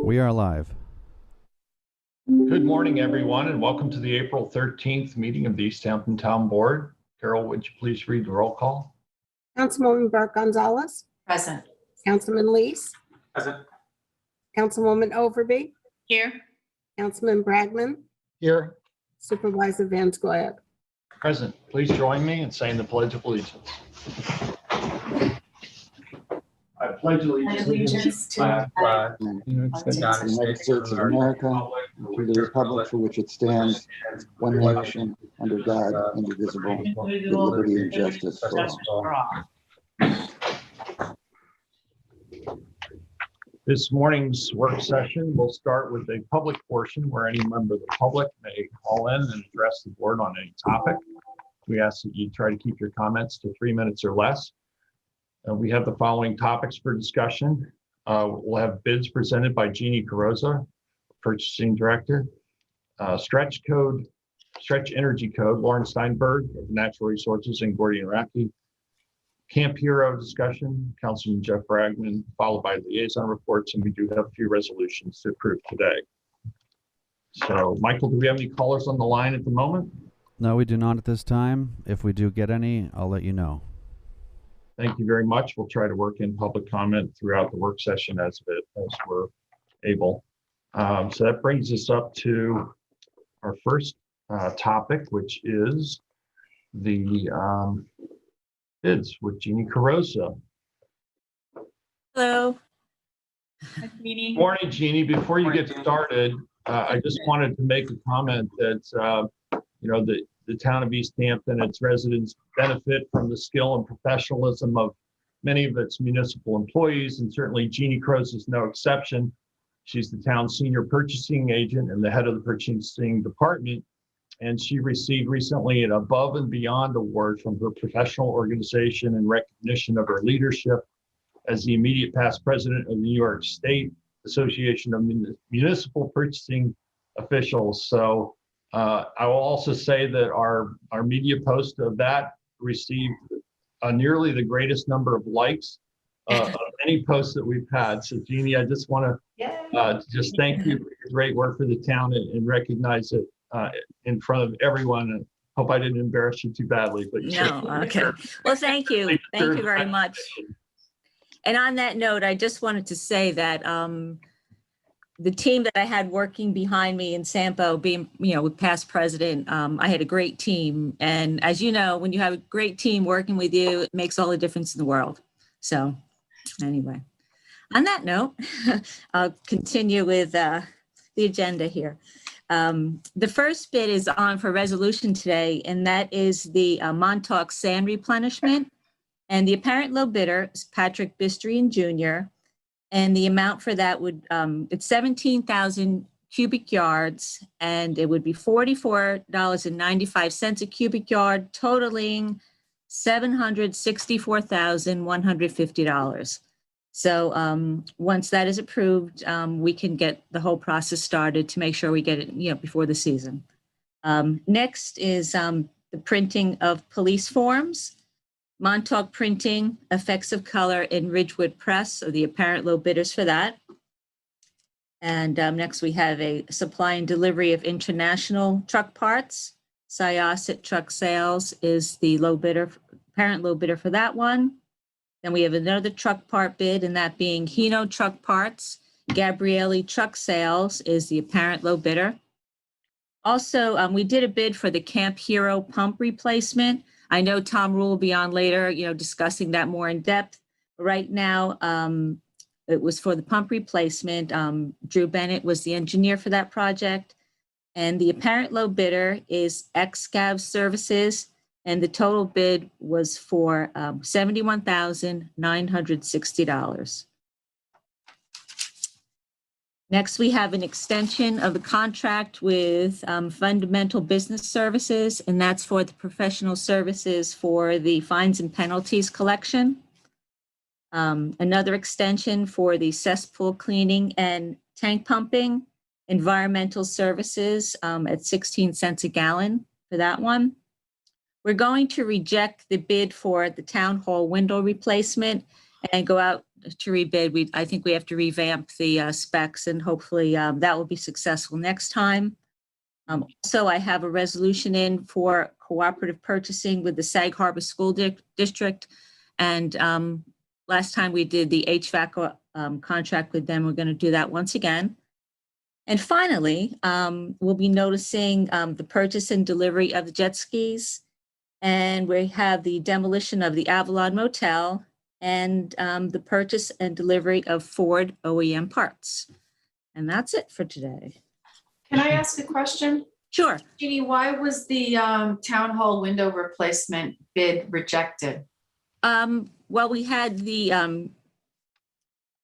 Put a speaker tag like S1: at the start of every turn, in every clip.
S1: We are live.
S2: Good morning, everyone, and welcome to the April 13th meeting of the East Hampton Town Board. Carol, would you please read the roll call?
S3: Councilwoman Burke Gonzalez.
S4: Present.
S3: Councilman Lees.
S5: Present.
S3: Councilwoman Overby.
S4: Here.
S3: Councilman Bragman.
S2: Here.
S3: Supervisor Van Scoyac.
S2: Present. Please join me in saying the Pledge of Allegiance. I pledge allegiance
S4: to the
S5: flag of the United States of America, and to the republic for which it stands, one nation, under God, indivisible, with liberty and justice for all.
S2: This morning's work session will start with a public portion where any member of the public may call in and address the board on any topic. We ask that you try to keep your comments to 3 minutes or less. We have the following topics for discussion. We'll have bids presented by Jeannie Carrozza, Purchasing Director. Stretch Energy Code, Lauren Steinberg of Natural Resources and Gordian Racky. Camp Hero discussion, Councilman Jeff Bragman, followed by liaison reports, and we do have a few resolutions to approve today. So, Michael, do we have any callers on the line at the moment?
S1: No, we do not at this time. If we do get any, I'll let you know.
S2: Thank you very much. We'll try to work in public comment throughout the work session as we're able. So that brings us up to our first topic, which is the bids with Jeannie Carrozza.
S4: Hello.
S2: Morning, Jeannie. Before you get started, I just wanted to make a comment that the town of East Hampton, its residents benefit from the skill and professionalism of many of its municipal employees, and certainly Jeannie Carrozza is no exception. She's the town's senior purchasing agent and the head of the purchasing department, and she received recently an Above and Beyond award from her professional organization in recognition of her leadership as the immediate past president of the New York State Association of Municipal Purchasing Officials. So I will also say that our media post of that received nearly the greatest number of likes of any post that we've had. So Jeannie, I just want to just thank you for your great work for the town and recognize it in front of everyone. And hope I didn't embarrass you too badly. But
S4: No, okay. Well, thank you. Thank you very much. And on that note, I just wanted to say that the team that I had working behind me in Sampo, being, with past president, I had a great team. And as you know, when you have a great team working with you, it makes all the difference in the world. So anyway, on that note, I'll continue with the agenda here. The first bid is on for resolution today, and that is the Montauk sand replenishment. And the apparent low bidder is Patrick Bistrian Jr., and the amount for that would, it's 17,000 cubic yards, and it would be $44.95 a cubic yard, totaling $764,150. So once that is approved, we can get the whole process started to make sure we get it, before the season. Next is the printing of police forms. Montauk Printing, Effects of Color, and Ridgewood Press are the apparent low bidders for that. And next we have a supply and delivery of international truck parts. Syosset Truck Sales is the low bidder, apparent low bidder for that one. Then we have another truck part bid, and that being Hino Truck Parts. Gabrielli Truck Sales is the apparent low bidder. Also, we did a bid for the Camp Hero pump replacement. I know Tom Rule will be on later, discussing that more in depth. Right now, it was for the pump replacement. Drew Bennett was the engineer for that project. And the apparent low bidder is XCAV Services. And the total bid was for $71,960. Next, we have an extension of the contract with Fundamental Business Services, and that's for the professional services for the fines and penalties collection. Another extension for the cesspool cleaning and tank pumping, environmental services at 16 cents a gallon for that one. We're going to reject the bid for the town hall window replacement and go out to rebid. I think we have to revamp the specs, and hopefully that will be successful next time. So I have a resolution in for cooperative purchasing with the Sag Harbor School District. And last time we did the HVAC contract with them, we're going to do that once again. And finally, we'll be noticing the purchase and delivery of the jet skis. And we have the demolition of the Avalon Motel and the purchase and delivery of Ford OEM parts. And that's it for today.
S6: Can I ask a question?
S4: Sure.
S6: Jeannie, why was the town hall window replacement bid rejected?
S4: Well, we had the,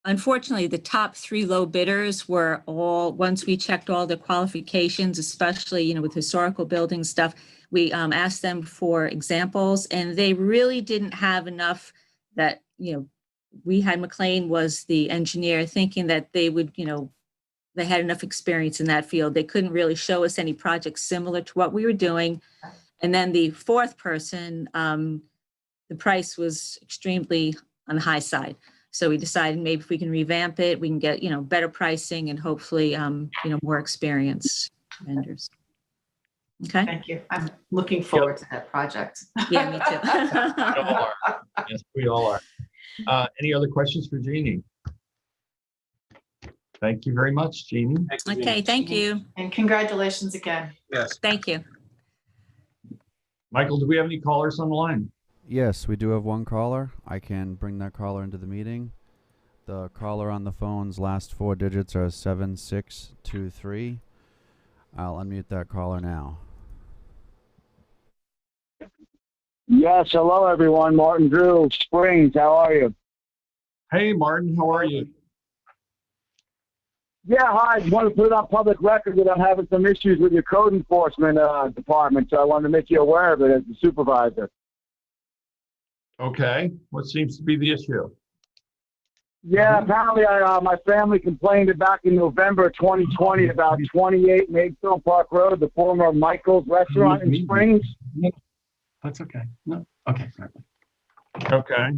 S4: unfortunately, the top 3 low bidders were all, once we checked all the qualifications, especially, you know, with historical building stuff, we asked them for examples, and they really didn't have enough that, you know, we had McLean was the engineer thinking that they would, you know, they had enough experience in that field. They couldn't really show us any projects similar to what we were doing. And then the 4th person, the price was extremely on the high side. So we decided maybe if we can revamp it, we can get, you know, better pricing and hopefully, you know, more experienced vendors. Okay.
S6: Thank you. I'm looking forward to that project.
S4: Yeah, me too.
S2: We all are. Yes, we all are. Any other questions for Jeannie? Thank you very much, Jeannie.
S4: Okay, thank you.
S6: And congratulations again.
S7: Yes.
S4: Thank you.
S2: Michael, do we have any callers on the line?
S1: Yes, we do have one caller. I can bring that caller into the meeting. The caller on the phone's last 4 digits are 7623. I'll unmute that caller now.
S8: Yes, hello everyone. Martin Drew, Springs. How are you?
S2: Hey, Martin, how are you?
S8: Yeah, hi. I want to put it on public record that I'm having some issues with your code enforcement department, so I wanted to make you aware of it as the supervisor.
S2: Okay, what seems to be the issue?
S8: Yeah, apparently my family complained back in November 2020 about 28 Mayfield Park Road, the former Michael's restaurant in Springs.
S7: That's okay. No. Okay.
S2: Okay.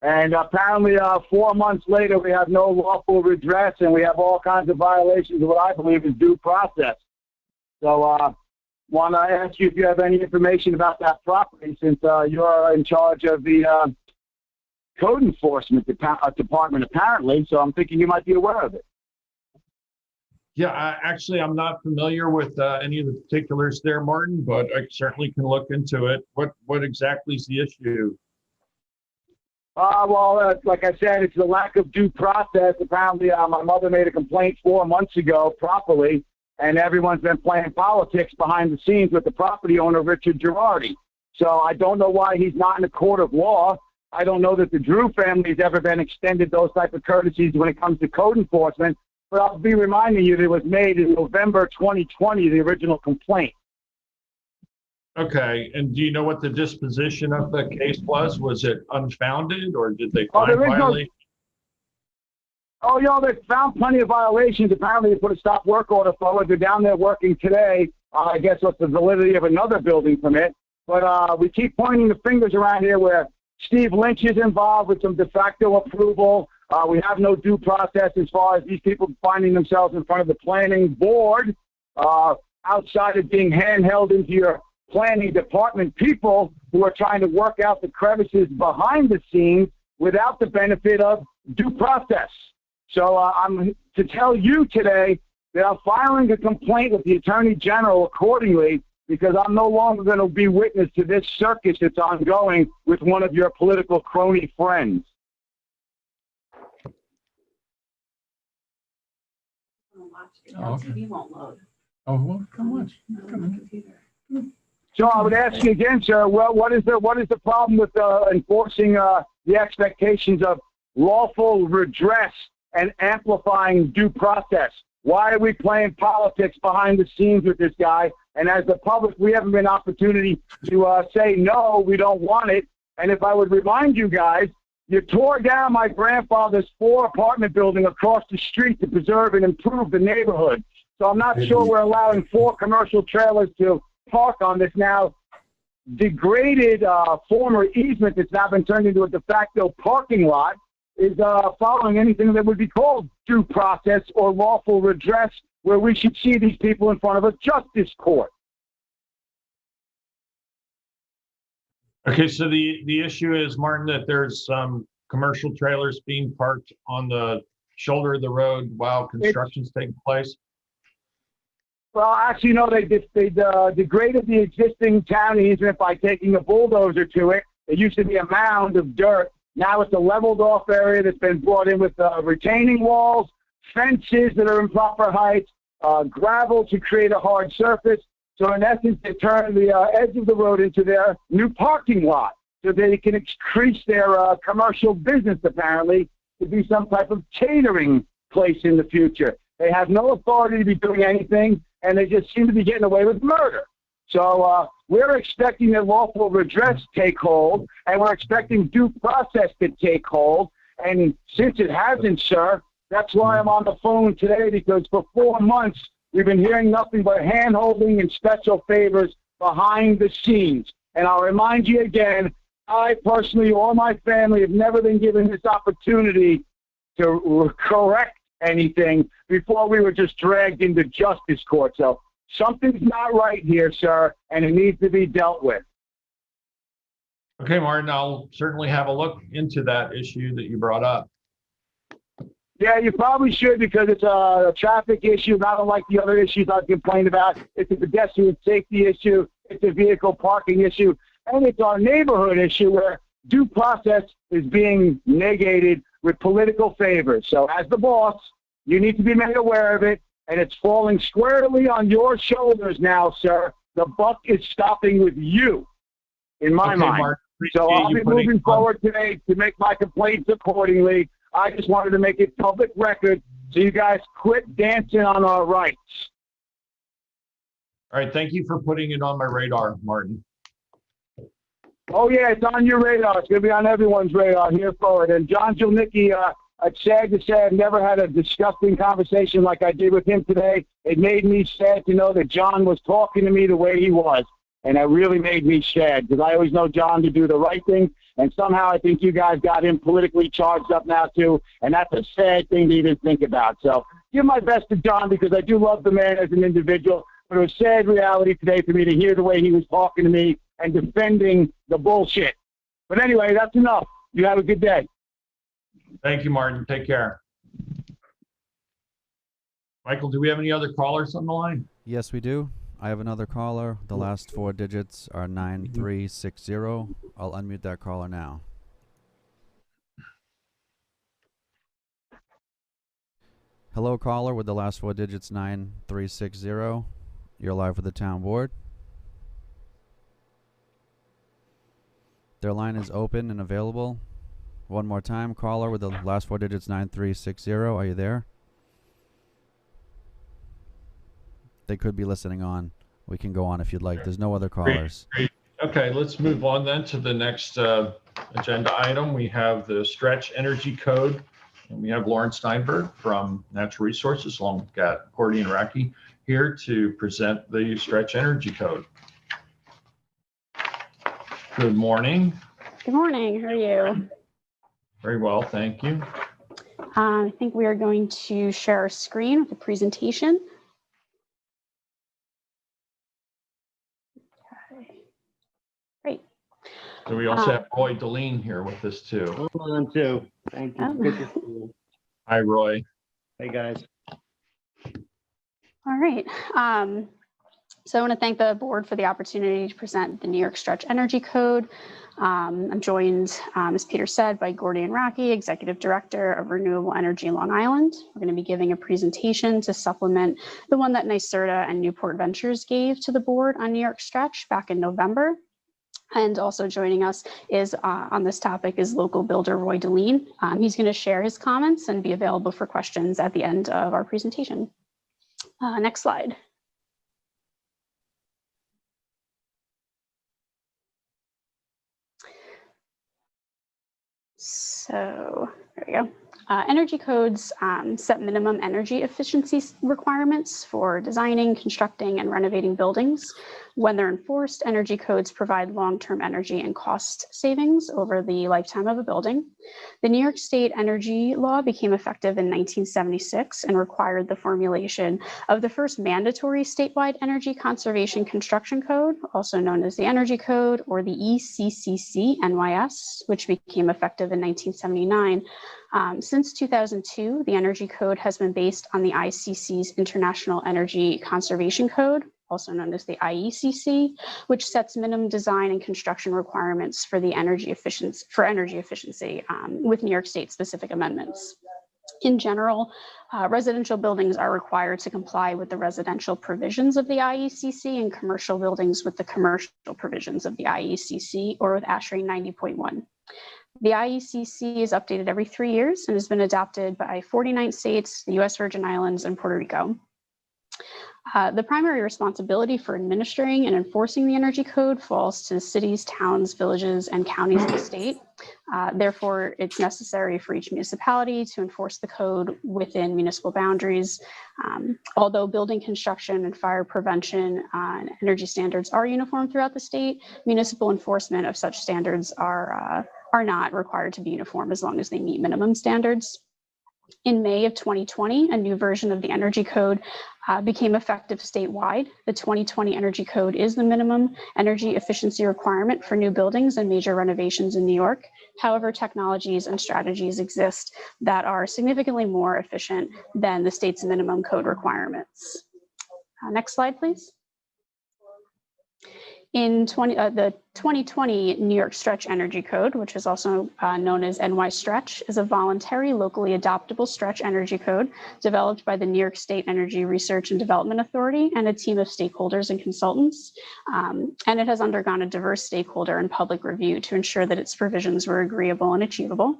S8: And apparently 4 months later, we have no lawful redress, and we have all kinds of violations of what I believe is due process. So want to ask you if you have any information about that property, since you're in charge of the code enforcement department, apparently. So I'm thinking you might be aware of it.
S2: Yeah, actually, I'm not familiar with any of the particulars there, Martin, but I certainly can look into it. What exactly is the issue?
S8: Well, like I said, it's the lack of due process. Apparently, my mother made a complaint 4 months ago properly, and everyone's been playing politics behind the scenes with the property owner, Richard Girardi. So I don't know why he's not in a court of law. I don't know that the Drew family has ever been extended those type of courtesies when it comes to code enforcement. But I'll be reminding you that it was made in November 2020, the original complaint.
S2: Okay, and do you know what the disposition of the case was? Was it unfounded, or did they find violations?
S8: Oh, you know, they found plenty of violations. Apparently, they put a stop work order forward. They're down there working today. I guess what's the validity of another building permit. But we keep pointing the fingers around here where Steve Lynch is involved with some de facto approval. We have no due process as far as these people finding themselves in front of the planning board, outside of being handheld into your planning department people who are trying to work out the crevices behind the scenes without the benefit of due process. So I'm to tell you today that I'm filing a complaint with the Attorney General accordingly, because I'm no longer going to be witness to this circus that's ongoing with one of your political crony friends.
S7: Oh, okay. TV won't load. Oh, well, come watch. Come on.
S8: So I would ask you again, sir, well, what is the problem with enforcing the expectations of lawful redress and amplifying due process? Why are we playing politics behind the scenes with this guy? And as the public, we haven't been opportunity to say, no, we don't want it. And if I would remind you guys, you tore down my grandfather's 4-apartment building across the street to preserve and improve the neighborhood. So I'm not sure we're allowing 4 commercial trailers to park on this now degraded former easement that's now been turned into a de facto parking lot is following anything that would be called due process or lawful redress, where we should see these people in front of a justice court.
S2: Okay, so the issue is, Martin, that there's some commercial trailers being parked on the shoulder of the road while construction's taking place?
S8: Well, actually, no, they degraded the existing town easement by taking a bulldozer to it. It used to be a mound of dirt. Now it's a leveled off area that's been brought in with retaining walls, fences that are in proper height, gravel to create a hard surface. So in essence, they turned the edge of the road into their new parking lot so they can increase their commercial business, apparently, to be some type of catering place in the future. They have no authority to be doing anything, and they just seem to be getting away with murder. So we're expecting that lawful redress take hold, and we're expecting due process to take hold. And since it hasn't, sir, that's why I'm on the phone today, because for 4 months, we've been hearing nothing but hand-holding and special favors behind the scenes. And I'll remind you again, I personally or my family have never been given this opportunity to correct anything before we were just dragged into justice court. So something's not right here, sir, and it needs to be dealt with.
S2: Okay, Martin, I'll certainly have a look into that issue that you brought up.
S8: Yeah, you probably should, because it's a traffic issue, not unlike the other issues I've complained about. It's a pedestrian safety issue, it's a vehicle parking issue, and it's our neighborhood issue where due process is being negated with political favors. So as the boss, you need to be made aware of it, and it's falling squarely on your shoulders now, sir. The buck is stopping with you, in my mind.
S2: Mark,
S8: so I'll be moving forward today to make my complaints accordingly. I just wanted to make it public record so you guys quit dancing on our rights.
S2: All right, thank you for putting it on my radar, Martin.
S8: Oh, yeah, it's on your radar. It's going to be on everyone's radar here forward. And John Jelnicki, it's sad to say I've never had a disgusting conversation like I did with him today. It made me sad to know that John was talking to me the way he was. And that really made me sad, because I always know John to do the right thing. And somehow I think you guys got him politically charged up now, too. And that's a sad thing to even think about. So give my best to John, because I do love the man as an individual. But it was sad reality today for me to hear the way he was talking to me and defending the bullshit. But anyway, that's enough. You have a good day.
S2: Thank you, Martin. Take care. Michael, do we have any other callers on the line?
S1: Yes, we do. I have another caller. The last 4 digits are 9360. I'll unmute that caller now. Hello, caller with the last 4 digits 9360. You're live with the town board. Their line is open and available. One more time, caller with the last 4 digits 9360. Are you there? They could be listening on. We can go on if you'd like. There's no other callers.
S2: Great. Okay, let's move on then to the next agenda item. We have the Stretch Energy Code, and we have Lauren Steinberg from Natural Resources, along with Gordy and Racky here to present the Stretch Energy Code. Good morning.
S9: Good morning. How are you?
S2: Very well, thank you.
S9: I think we are going to share our screen with a presentation. Okay. Great.
S2: So we also have Roy Deline here with us too.
S10: I'm on too. Thank you. Good to see you.
S2: Hi, Roy.
S10: Hey, guys.
S9: All right. So I want to thank the board for the opportunity to present the New York Stretch Energy Code. I'm joined, as Peter said, by Gordy and Racky, Executive Director of Renewable Energy Long Island. We're going to be giving a presentation to supplement the one that NYSERDA and Newport Ventures gave to the board on New York Stretch back in November. And also joining us is on this topic is local builder Roy Deline. He's going to share his comments and be available for questions at the end of our presentation. Next slide. So there we go. Energy codes set minimum energy efficiency requirements for designing, constructing, and renovating buildings. When they're enforced, energy codes provide long-term energy and cost savings over the lifetime of a building. The New York State Energy Law became effective in 1976 and required the formulation of the first mandatory statewide energy conservation construction code, also known as the Energy Code, or the ECCC-NYS, which became effective in 1979. Since 2002, the Energy Code has been based on the ICC's International Energy Conservation Code, also known as the IECC, which sets minimum design and construction requirements for the energy efficiency with New York State specific amendments. In general, residential buildings are required to comply with the residential provisions of the IECC and commercial buildings with the commercial provisions of the IECC, or with ASHRAE 90.1. The IECC is updated every 3 years and has been adopted by 49 states, the US Virgin Islands, and Puerto Rico. The primary responsibility for administering and enforcing the Energy Code falls to cities, towns, villages, and counties of the state. Therefore, it's necessary for each municipality to enforce the code within municipal boundaries. Although building construction and fire prevention and energy standards are uniform throughout the state, municipal enforcement of such standards are not required to be uniform as long as they meet minimum standards. In May of 2020, a new version of the Energy Code became effective statewide. The 2020 Energy Code is the minimum energy efficiency requirement for new buildings and major renovations in New York. However, technologies and strategies exist that are significantly more efficient than the state's minimum code requirements. Next slide, please. In the 2020 New York Stretch Energy Code, which is also known as NY Stretch, is a voluntary, locally adoptable stretch energy code developed by the New York State Energy Research and Development Authority and a team of stakeholders and consultants. And it has undergone a diverse stakeholder and public review to ensure that its provisions were agreeable and achievable.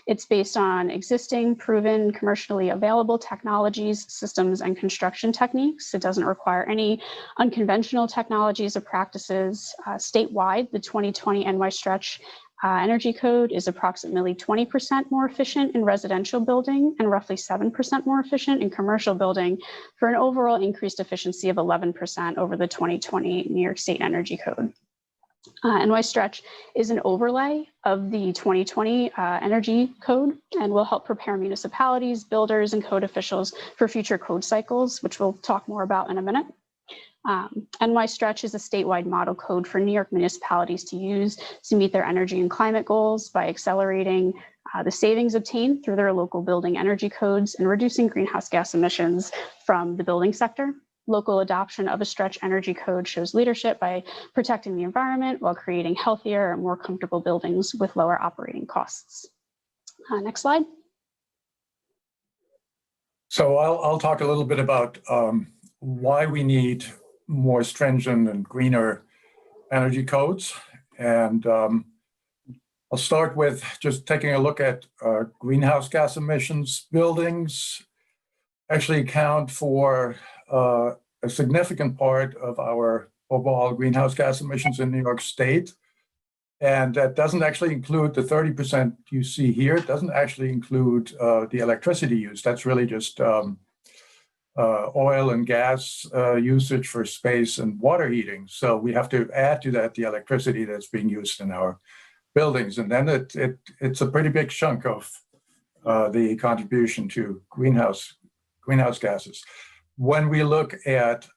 S9: It's based on existing, proven, commercially available technologies, systems, and construction techniques. It doesn't require any unconventional technologies or practices. Statewide, the 2020 NY Stretch Energy Code is approximately 20% more efficient in residential building and roughly 7% more efficient in commercial building, for an overall increased efficiency of 11% over the 2020 New York State Energy Code. NY Stretch is an overlay of the 2020 Energy Code and will help prepare municipalities, builders, and code officials for future code cycles, which we'll talk more about in a minute. NY Stretch is a statewide model code for New York municipalities to use to meet their energy and climate goals by accelerating the savings obtained through their local building energy codes and reducing greenhouse gas emissions from the building sector. Local adoption of a stretch energy code shows leadership by protecting the environment while creating healthier and more comfortable buildings with lower operating costs. Next slide.
S11: So I'll talk a little bit about why we need more stringent and greener energy codes. And I'll start with just taking a look at greenhouse gas emissions. Buildings actually account for a significant part of our overall greenhouse gas emissions in New York State. And that doesn't actually include the 30% you see here. It doesn't actually include the electricity use. That's really just oil and gas usage for space and water heating. So we have to add to that the electricity that's being used in our buildings. And then it's a pretty big chunk of the contribution to greenhouse gases. When we look at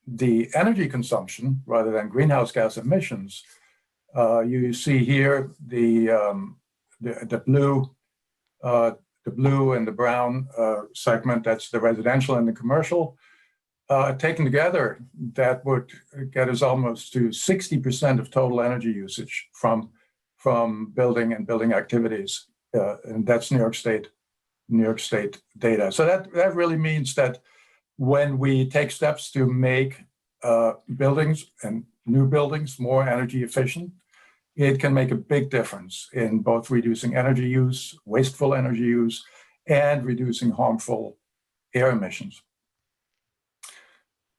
S11: the energy consumption rather than greenhouse gas emissions, you see here the blue and the brown segment. That's the residential and the commercial. Taken together, that would get us almost to 60% of total energy usage from building and building activities, and that's New York State data. So that really means that when we take steps to make buildings and new buildings more energy efficient, it can make a big difference in both reducing energy use, wasteful energy use, and reducing harmful air emissions.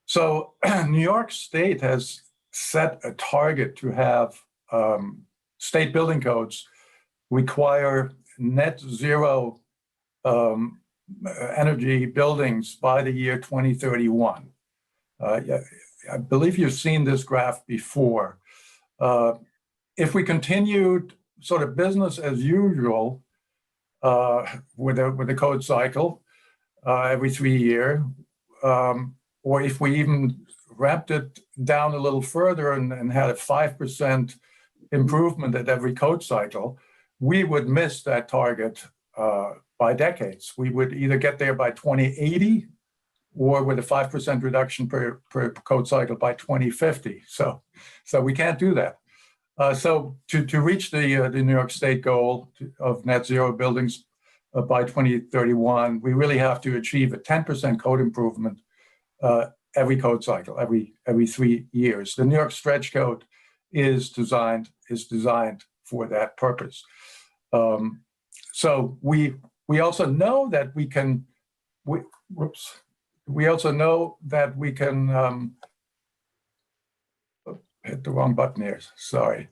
S11: So New York State has set a target to have state building codes require net zero energy buildings by the year 2031. I believe you've seen this graph before. If we continued sort of business as usual with a code cycle every 3 years, or if we even ramped it down a little further and had a 5% improvement at every code cycle, we would miss that target by decades. We would either get there by 2080 or with a 5% reduction per code cycle by 2050. So we can't do that. So to reach the New York State goal of net zero buildings by 2031, we really have to achieve a 10% code improvement every code cycle, every 3 years. The New York Stretch Code is designed for that purpose. So we also know that we can. We also know that we can. Hit the wrong button here. Sorry.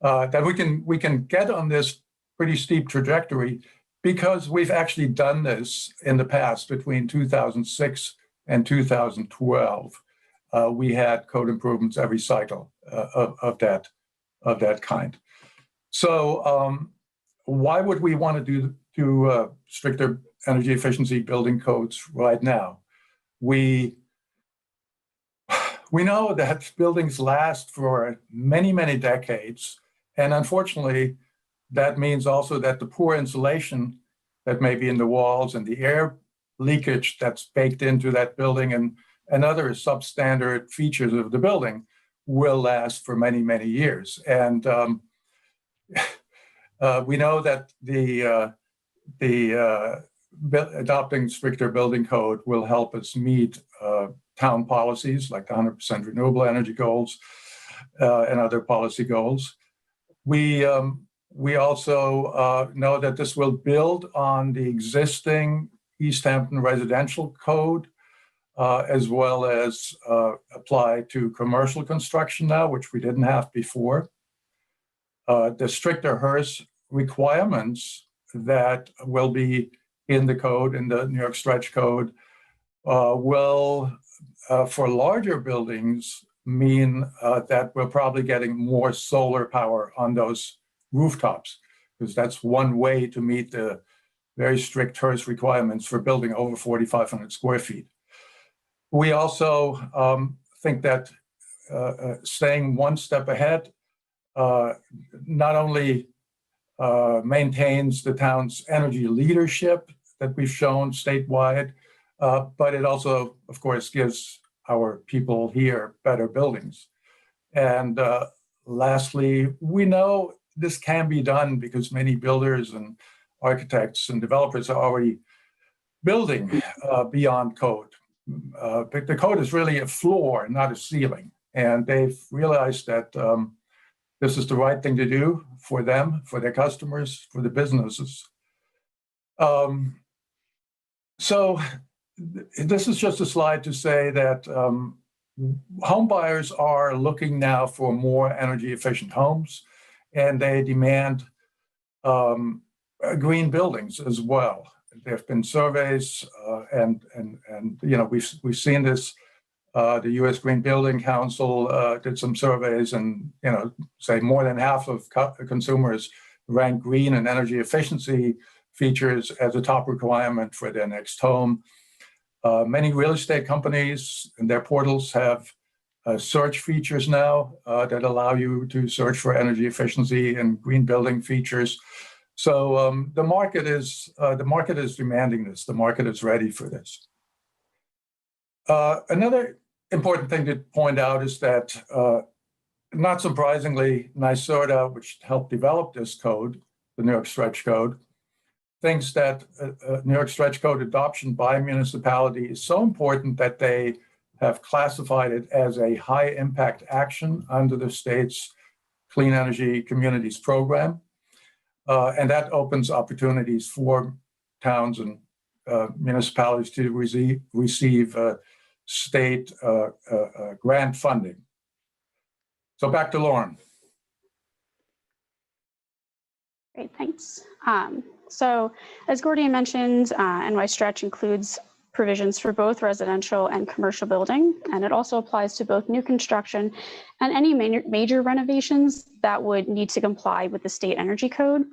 S11: That we can get on this pretty steep trajectory because we've actually done this in the past. Between 2006 and 2012, we had code improvements every cycle of that kind. So why would we want to do stricter energy efficiency building codes right now? We know that buildings last for many, many decades. And unfortunately, that means also that the poor insulation that may be in the walls and the air leakage that's baked into that building and other substandard features of the building will last for many, many years. And we know that adopting stricter building code will help us meet town policies like the 100% renewable energy goals and other policy goals. We also know that this will build on the existing East Hampton residential code, as well as apply to commercial construction now, which we didn't have before. The stricter HERS requirements that will be in the code, in the New York Stretch Code, will, for larger buildings, mean that we're probably getting more solar power on those rooftops, because that's one way to meet the very strict HERS requirements for building over 4,500 square feet. We also think that staying one step ahead not only maintains the town's energy leadership that we've shown statewide, but it also, of course, gives our people here better buildings. And lastly, we know this can be done because many builders and architects and developers are already building beyond code. But the code is really a floor, not a ceiling. And they've realized that this is the right thing to do for them, for their customers, for the businesses. So this is just a slide to say that home buyers are looking now for more energy efficient homes, and they demand green buildings as well. There have been surveys, and you know, we've seen this. The U.S. Green Building Council did some surveys, and you know, say more than half of consumers rank green and energy efficiency features as a top requirement for their next home. Many real estate companies and their portals have search features now that allow you to search for energy efficiency and green building features. So the market is demanding this. The market is ready for this. Another important thing to point out is that, not surprisingly, NYSERDA, which helped develop this code, the New York Stretch Code, thinks that New York Stretch Code adoption by municipality is so important that they have classified it as a high impact action under the state's Clean Energy Communities program. And that opens opportunities for towns and municipalities to receive state grant funding. So back to Lauren.
S9: Great, thanks. So as Gordy mentioned, NY Stretch includes provisions for both residential and commercial building, and it also applies to both new construction and any major renovations that would need to comply with the state energy code.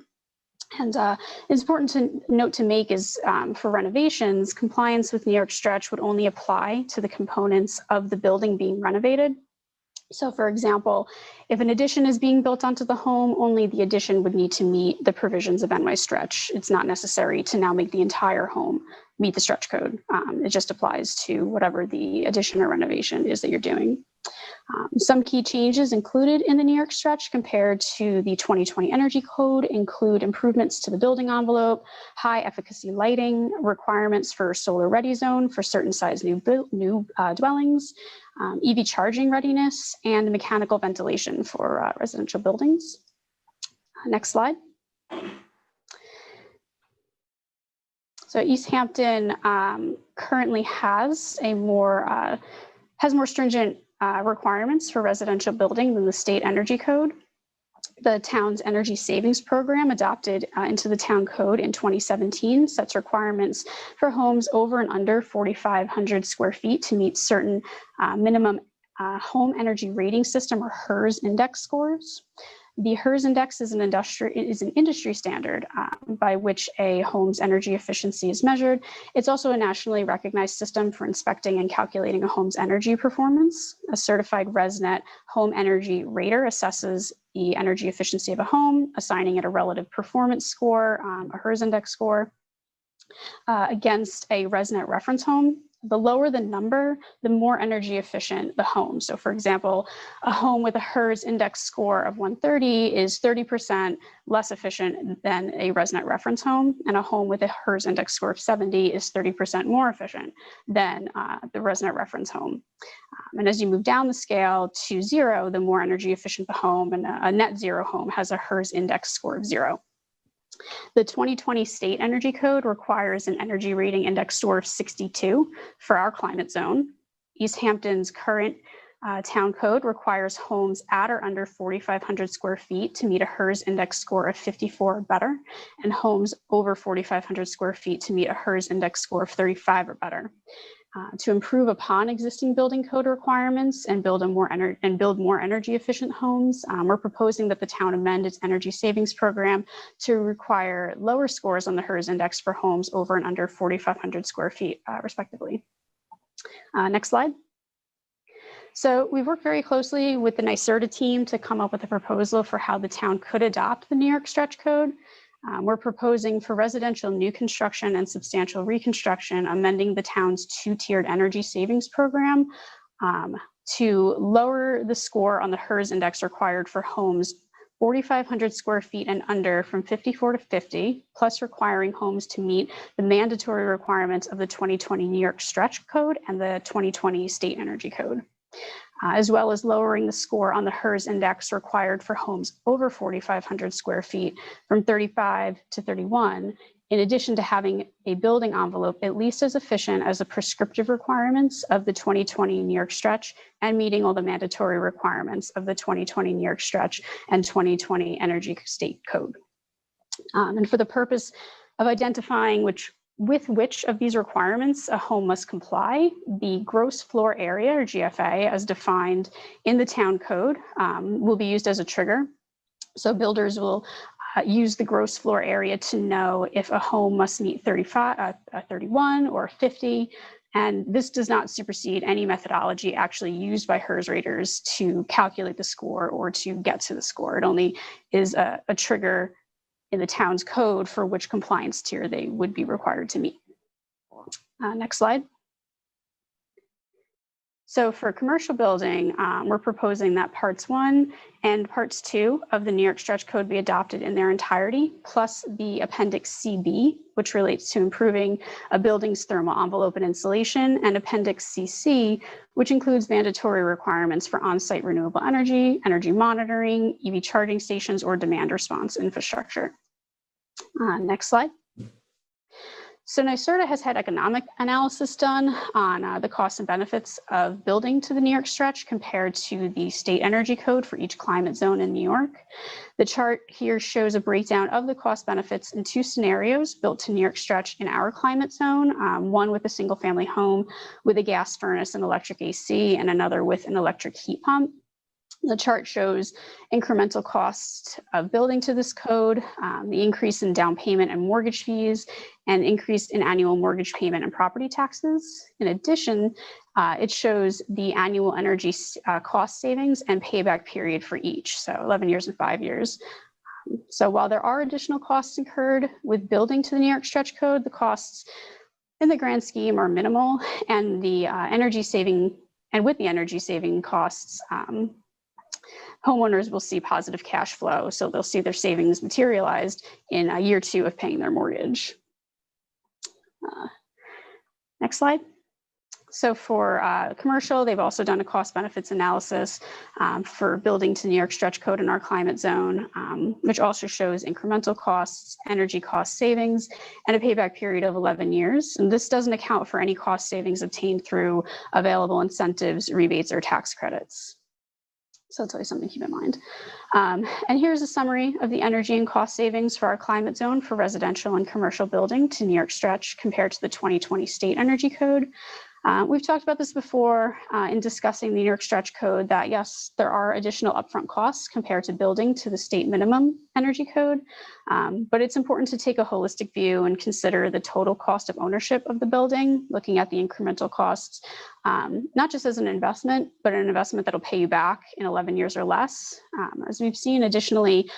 S9: And it's important to note to make is for renovations, compliance with New York Stretch would only apply to the components of the building being renovated. So for example, if an addition is being built onto the home, only the addition would need to meet the provisions of NY Stretch. It's not necessary to now make the entire home meet the stretch code. It just applies to whatever the addition or renovation is that you're doing. Some key changes included in the New York Stretch compared to the 2020 Energy Code include improvements to the building envelope, high efficacy lighting, requirements for solar ready zone for certain size new dwellings, EV charging readiness, and mechanical ventilation for residential buildings. Next slide. So East Hampton currently has more stringent requirements for residential building than the state energy code. The town's energy savings program adopted into the town code in 2017 sets requirements for homes over and under 4,500 square feet to meet certain minimum home energy rating system or HERS index scores. The HERS index is an industry standard by which a home's energy efficiency is measured. It's also a nationally recognized system for inspecting and calculating a home's energy performance. A certified ResNet home energy rater assesses the energy efficiency of a home, assigning it a relative performance score, a HERS index score, against a ResNet reference home. The lower the number, the more energy efficient the home. So for example, a home with a HERS index score of 130 is 30% less efficient than a ResNet reference home, and a home with a HERS index score of 70 is 30% more efficient than the ResNet reference home. And as you move down the scale to 0, the more energy efficient the home, and a net zero home has a HERS index score of 0. The 2020 State Energy Code requires an energy rating index score of 62 for our climate zone. East Hampton's current town code requires homes at or under 4,500 square feet to meet a HERS index score of 54 or better, and homes over 4,500 square feet to meet a HERS index score of 35 or better. To improve upon existing building code requirements and build more energy efficient homes, we're proposing that the town amend its energy savings program to require lower scores on the HERS index for homes over and under 4,500 square feet, respectively. Next slide. So we've worked very closely with the NYSERDA team to come up with a proposal for how the town could adopt the New York Stretch Code. We're proposing for residential new construction and substantial reconstruction, amending the town's two-tiered energy savings program to lower the score on the HERS index required for homes 4,500 square feet and under from 54 to 50, plus requiring homes to meet the mandatory requirements of the 2020 New York Stretch Code and the 2020 State Energy Code. As well as lowering the score on the HERS index required for homes over 4,500 square feet from 35 to 31, in addition to having a building envelope at least as efficient as the prescriptive requirements of the 2020 New York Stretch and meeting all the mandatory requirements of the 2020 New York Stretch and 2020 Energy State Code. And for the purpose of identifying with which of these requirements a home must comply, the gross floor area, or GFA, as defined in the town code, will be used as a trigger. So builders will use the gross floor area to know if a home must meet 31 or 50. And this does not supersede any methodology actually used by HERS raters to calculate the score or to get to the score. It only is a trigger in the town's code for which compliance tier they would be required to meet. Next slide. So for commercial building, we're proposing that parts 1 and parts 2 of the New York Stretch Code be adopted in their entirety, plus the Appendix CB, which relates to improving a building's thermal envelope and insulation, and Appendix CC, which includes mandatory requirements for on-site renewable energy, energy monitoring, EV charging stations, or demand response infrastructure. Next slide. So NYSERDA has had economic analysis done on the costs and benefits of building to the New York stretch compared to the state energy code for each climate zone in New York. The chart here shows a breakdown of the cost benefits in 2 scenarios built to New York stretch in our climate zone, one with a single family home with a gas furnace and electric AC, and another with an electric heat pump. The chart shows incremental costs of building to this code, the increase in down payment and mortgage fees, and increase in annual mortgage payment and property taxes. In addition, it shows the annual energy cost savings and payback period for each, so 11 years and 5 years. So while there are additional costs incurred with building to the New York stretch code, the costs in the grand scheme are minimal, and the energy saving costs, homeowners will see positive cash flow, so they'll see their savings materialized in year 2 of paying their mortgage. Next slide. So for commercial, they've also done a cost benefits analysis for building to New York stretch code in our climate zone, which also shows incremental costs, energy cost savings, and a payback period of 11 years. And this doesn't account for any cost savings obtained through available incentives, rebates, or tax credits. So that's always something to keep in mind. And here's a summary of the energy and cost savings for our climate zone for residential and commercial building to New York stretch compared to the 2020 state energy code. We've talked about this before in discussing the New York stretch code, that yes, there are additional upfront costs compared to building to the state minimum energy code, but it's important to take a holistic view and consider the total cost of ownership of the building, looking at the incremental costs, not just as an investment, but an investment that'll pay you back in 11 years or less. As we've seen, additionally,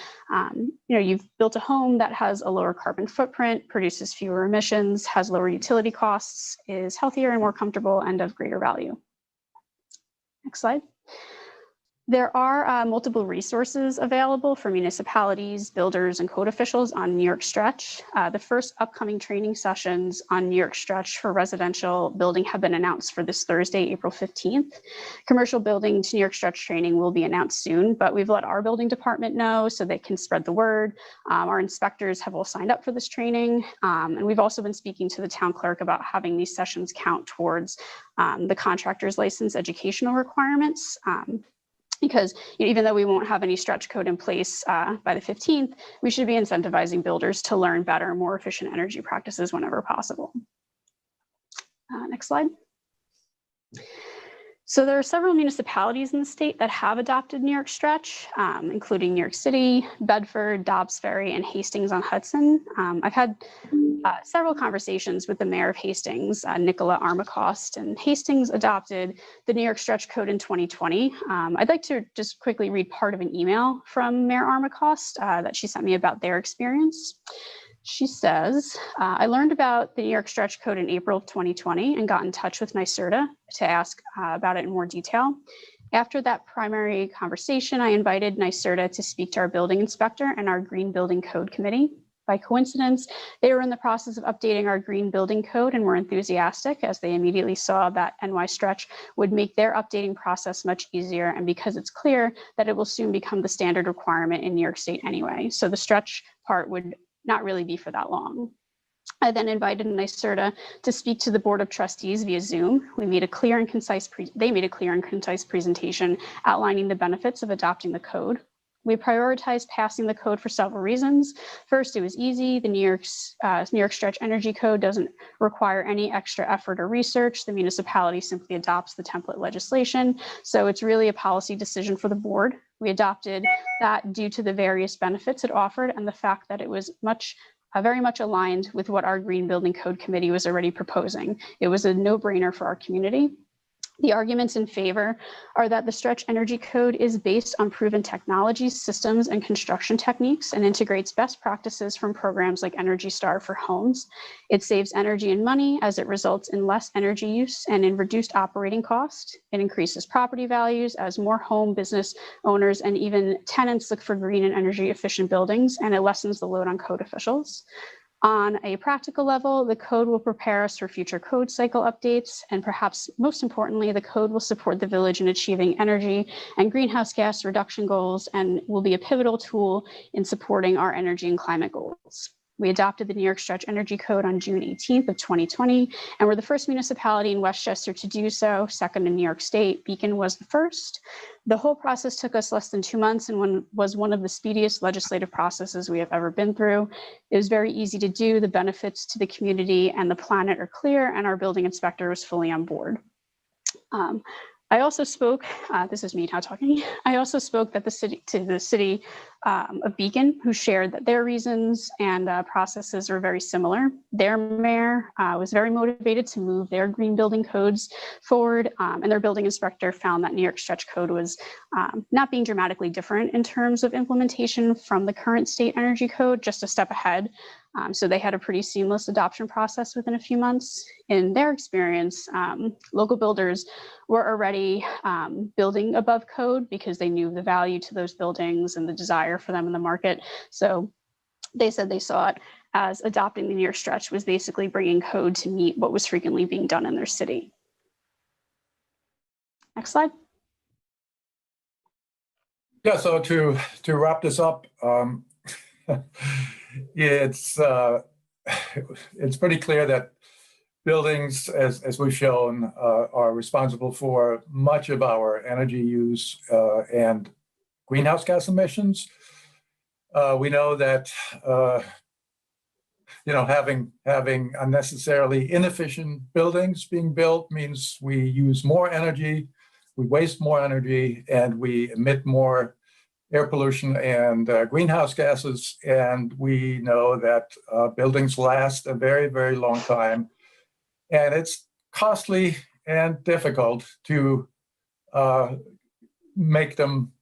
S9: you've built a home that has a lower carbon footprint, produces fewer emissions, has lower utility costs, is healthier and more comfortable, and of greater value. Next slide. There are multiple resources available for municipalities, builders, and code officials on New York stretch. The first upcoming training sessions on New York stretch for residential building have been announced for this Thursday, April 15th. Commercial building to New York stretch training will be announced soon, but we've let our building department know so they can spread the word. Our inspectors have all signed up for this training, and we've also been speaking to the town clerk about having these sessions count towards the contractor's license educational requirements. Because even though we won't have any stretch code in place by the 15th, we should be incentivizing builders to learn better, more efficient energy practices whenever possible. Next slide. So there are several municipalities in the state that have adopted New York stretch, including New York City, Bedford, Dobbs Ferry, and Hastings on Hudson. I've had several conversations with the mayor of Hastings, Nicola Armacost, and Hastings adopted the New York stretch code in 2020. I'd like to just quickly read part of an email from Mayor Armacost that she sent me about their experience. She says, I learned about the New York stretch code in April of 2020 and got in touch with NYSERDA to ask about it in more detail. After that primary conversation, I invited NYSERDA to speak to our building inspector and our Green Building Code Committee. By coincidence, they were in the process of updating our Green Building Code and were enthusiastic as they immediately saw that NY stretch would make their updating process much easier, and because it's clear that it will soon become the standard requirement in New York State anyway. So the stretch part would not really be for that long. I then invited NYSERDA to speak to the Board of Trustees via Zoom. They made a clear and concise presentation outlining the benefits of adopting the code. We prioritized passing the code for several reasons. First, it was easy. The New York Stretch Energy Code doesn't require any extra effort or research. The municipality simply adopts the template legislation. So it's really a policy decision for the board. We adopted that due to the various benefits it offered and the fact that it was very much aligned with what our Green Building Code Committee was already proposing. It was a no-brainer for our community. The arguments in favor are that the Stretch Energy Code is based on proven technologies, systems, and construction techniques and integrates best practices from programs like Energy Star for homes. It saves energy and money as it results in less energy use and in reduced operating cost. It increases property values as more home business owners and even tenants look for green and energy efficient buildings, and it lessens the load on code officials. On a practical level, the code will prepare us for future code cycle updates, and perhaps most importantly, the code will support the village in achieving energy and greenhouse gas reduction goals and will be a pivotal tool in supporting our energy and climate goals. We adopted the New York Stretch Energy Code on June 18th of 2020, and we're the first municipality in Westchester to do so, second in New York State. Beacon was the first. The whole process took us less than 2 months and was one of the speediest legislative processes we have ever been through. It was very easy to do. The benefits to the community and the planet are clear, and our building inspector was fully on board. I also spoke, this is me now talking, I also spoke to the city of Beacon, who shared that their reasons and processes are very similar. Their mayor was very motivated to move their green building codes forward, and their building inspector found that New York Stretch Code was not being dramatically different in terms of implementation from the current state energy code, just a step ahead. So they had a pretty seamless adoption process within a few months. In their experience, local builders were already building above code because they knew the value to those buildings and the desire for them in the market. So they said they saw it as adopting the New York Stretch was basically bringing code to meet what was frequently being done in their city. Next slide.
S11: Yeah, so to wrap this up, it's pretty clear that buildings, as we've shown, are responsible for much of our energy use and greenhouse gas emissions. We know that having unnecessarily inefficient buildings being built means we use more energy, we waste more energy, and we emit more air pollution and greenhouse gases. And we know that buildings last a very, very long time. And it's costly and difficult to make them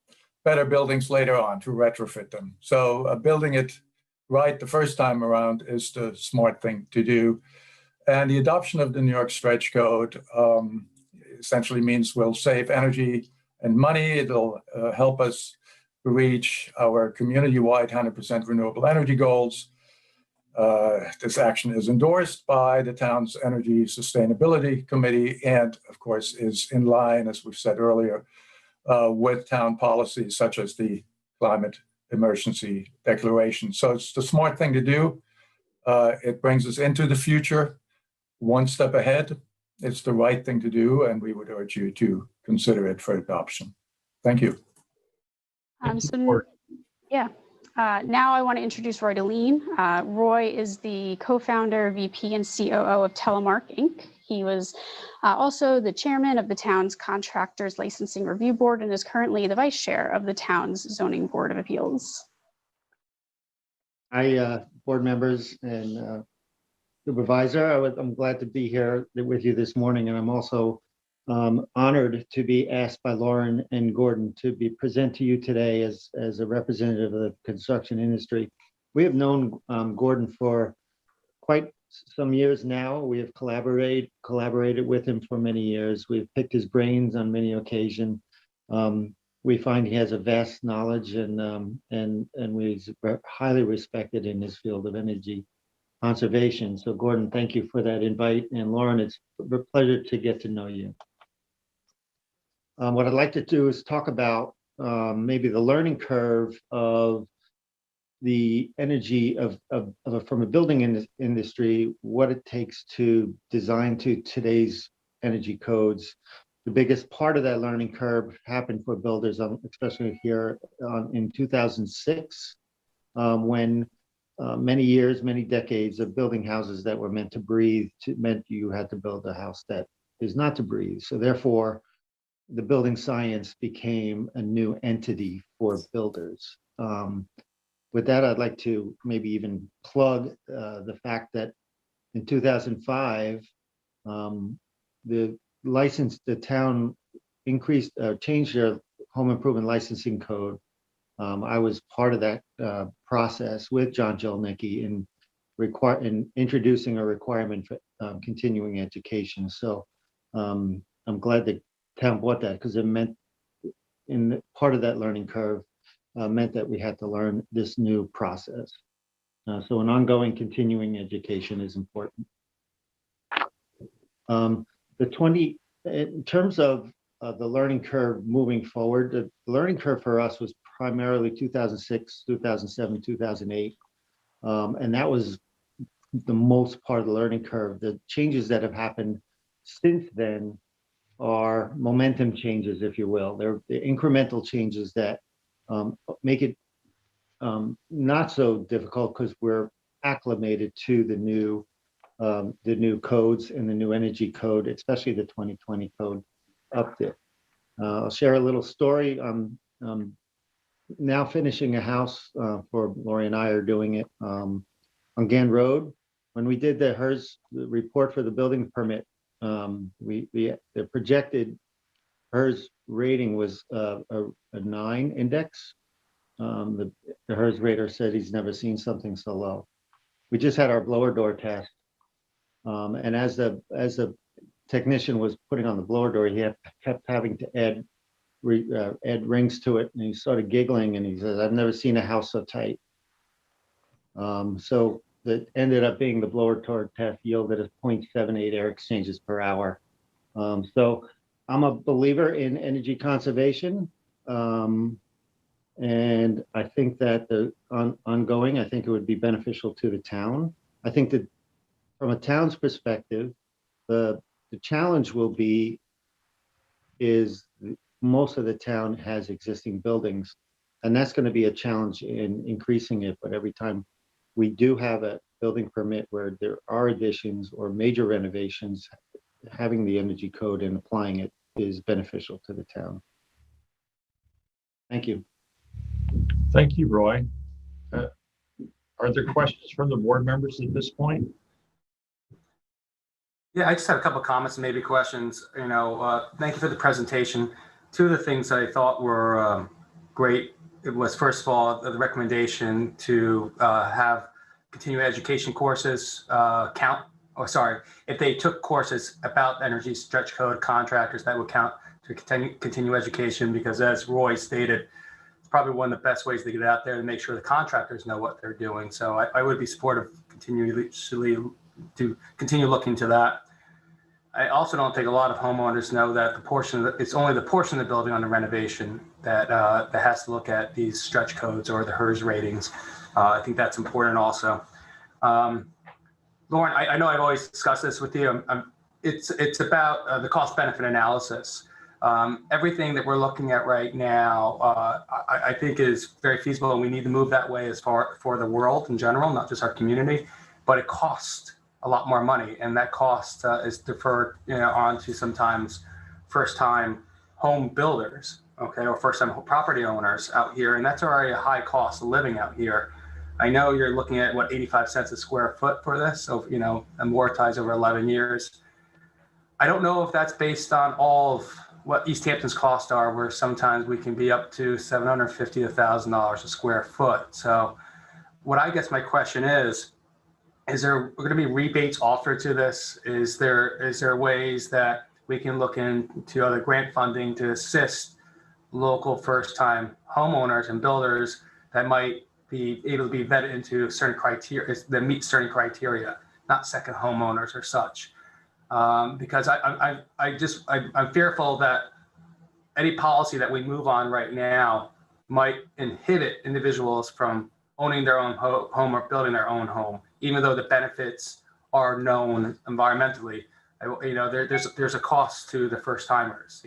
S11: better buildings later on, to retrofit them. So building it right the first time around is the smart thing to do. And the adoption of the New York Stretch Code essentially means we'll save energy and money. It'll help us reach our community-wide 100% renewable energy goals. This action is endorsed by the town's Energy Sustainability Committee and, of course, is in line, as we've said earlier, with town policies such as the Climate Emergency Declaration. So it's the smart thing to do. It brings us into the future, one step ahead. It's the right thing to do, and we would urge you to consider it for adoption. Thank you.
S9: Now I want to introduce Roy Deline. Roy is the co-founder, VP, and COO of Telemark, Inc. He was also the chairman of the town's Contractors Licensing Review Board and is currently the vice chair of the town's Zoning Board of Appeals.
S10: Hi, board members and supervisor. I'm glad to be here with you this morning, and I'm also honored to be asked by Lauren and Gordon to present to you today as a representative of the construction industry. We have known Gordon for quite some years now. We have collaborated with him for many years. We've picked his brains on many occasions. We find he has a vast knowledge and he's highly respected in his field of energy conservation. So Gordon, thank you for that invite. And Lauren, it's a pleasure to get to know you. What I'd like to do is talk about maybe the learning curve of the energy from a building industry, what it takes to design to today's energy codes. The biggest part of that learning curve happened for builders, especially here in 2006, when many decades of building houses that were meant to breathe meant you had to build a house that is not to breathe. So therefore, the building science became a new entity for builders. With that, I'd like to maybe even plug the fact that in 2005, the town changed their home improvement licensing code. I was part of that process with John Jelnicki in introducing a requirement for continuing education. So I'm glad that town bought that because it meant part of that learning curve meant that we had to learn this new process. So an ongoing continuing education is important. In terms of the learning curve moving forward, the learning curve for us was primarily 2006, 2007, 2008. And that was the most part of the learning curve. The changes that have happened since then are momentum changes, if you will. They're the incremental changes that make it not so difficult because we're acclimated to the new codes and the new energy code, especially the 2020 code update. I'll share a little story. I'm now finishing a house for Lori and I are doing it on Gann Road. When we did the HERS report for the building permit, the projected HERS rating was a 9 index. The HERS rater said he's never seen something so low. We just had our blower door test, and as the technician was putting on the blower door, he kept having to add rings to it, and he started giggling, and he says, "I've never seen a house so tight." So that ended up being the blower door test yielded as 0.78 air exchanges per hour. So I'm a believer in energy conservation. And I think that ongoing, I think it would be beneficial to the town. I think that from a town's perspective, the challenge will be is most of the town has existing buildings, and that's going to be a challenge in increasing it. But every time we do have a building permit where there are additions or major renovations, having the energy code and applying it is beneficial to the town. Thank you.
S2: Thank you, Roy. Are there questions from the board members at this point?
S12: Yeah, I just had a couple of comments and maybe questions. Thank you for the presentation. Two of the things I thought were great. It was, first of all, the recommendation to have continuing education courses if they took courses about energy stretch code contractors, that would count to continue education, because as Roy stated, it's probably one of the best ways to get out there and make sure the contractors know what they're doing. So I would be supportive to continue looking to that. I also don't think a lot of homeowners know that it's only the portion of the building on the renovation that has to look at these stretch codes or the HERS ratings. I think that's important also. Lauren, I know I've always discussed this with you. It's about the cost benefit analysis. Everything that we're looking at right now, I think is very feasible, and we need to move that way for the world in general, not just our community, but it costs a lot more money, and that cost is deferred onto sometimes first-time home builders, okay, or first-time property owners out here, and that's already a high cost of living out here. I know you're looking at 85 cents a square foot for this, so amortized over 11 years. I don't know if that's based on all of what East Hampton's costs are, where sometimes we can be up to $750 to $1,000 a square foot. So what I guess my question is there going to be rebates offered to this? Is there ways that we can look into other grant funding to assist local first-time homeowners and builders that might be able to be vetted into certain criteria, that meet certain criteria, not second homeowners or such? Because I'm fearful that any policy that we move on right now might inhibit individuals from owning their own home or building their own home, even though the benefits are known environmentally. There's a cost to the first timers.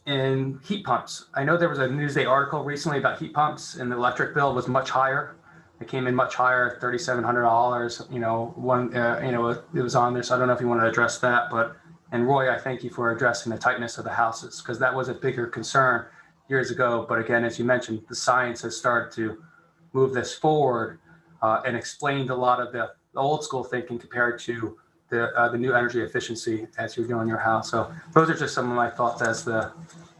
S12: And heat pumps. I know there was a Newsday article recently about heat pumps, and the electric bill was much higher. It came in much higher, $3,700. It was on there. So I don't know if you want to address that, and Roy, I thank you for addressing the tightness of the houses, because that was a bigger concern years ago. But again, as you mentioned, the science has started to move this forward and explained a lot of the old school thinking compared to the new energy efficiency as you're doing your house. So those are just some of my thoughts as the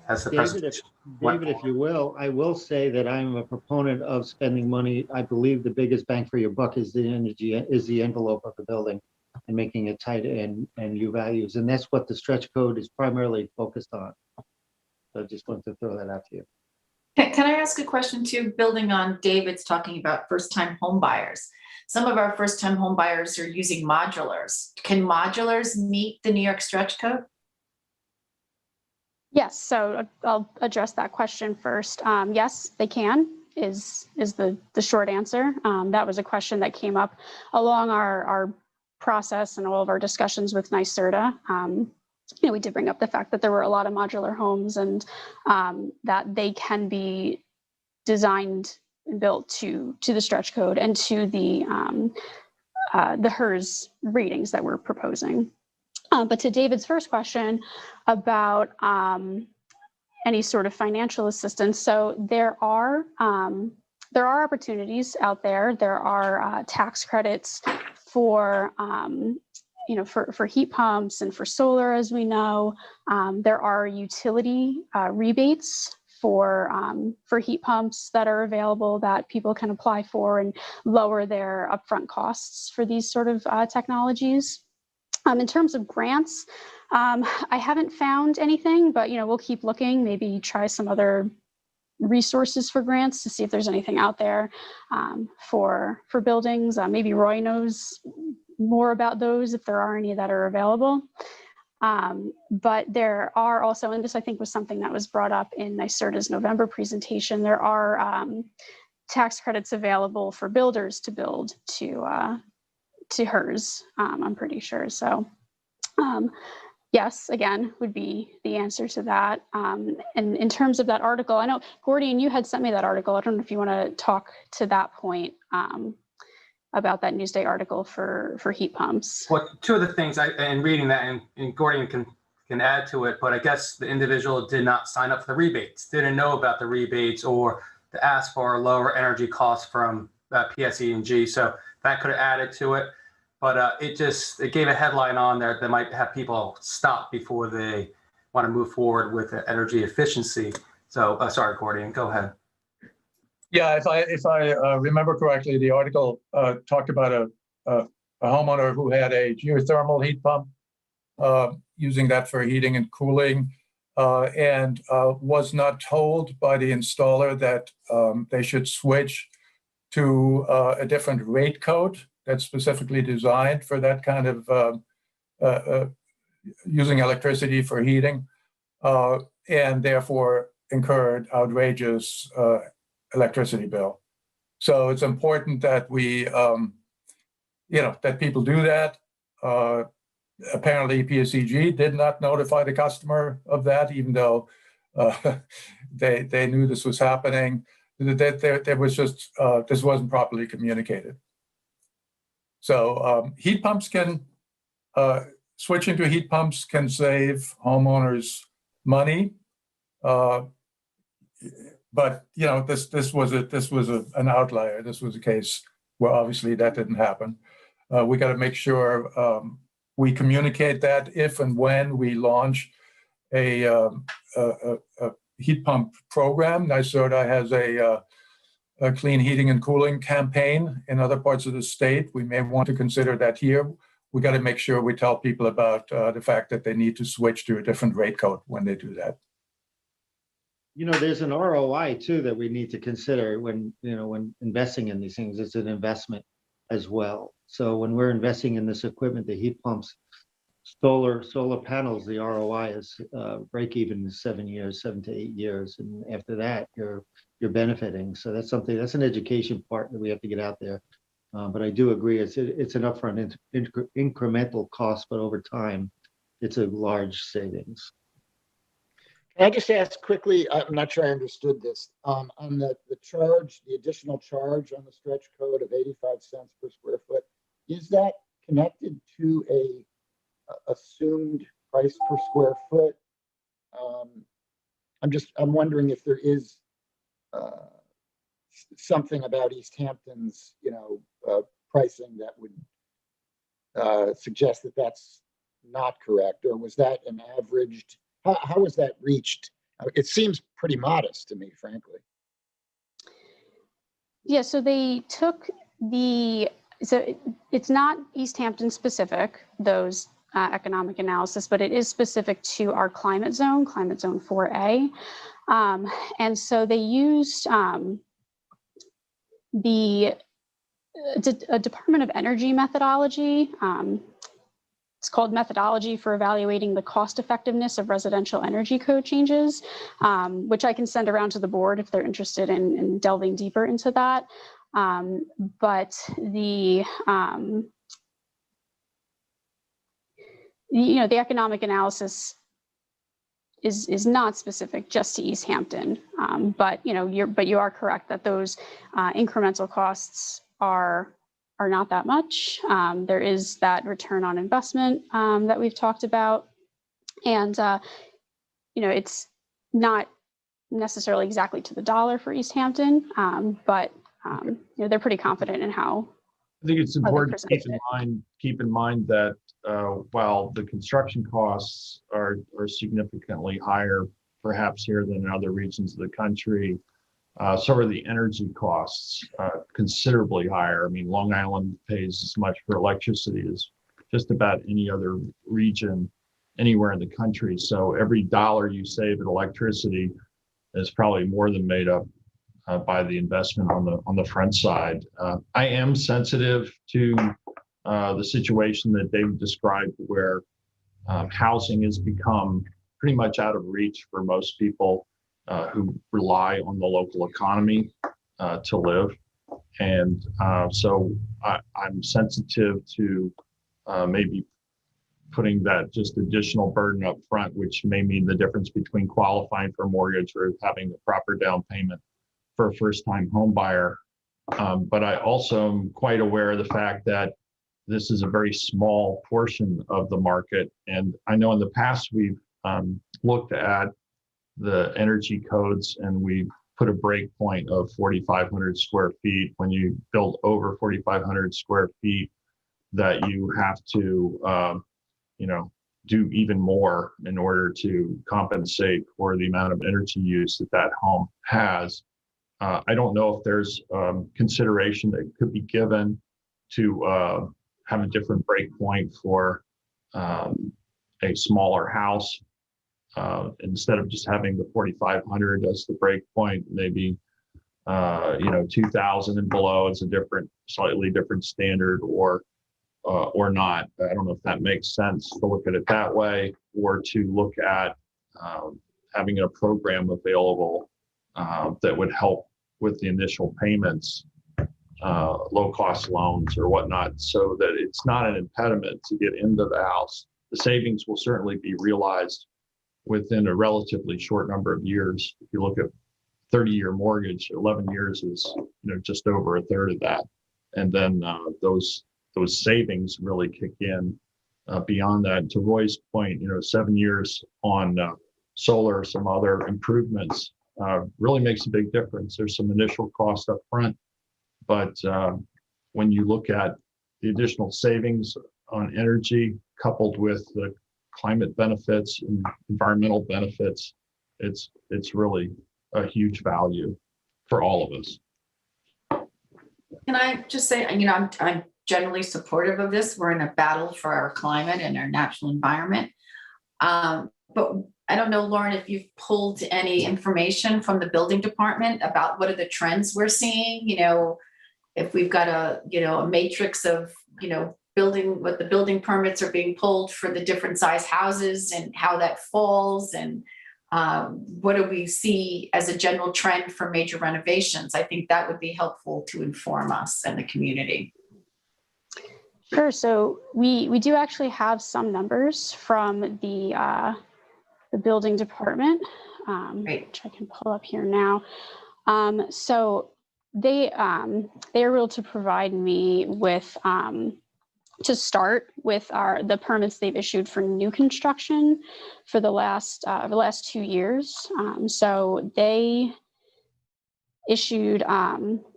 S12: presentation.
S10: David, if you will, I will say that I'm a proponent of spending money. I believe the biggest bang for your buck is the envelope of the building and making it tight and U values. And that's what the stretch code is primarily focused on. So I just wanted to throw that out to you.
S6: Can I ask a question too, building on David's talking about first-time home buyers? Some of our first-time home buyers are using modulars. Can modulars meet the New York stretch code?
S9: Yes, so I'll address that question first. Yes, they can. is the short answer. That was a question that came up along our process and all of our discussions with NYSERDA. We did bring up the fact that there were a lot of modular homes and that they can be designed and built to the stretch code and to the HERS ratings that we're proposing. But to David's first question about any sort of financial assistance, so there are opportunities out there. There are tax credits for for heat pumps and for solar, as we know. There are utility rebates for heat pumps that are available that people can apply for and lower their upfront costs for these sort of technologies. In terms of grants, I haven't found anything, but we'll keep looking, maybe try some other resources for grants to see if there's anything out there for buildings. Maybe Roy knows more about those if there are any that are available. But there are also, and this I think was something that was brought up in NYSERDA's November presentation, there are tax credits available for builders to build to HERS, I'm pretty sure. So yes, again, would be the answer to that. And in terms of that article, I know, Gordian, you had sent me that article. I don't know if you want to talk to that point about that Newsday article for heat pumps.
S12: Well, two of the things in reading that, and Gordian can add to it, but I guess the individual did not sign up for the rebates, didn't know about the rebates or to ask for lower energy costs from PSE&G. So that could have added to it. But it gave a headline on there that might have people stop before they want to move forward with energy efficiency. So sorry, Gordian, go ahead.
S11: Yeah, if I remember correctly, the article talked about a homeowner who had a geothermal heat pump, using that for heating and cooling, and was not told by the installer that they should switch to a different rate code that's specifically designed for that kind of using electricity for heating, and therefore incurred outrageous electricity bill. So it's important that we, that people do that. Apparently, PSEG did not notify the customer of that, even though they knew this was happening. There was just this wasn't properly communicated. So heat pumps switching to heat pumps can save homeowners money. But this was an outlier. This was a case where obviously that didn't happen. We got to make sure we communicate that if and when we launch a heat pump program. NYSERDA has a clean heating and cooling campaign in other parts of the state. We may want to consider that here. We got to make sure we tell people about the fact that they need to switch to a different rate code when they do that.
S10: There's an ROI too that we need to consider when investing in these things. It's an investment as well. So when we're investing in this equipment, the heat pumps, solar panels, the ROI is break even in 7 years, 7 to 8 years, and after that you're benefiting. So that's an education part that we have to get out there. But I do agree, it's an upfront incremental cost, but over time, it's a large savings.
S5: Can I just ask quickly, I'm not sure I understood this, on the charge, the additional charge on the stretch code of 85 cents per square foot, is that connected to a assumed price per square foot? I'm wondering if there is something about East Hampton's, pricing that would suggest that that's not correct, or was that an averaged? How was that reached? It seems pretty modest to me, frankly.
S9: Yeah, so they took it's not East Hampton specific, those economic analysis, but it is specific to our climate zone 4A. And so they used a Department of Energy methodology. it's called Methodology for Evaluating the Cost Effectiveness of Residential Energy Code Changes, which I can send around to the board if they're interested in delving deeper into that. But the economic analysis is not specific just to East Hampton, but you are correct that those incremental costs are not that much. There is that return on investment that we've talked about, and it's not necessarily exactly to the dollar for East Hampton, but they're pretty confident in how.
S2: I think it's important to keep in mind that while the construction costs are significantly higher, perhaps here than in other regions of the country, so are the energy costs considerably higher. I mean, Long Island pays as much for electricity as just about any other region anywhere in the country. So every dollar you save in electricity is probably more than made up by the investment on the front side. I am sensitive to the situation that David described, where housing has become pretty much out of reach for most people who rely on the local economy to live. And so I'm sensitive to maybe putting that just additional burden up front, which may mean the difference between qualifying for a mortgage or having the proper down payment for a first-time home buyer. But I also am quite aware of the fact that this is a very small portion of the market. And I know in the past we've looked at the energy codes and we put a break point of 4,500 square feet. When you build over 4,500 square feet, that you have to do even more in order to compensate for the amount of energy use that home has. I don't know if there's consideration that could be given to have a different break point for a smaller house. Instead of just having the 4,500 as the break point, maybe 2,000 and below is a slightly different standard, or not. I don't know if that makes sense to look at it that way, or to look at having a program available that would help with the initial payments, low-cost loans or whatnot, so that it's not an impediment to get into the house. The savings will certainly be realized within a relatively short number of years. If you look at 30-year mortgage, 11 years is just over a third of that, and then those savings really kick in beyond that. To Roy's point, 7 years on solar, some other improvements really makes a big difference. There's some initial cost up front, but when you look at the additional savings on energy coupled with the climate benefits and environmental benefits, it's really a huge value for all of us.
S6: Can I just say, I'm generally supportive of this. We're in a battle for our climate and our natural environment. But I don't know, Lauren, if you've pulled any information from the building department about what are the trends we're seeing, if we've got a matrix of, what the building permits are being pulled for the different size houses and how that falls, and what do we see as a general trend for major renovations? I think that would be helpful to inform us and the community.
S9: Sure. So we do actually have some numbers from the building department, which I can pull up here now. So they are able to provide me with to start with the permits they've issued for new construction for the last 2 years. So they issued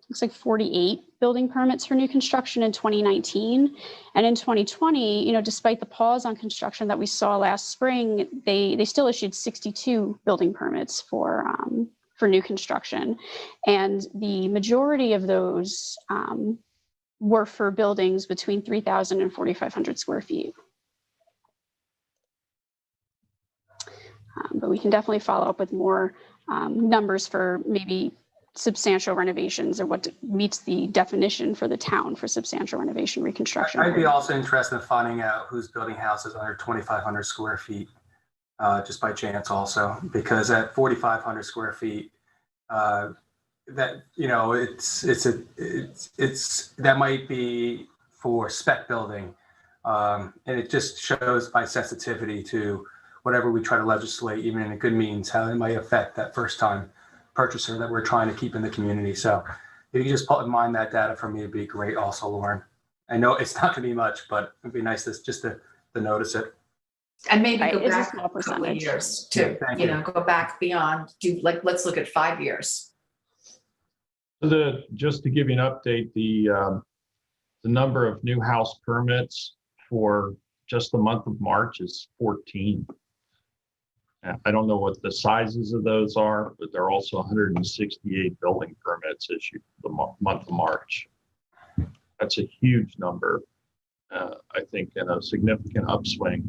S9: looks like 48 building permits for new construction in 2019, and in 2020, despite the pause on construction that we saw last spring, they still issued 62 building permits for new construction, and the majority of those were for buildings between 3,000 and 4,500 square feet. But we can definitely follow up with more numbers for maybe substantial renovations or what meets the definition for the town for substantial renovation reconstruction.
S12: I'd be also interested in finding out who's building houses under 2,500 square feet, just by chance also, because at 4,500 square feet, that, you know, it's that might be for spec building. And it just shows my sensitivity to whatever we try to legislate, even in a good means, how it might affect that first time purchaser that we're trying to keep in the community. So if you just put in mind that data for me, it'd be great also, Lauren. I know it's not gonna be much, but it'd be nice just to notice it.
S6: And maybe
S9: Right,
S6: go
S9: it's a
S6: back
S9: small
S6: a couple of
S9: percentage.
S6: years too,
S12: Thank
S6: you
S12: you.
S6: know, go back beyond, let's look at 5 years.
S2: Just to give you an update, the number of new house permits for just the month of March is 14. I don't know what the sizes of those are, but there are also 168 building permits issued the month of March. That's a huge number. I think in a significant upswing.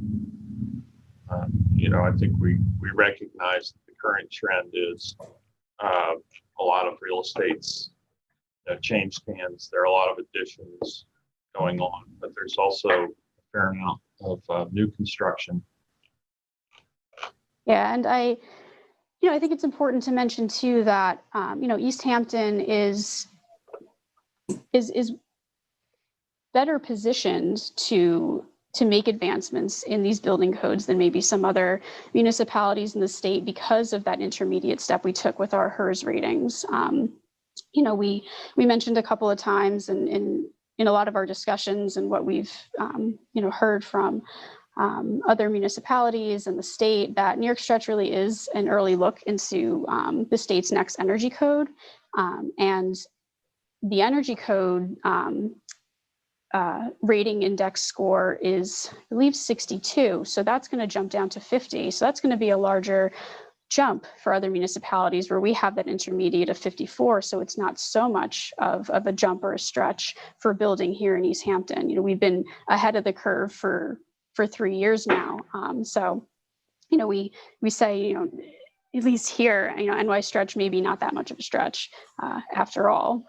S2: You know, I think we recognize that the current trend is a lot of real estate's changed hands. There are a lot of additions going on, but there's also a fair amount of new construction.
S9: Yeah, and I think it's important to mention too that East Hampton is better positioned to make advancements in these building codes than maybe some other municipalities in the state because of that intermediate step we took with our HERS ratings. We mentioned a couple of times in a lot of our discussions and what we've heard from other municipalities and the state that New York Stretch really is an early look into the state's next energy code. And the energy code rating index score is, I believe, 62. So that's going to jump down to 50. So that's going to be a larger jump for other municipalities where we have that intermediate of 54. So it's not so much of a jump or a stretch for building here in East Hampton. We've been ahead of the curve for 3 years now. So we say, at least here, NY Stretch maybe not that much of a stretch after all.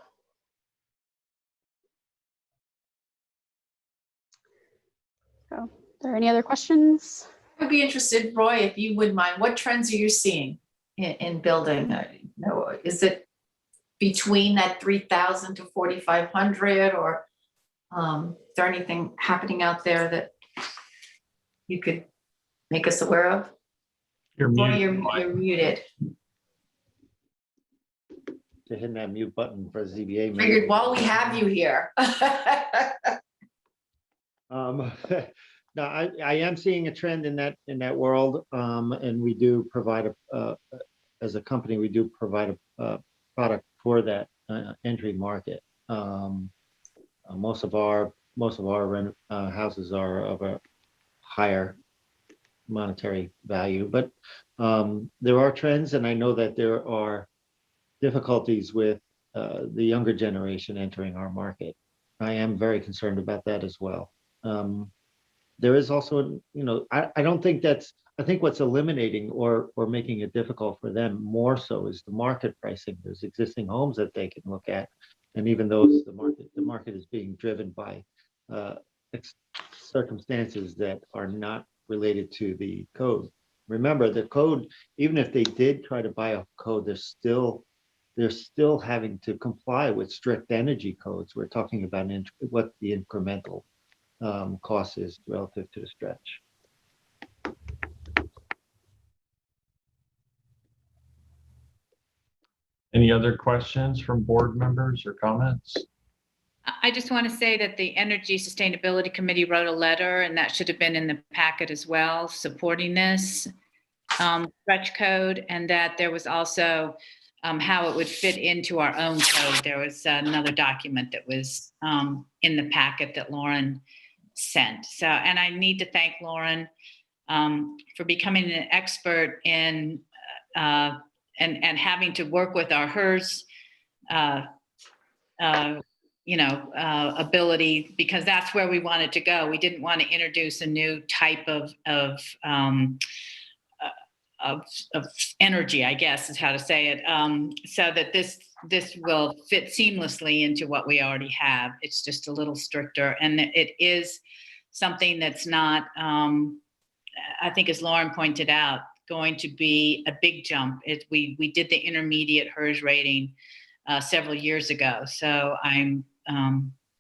S9: So, are there any other questions?
S6: I'd be interested, Roy, if you wouldn't mind, what trends are you seeing in building? Is it between that 3,000 to 4,500, or is there anything happening out there that you could make us aware of?
S2: You're
S6: Roy,
S2: muted.
S6: you're muted.
S10: To hit that mute button for ZBA.
S6: Figured while we have you here.
S10: No, I am seeing a trend in that world, and we do provide as a company, we do provide a product for that entry market. Most of our houses are of a higher monetary value, but there are trends, and I know that there are difficulties with the younger generation entering our market. I am very concerned about that as well. There is also, I don't think I think what's eliminating or making it difficult for them more so is the market pricing. There's existing homes that they can look at, and even those, the market is being driven by circumstances that are not related to the code. Remember, the code, even if they did try to buy a code, they're still having to comply with strict energy codes. We're talking about what the incremental cost is relative to the stretch.
S2: Any other questions from board members or comments?
S13: I just want to say that the Energy Sustainability Committee wrote a letter, and that should have been in the packet as well, supporting this stretch code, and that there was also how it would fit into our own code. There was another document that was in the packet that Lauren sent. So, and I need to thank Lauren for becoming an expert in and having to work with our HERS ability, because that's where we wanted to go. We didn't want to introduce a new type of of energy, I guess is how to say it, so that this will fit seamlessly into what we already have. It's just a little stricter, and it is something that's not, I think as Lauren pointed out, going to be a big jump. We did the intermediate HERS rating several years ago, so I'm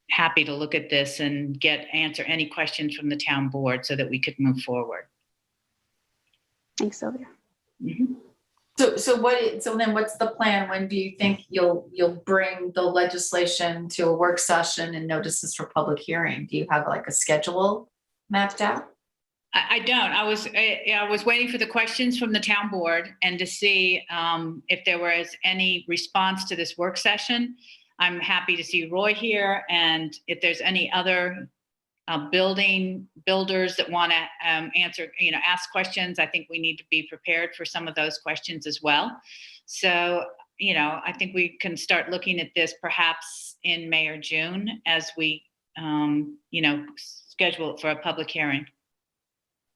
S13: happy to look at this and answer any questions from the town board so that we could move forward.
S9: Thanks, Sylvia.
S13: Mm-hmm.
S6: So then what's the plan? When do you think you'll bring the legislation to a work session and notices for public hearing? Do you have like a schedule mapped out?
S13: I don't. I was waiting for the questions from the town board and to see if there was any response to this work session. I'm happy to see Roy here, and if there's any other builders that want to answer, ask questions, I think we need to be prepared for some of those questions as well. So, I think we can start looking at this perhaps in May or June as we, schedule it for a public hearing.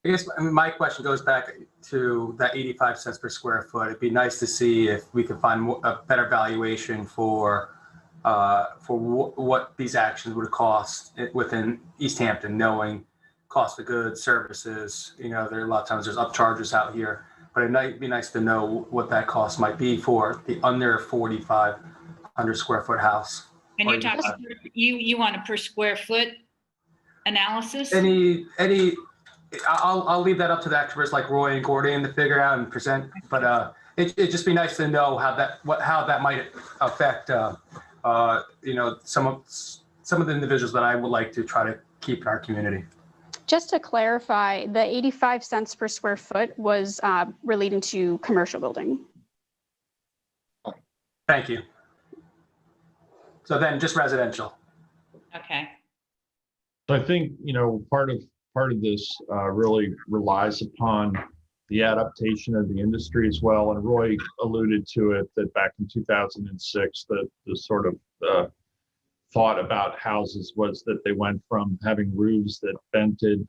S12: I guess my question goes back to that 85 cents per square foot. It'd be nice to see if we could find a better valuation for what these actions would cost within East Hampton, knowing cost of goods, services. There are a lot of times there's upcharges out here, but it might be nice to know what that cost might be for the under 4,500 square foot house.
S13: And you're talking, you want a per square foot analysis?
S12: I'll leave that up to the experts like Roy and Gordian to figure out and present, but it'd just be nice to know how that might affect some of the individuals that I would like to try to keep in our community.
S9: Just to clarify, the 85 cents per square foot was relating to commercial building.
S12: Thank you. So then just residential.
S13: Okay.
S2: So I think, part of this really relies upon the adaptation of the industry as well. And Roy alluded to it, that back in 2006, the sort of thought about houses was that they went from having roofs that vented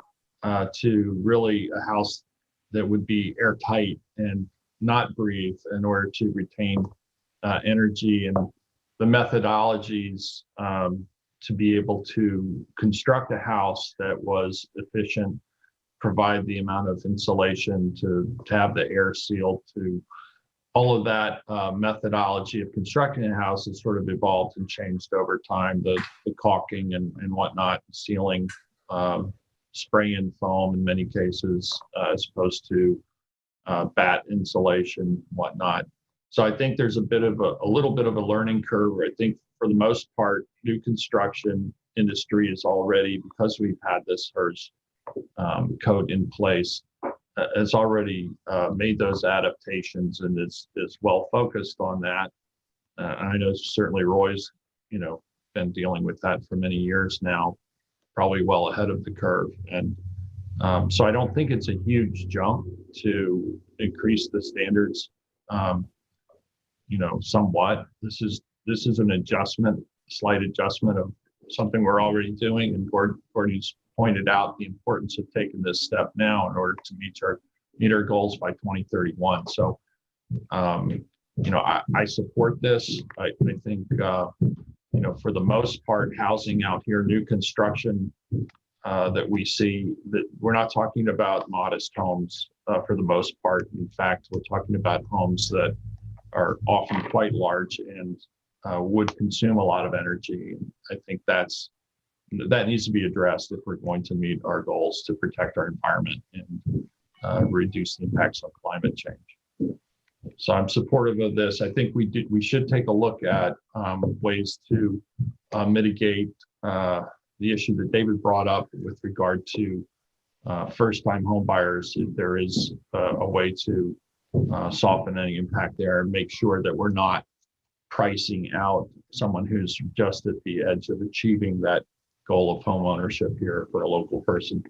S2: to really a house that would be airtight and not breathe in order to retain energy, and the methodologies to be able to construct a house that was efficient, provide the amount of insulation to have the air sealed, to all of that methodology of constructing a house has sort of evolved and changed over time. The caulking and whatnot, sealing, spray and foam in many cases, as opposed to bat insulation and whatnot. So I think there's a little bit of a learning curve. I think for the most part, new construction industry is already, because we've had this HERS code in place, has already made those adaptations and is well focused on that. I know certainly Roy's, been dealing with that for many years now, probably well ahead of the curve. And so I don't think it's a huge jump to increase the standards, somewhat. This is an adjustment, slight adjustment of something we're already doing. And Gordy's pointed out the importance of taking this step now in order to meet our goals by 2031. So, I support this. I think, for the most part, housing out here, new construction that we see, that we're not talking about modest homes for the most part. In fact, we're talking about homes that are often quite large and would consume a lot of energy. And I think that needs to be addressed if we're going to meet our goals to protect our environment and reduce the impacts of climate change. So I'm supportive of this. I think we should take a look at ways to mitigate the issue that David brought up with regard to first-time home buyers. If there is a way to soften any impact there and make sure that we're not pricing out someone who's just at the edge of achieving that goal of home ownership here for a local person.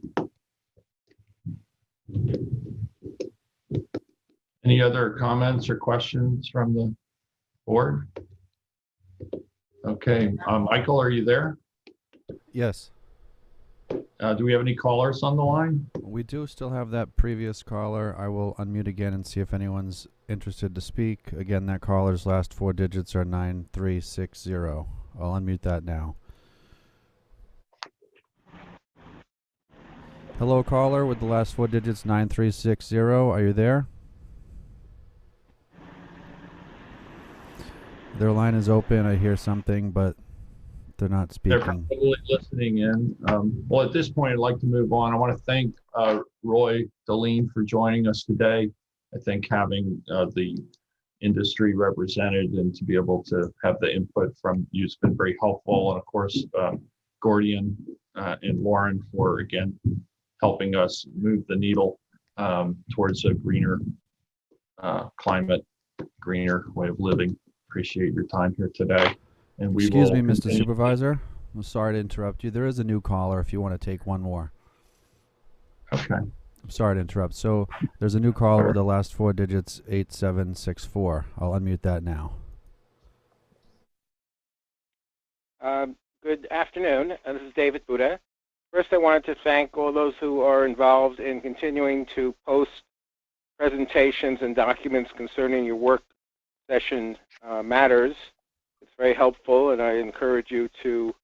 S2: Any other comments or questions from the board? Okay, Michael, are you there?
S1: Yes.
S2: Do we have any callers on the line?
S1: We We do still have that previous caller. I will unmute again and see if anyone's interested to speak. Again, that caller's last 4 digits are 9360. I'll unmute that now. Hello, caller with the last 4 digits 9360. Are you there? Their line is open. I hear something, but they're not
S2: They're
S1: speaking.
S2: probably listening in. Well, at this point, I'd like to move on. I want to thank Roy Deline for joining us today. I think having the industry represented and to be able to have the input from you has been very helpful. And of course, Gordian and Lauren for, again, helping us move the needle towards a greener climate, greener way of living. Appreciate your time here today. And we
S1: Excuse me,
S2: will
S1: Mr.
S2: continue.
S1: Supervisor. I'm sorry to interrupt you. There is a new caller if you want to take one more.
S2: Okay.
S1: I'm sorry to interrupt. So there's a new caller with the last 4 digits 8764. I'll unmute that now.
S14: Good afternoon. This is David Buddha. First, I wanted to thank all those who are involved in continuing to post presentations and documents concerning your work session matters. It's very helpful, and I encourage you to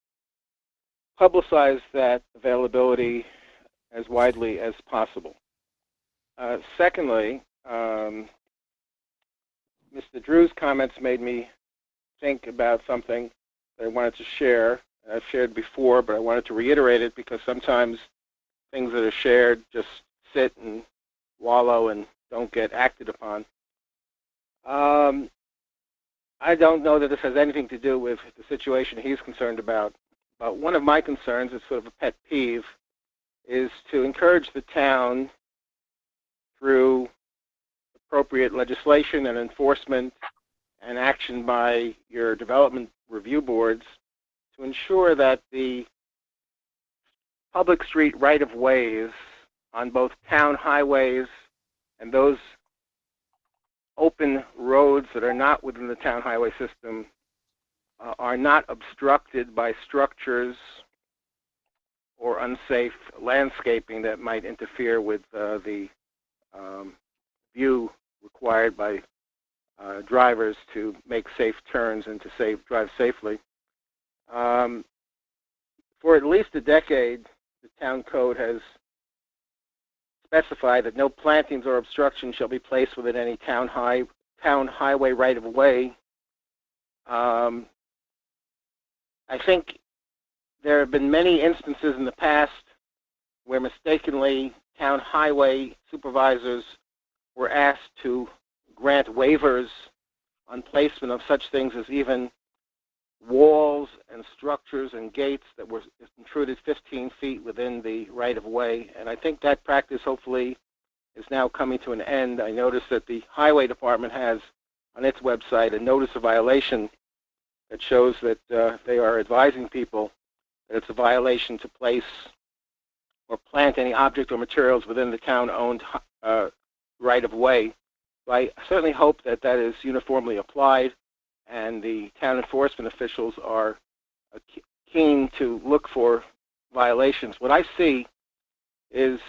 S14: publicize that availability as widely as possible. Secondly, Mr. Drew's comments made me think about something that I wanted to share. I've shared before, but I wanted to reiterate it because sometimes things that are shared just sit and wallow and don't get acted upon. I don't know that this has anything to do with the situation he's concerned about, but one of my concerns, is sort of a pet peeve, is to encourage the town through appropriate legislation and enforcement and action by your development review boards to ensure that the public street right-of-ways on both town highways and those open roads that are not within the town highway system are not obstructed by structures or unsafe landscaping that might interfere with the view required by drivers to make safe turns and to drive safely. For at least a decade, the town code has specified that no plantings or obstructions shall be placed within any town highway right-of-way. I think there have been many instances in the past where mistakenly town highway supervisors were asked to grant waivers on placement of such things as even walls and structures and gates that were intruded 15 feet within the right-of-way. And I think that practice hopefully is now coming to an end. I noticed that the Highway Department has on its website a notice of violation that shows that they are advising people that it's a violation to place or plant any object or materials within the town-owned right-of-way. So I certainly hope that that is uniformly applied, and the town enforcement officials are keen to look for violations. What I see is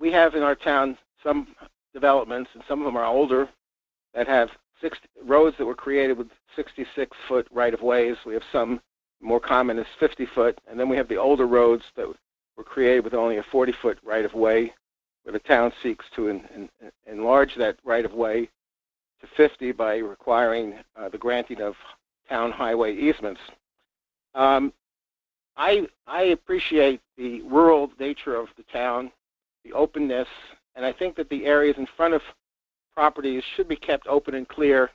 S14: we have in our town some developments, and some of them are older, that have roads that were created with 66-foot right-of-ways. We have some more common as 50-foot, and then we have the older roads that were created with only a 40-foot right-of-way, where the town seeks to enlarge that right-of-way to 50 by requiring the granting of town highway easements. I appreciate the rural nature of the town, the openness, and I think that the areas in front of properties should be kept open and clear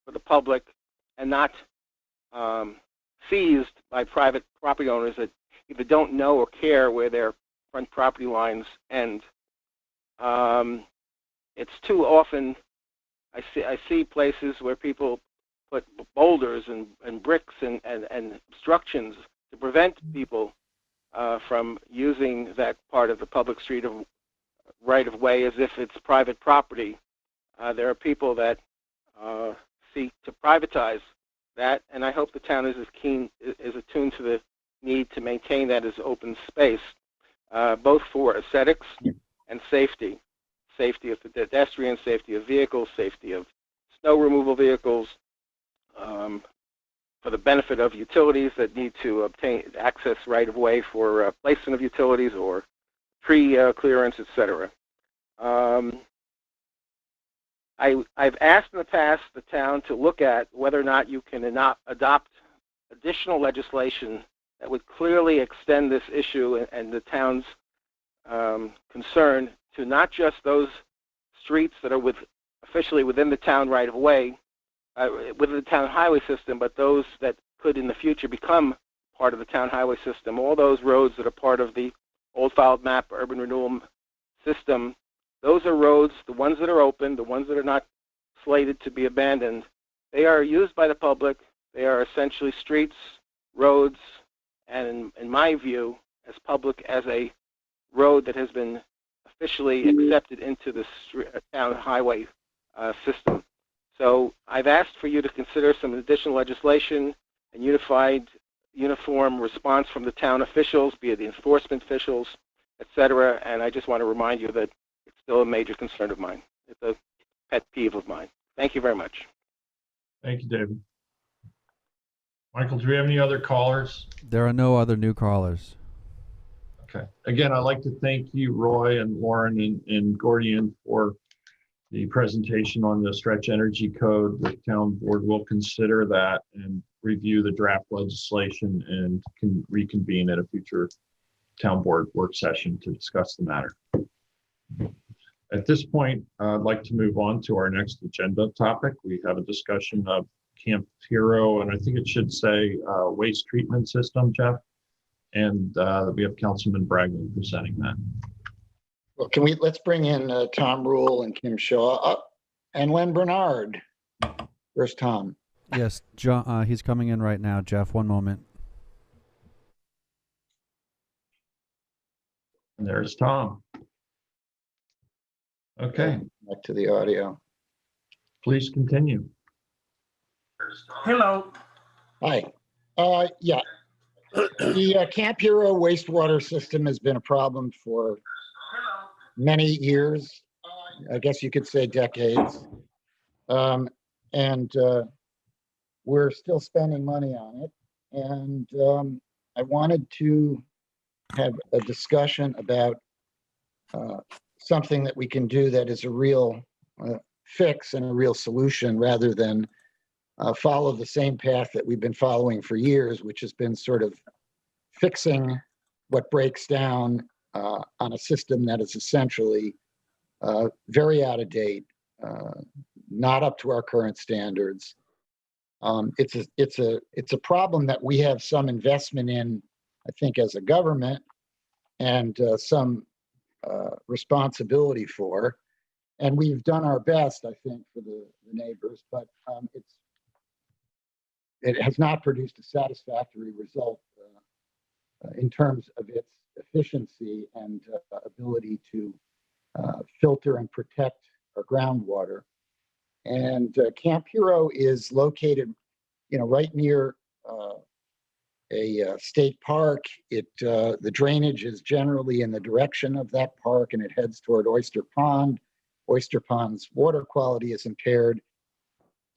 S14: for the public and not seized by private property owners that either don't know or care where their front property lines end. It's too often I see places where people put boulders and bricks and obstructions to prevent people from using that part of the public street of right-of-way as if it's private property. There are people that seek to privatize that, and I hope the town is attuned to the need to maintain that as open space, both for aesthetics and safety. Safety of pedestrians, safety of vehicles, safety of snow removal vehicles, for the benefit of utilities that need to obtain access right of way for placement of utilities or tree clearance, etc. I've asked in the past the town to look at whether or not you can adopt additional legislation that would clearly extend this issue and the town's concern to not just those streets that are officially within the town right of way, within the town highway system, but those that could in the future become part of the town highway system. All those roads that are part of the old filed map urban renewal system, those are roads, the ones that are open, the ones that are not slated to be abandoned. They are used by the public. They are essentially streets, roads, and in my view, as public as a road that has been officially accepted into the town highway system. So I've asked for you to consider some additional legislation and uniform response from the town officials, be it the enforcement officials, etc. And I just want to remind you that it's still a major concern of mine. It's a pet peeve of mine. Thank you very much.
S2: Thank you, David. Michael, do we have any other callers?
S1: There are no other new callers.
S2: Okay. Again, I'd like to thank you, Roy and Lauren and Gordian, for the presentation on the Stretch Energy Code. The town board will consider that and review the draft legislation and can reconvene at a future town board work session to discuss the matter. At this point, I'd like to move on to our next agenda topic. We have a discussion of Camp Hero, and I think it should say waste treatment system, Jeff. And we have Councilman Bragman presenting that.
S5: Well, let's bring in Tom Rule and Kim Shaw up, and Len Bernard. Where's Tom?
S1: Yes, John, he's coming in right now, Jeff. One moment.
S2: And there's Tom. Okay.
S5: Back to the audio.
S2: Please continue.
S15: Hello.
S5: Hi. Yeah. The Camp Hero wastewater system has been a problem for many years. I guess you could say decades. And we're still spending money on it. And I wanted to have a discussion about something that we can do that is a real fix and a real solution, rather than follow the same path that we've been following for years, which has been sort of fixing what breaks down on a system that is essentially very out of date, not up to our current standards. It's a problem that we have some investment in, I think, as a government, and some responsibility for. And we've done our best, I think, for the neighbors, but it has not produced a satisfactory result in terms of its efficiency and ability to filter and protect our groundwater. And Camp Hero is located, right near a state park. The drainage is generally in the direction of that park, and it heads toward Oyster Pond. Oyster Pond's water quality is impaired.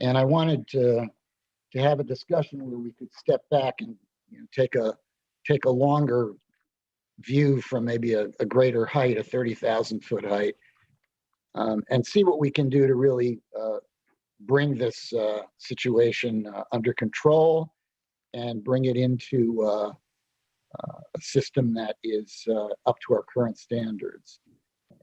S5: And I wanted to have a discussion where we could step back and take a longer view from maybe a greater height, a 30,000 foot height, and see what we can do to really bring this situation under control and bring it into a system that is up to our current standards.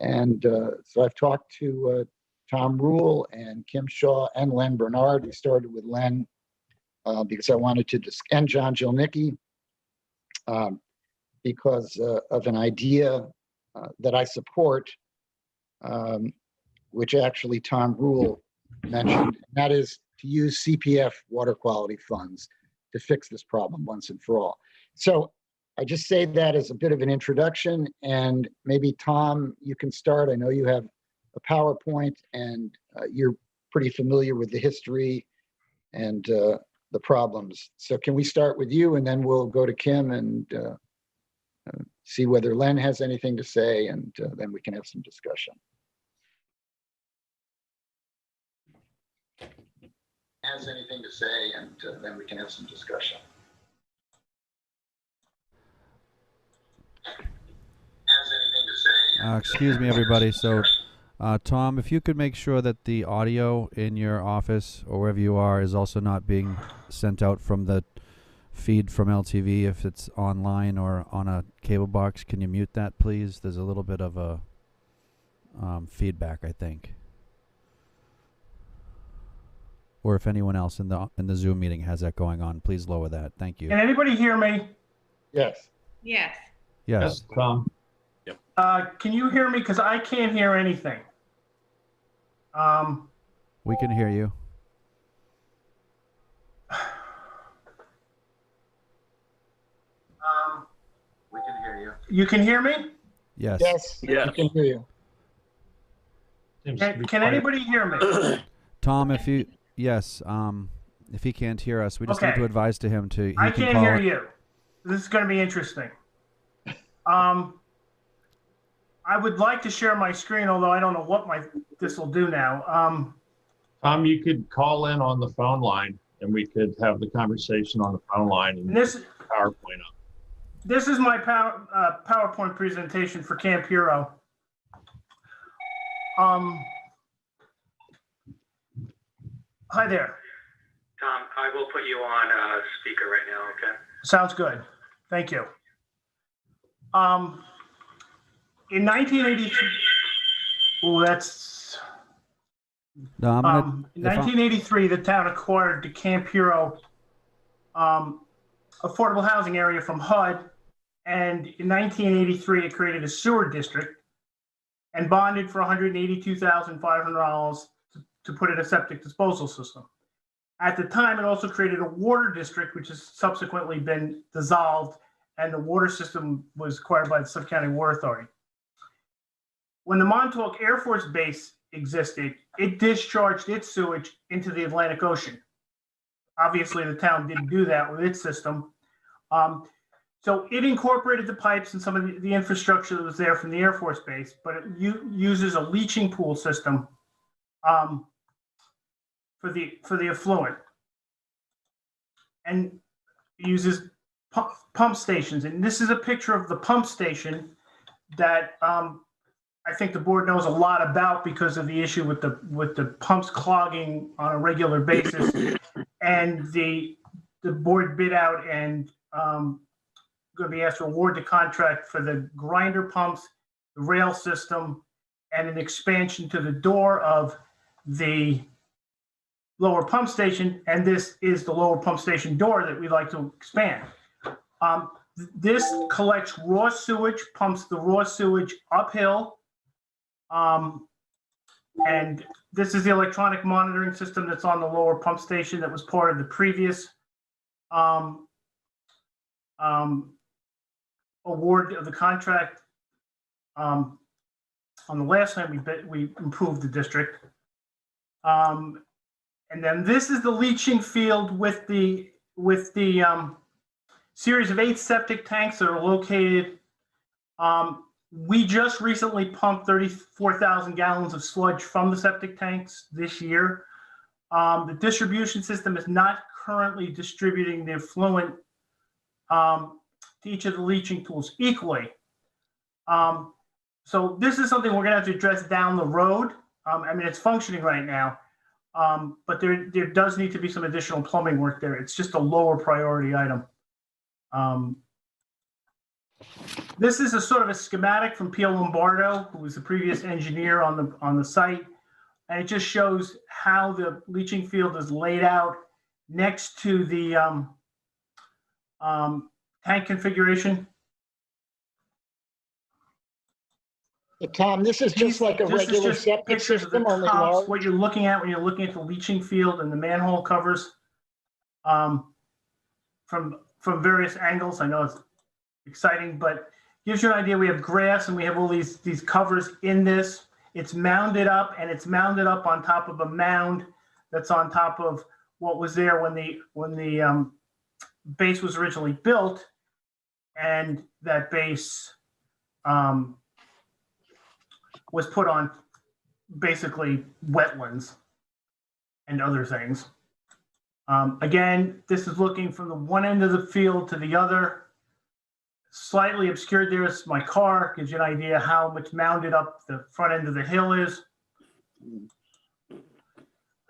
S5: And so I've talked to Tom Rule and Kim Shaw and Len Bernard. We started with Len because I wanted to and John Jilnicki because of an idea that I support, which actually Tom Rule mentioned, and that is to use CPF water quality funds to fix this problem once and for all. So I just say that as a bit of an introduction, and maybe Tom, you can start. I know you have a PowerPoint, and you're pretty familiar with the history and the problems. So can we start with you, and then we'll go to Kim and see whether Len has anything to say, and then we can have some discussion. Has anything to say, and then we can have some discussion. Has anything to say?
S1: Excuse me, everybody. So, Tom, if you could make sure that the audio in your office or wherever you are is also not being sent out from the feed from LTV if it's online or on a cable box. Can you mute that, please? There's a little bit of a feedback, I think. Or if anyone else in the Zoom meeting has that going on, please lower that. Thank you.
S15: Can anybody hear me?
S5: Yes.
S13: Yes.
S1: Yes.
S2: Tom.
S15: Can you hear me? Because I can't hear anything.
S1: We can hear you.
S5: We can hear you.
S15: You can hear me?
S1: Yes.
S5: Yes.
S2: Yeah.
S5: We can hear you.
S15: Can anybody hear me?
S1: Tom, if you yes, if he can't hear us, we just need
S15: Okay.
S1: to advise to him to.
S15: I can't hear you. This is going to be interesting. I would like to share my screen, although I don't know what this will do now.
S2: Tom, you could call in on the phone line and we could have the conversation on the phone line and
S15: This
S2: PowerPoint up.
S15: This is my PowerPoint presentation for Camp Hero. Hi there.
S12: Tom, I will put you on speaker right now, okay?
S15: Sounds good. Thank you. In 1983,
S1: No, I'm gonna,
S15: in 1983, the town acquired the Camp Hero affordable housing area from HUD, and in 1983, it created a sewer district and bonded for $182,500 to put in a septic disposal system. At the time, it also created a water district, which has subsequently been dissolved, and the water system was acquired by the Suffolk County Water Authority. When the Montauk Air Force Base existed, it discharged its sewage into the Atlantic Ocean. Obviously, the town didn't do that with its system. So it incorporated the pipes and some of the infrastructure that was there from the Air Force Base, but it uses a leaching pool system for the effluent, and uses pump stations. And this is a picture of the pump station that I think the board knows a lot about because of the issue with the pumps clogging on a regular basis. And the board bid out and going to be asked to award the contract for the grinder pumps, the rail system, and an expansion to the door of the lower pump station. And this is the lower pump station door that we'd like to expand. This collects raw sewage, pumps the raw sewage uphill. And this is the electronic monitoring system that's on the lower pump station that was part of the previous award of the contract. On the last time we improved the district. And then this is the leaching field with the series of 8 septic tanks that are located. We just recently pumped 34,000 gallons of sludge from the septic tanks this year. The distribution system is not currently distributing the effluent to each of the leaching pools equally. So this is something we're going to have to address down the road. I mean, it's functioning right now, but there does need to be some additional plumbing work there. It's just a lower priority item. This is a sort of a schematic from Pio Lombardo, who was the previous engineer on the site. And it just shows how the leaching field is laid out next to the tank configuration.
S5: Tom, this is just like a regular septic system, only large.
S15: What you're looking at when you're looking at the leaching field and the manhole covers from various angles. I know it's exciting, but gives you an idea. We have grass and we have all these covers in this. It's mounded up, and it's mounded up on top of a mound that's on top of what was there when the base was originally built. And that base was put on basically wetlands and other things. Again, this is looking from the one end of the field to the other. Slightly obscured there is my car, gives you an idea how much mounded up the front end of the hill is.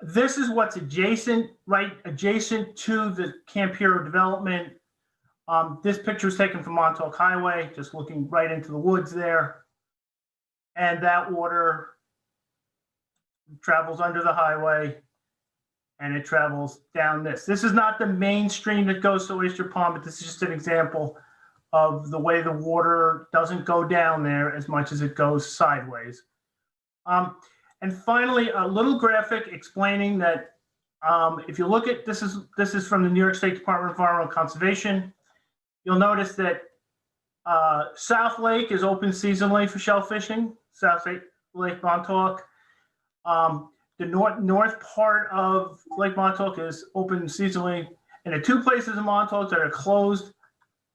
S15: This is what's adjacent, right adjacent to the Camp Hero development. This picture is taken from Montauk Highway, just looking right into the woods there. And that water travels under the highway and it travels down this. This is not the main stream that goes to Oyster Pond, but this is just an example of the way the water doesn't go down there as much as it goes sideways. And finally, a little graphic explaining that if you look at, this is from the New York State Department of Environmental Conservation. You'll notice that South Lake is open seasonally for shell fishing, South Lake Montauk. The north part of Lake Montauk is open seasonally. And the two places in Montauk that are closed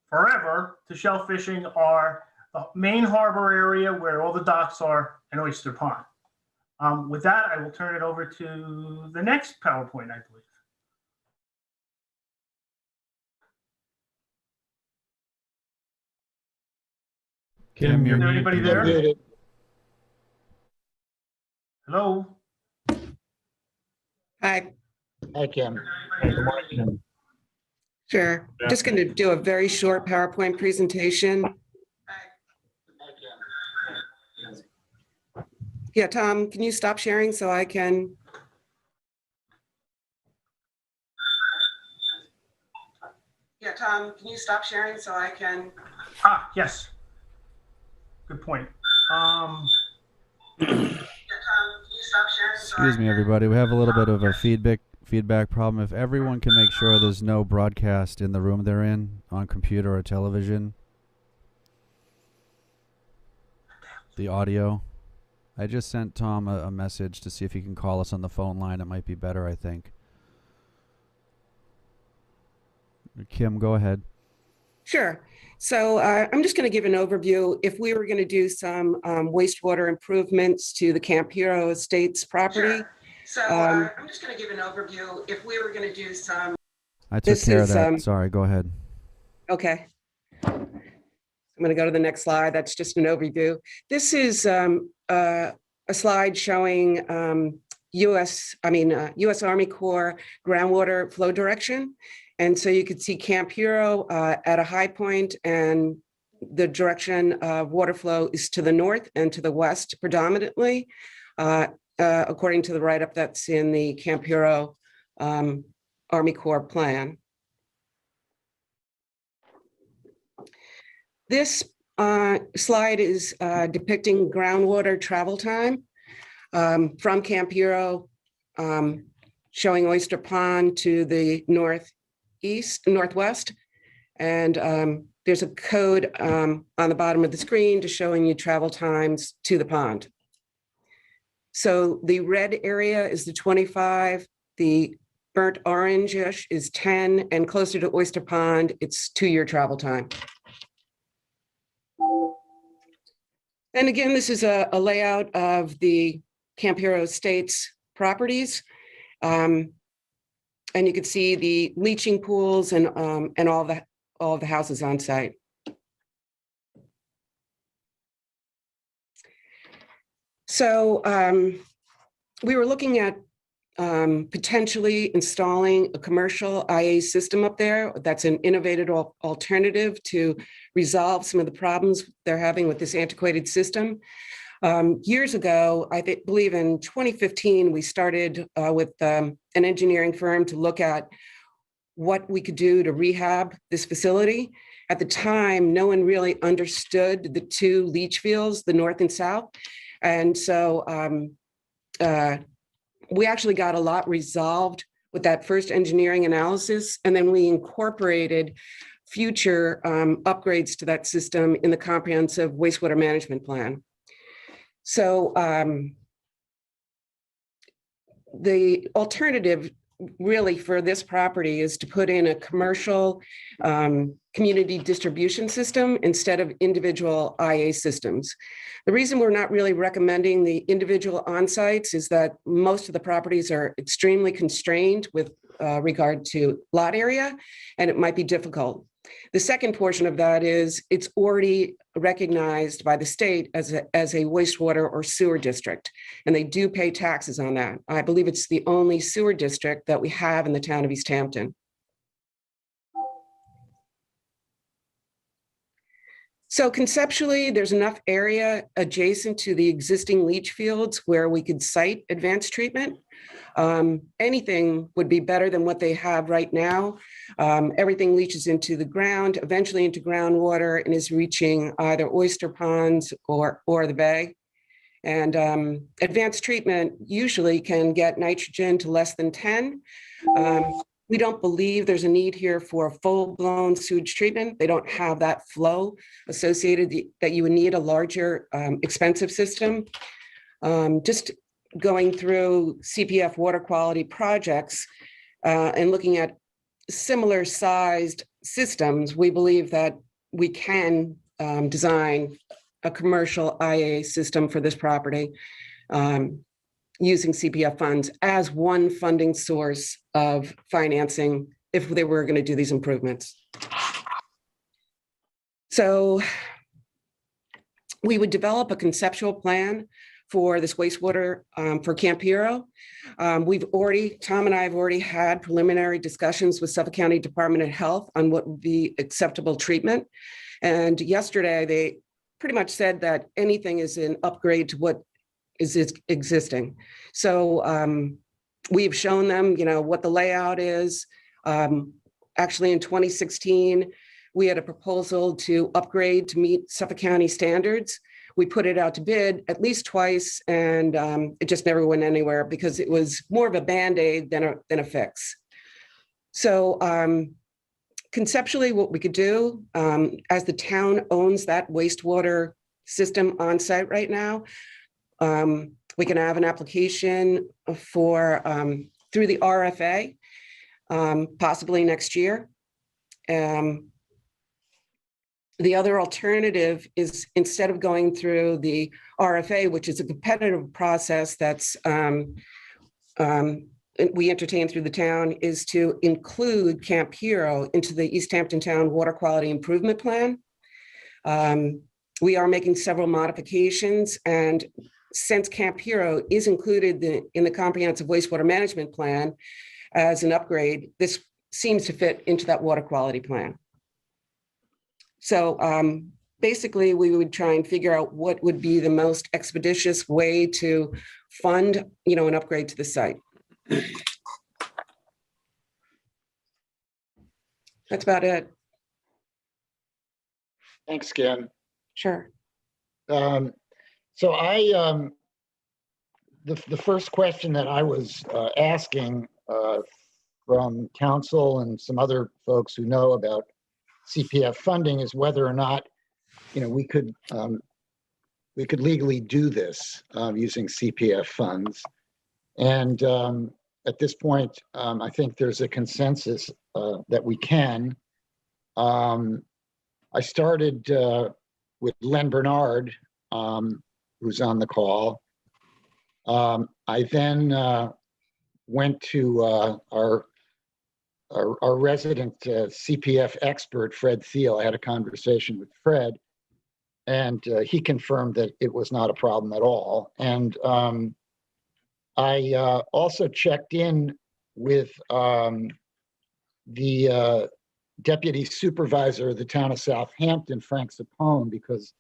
S15: forever to shell fishing are the main harbor area where all the docks are and Oyster Pond. With that, I will turn it over to the next PowerPoint, I believe.
S2: Kim,
S15: Is there anybody there?
S2: muted.
S15: Hello?
S3: Hi,
S2: Hi, Kim. Good morning, Kim.
S3: sure. I'm just going to do a very short PowerPoint presentation. Yeah, Tom, can you stop sharing so I can? Yeah, Tom, can you stop sharing so I can?
S15: Ah, yes. Good point.
S1: Excuse me, everybody. We have a little bit of a feedback problem. If everyone can make sure there's no broadcast in the room they're in on computer or television. The audio. I just sent Tom a message to see if he can call us on the phone line. It might be better, I think. Kim, go ahead.
S3: Sure. So I'm just going to give an overview. If we were going to do some wastewater improvements to the Camp Hero Estates property. Sure. So I'm just going to give an overview. If we were going to do some.
S1: I took care of that. Sorry, go ahead.
S3: Okay. I'm going to go to the next slide. That's just an overview. This is a slide showing U.S. Army Corps groundwater flow direction. And so you could see Camp Hero at a high point, and the direction of water flow is to the north and to the west predominantly, according to the write-up that's in the Camp Hero Army Corps plan. This slide is depicting groundwater travel time from Camp Hero, showing Oyster Pond to the northwest. And there's a code on the bottom of the screen just showing you travel times to the pond. So the red area is the 25, the burnt orange-ish is 10, and closer to Oyster Pond, it's 2-year travel time. And again, this is a layout of the Camp Hero Estates properties. And you can see the leaching pools and all the houses on site. So we were looking at potentially installing a commercial IA system up there. That's an innovative alternative to resolve some of the problems they're having with this antiquated system. Years ago, I believe in 2015, we started with an engineering firm to look at what we could do to rehab this facility. At the time, no one really understood the two leach fields, the north and south. And so we actually got a lot resolved with that first engineering analysis. And then we incorporated future upgrades to that system in the comprehensive wastewater management plan. So the alternative really for this property is to put in a commercial community distribution system instead of individual IA systems. The reason we're not really recommending the individual on-sites is that most of the properties are extremely constrained with regard to lot area, and it might be difficult. The second portion of that is it's already recognized by the state as a wastewater or sewer district, and they do pay taxes on that. I believe it's the only sewer district that we have in the town of East Hampton. So conceptually, there's enough area adjacent to the existing leach fields where we could site advanced treatment. Anything would be better than what they have right now. Everything leaches into the ground, eventually into groundwater, and is reaching either oyster ponds or the bay. And advanced treatment usually can get nitrogen to less than 10. We don't believe there's a need here for full-blown sewage treatment. They don't have that flow associated that you would need a larger, expensive system. Just going through CPF water quality projects and looking at similar sized systems, we believe that we can design a commercial IA system for this property using CPF funds as one funding source of financing if they were going to do these improvements. So we would develop a conceptual plan for this wastewater for Camp Hero. Tom and I have already had preliminary discussions with Suffolk County Department of Health on what would be acceptable treatment. And yesterday they pretty much said that anything is an upgrade to what is existing. So we've shown them, what the layout is. Actually in 2016, we had a proposal to upgrade to meet Suffolk County standards. We put it out to bid at least twice, and it just never went anywhere because it was more of a Band-Aid than a fix. So conceptually, what we could do, as the town owns that wastewater system on site right now, we can have an application for through the RFA, possibly next year. The other alternative is instead of going through the RFA, which is a competitive process that's we entertain through the town, is to include Camp Hero into the East Hampton Town Water Quality Improvement Plan. We are making several modifications, and since Camp Hero is included in the Comprehensive Wastewater Management Plan as an upgrade, this seems to fit into that water quality plan. So basically, we would try and figure out what would be the most expeditious way to fund, an upgrade to the site. That's about it.
S5: Thanks, Kim.
S3: Sure.
S5: So the first question that I was asking from council and some other folks who know about CPF funding is whether or not, we could legally do this using CPF funds. And at this point, I think there's a consensus that we can. I started with Len Bernard, who's on the call. I then went to our resident CPF expert, Fred Thiel. I had a conversation with Fred, and he confirmed that it was not a problem at all. And I also checked in with the deputy supervisor of the town of Southampton, Frank Sapone, because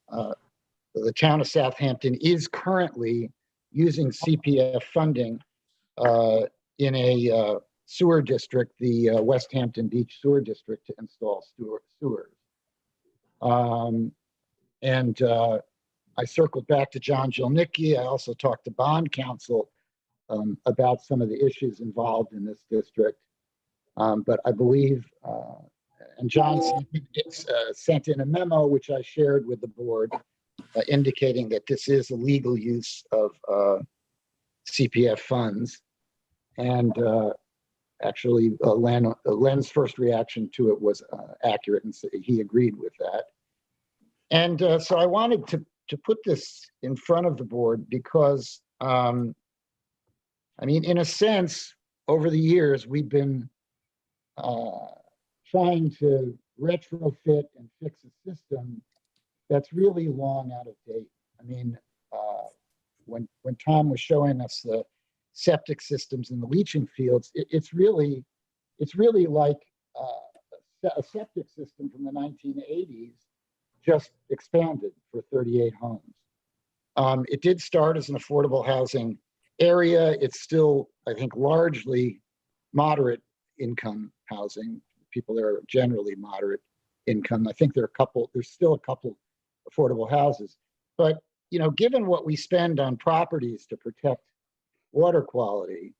S5: the town of Southampton is currently using CPF funding in a sewer district, the West Hampton Beach Sewer District, to install sewers. I circled back to John Jelnicki. I also talked to bond counsel about some of the issues involved in this district. But I believe, and John sent in a memo, which I shared with the board, indicating that this is a legal use of CPF funds. And actually, Len's first reaction to it was accurate, and so he agreed with that. And so I wanted to put this in front of the board because, I mean, in a sense, over the years, we've been trying to retrofit and fix a system that's really long out of date. I mean, when Tom was showing us the septic systems in the leaching fields, it's really like a septic system from the 1980s, just expanded for 38 homes. It did start as an affordable housing area. It's still, I think, largely moderate income housing. People there are generally moderate income. I think there's still a couple affordable houses. But, you know, given what we spend on properties to protect water quality,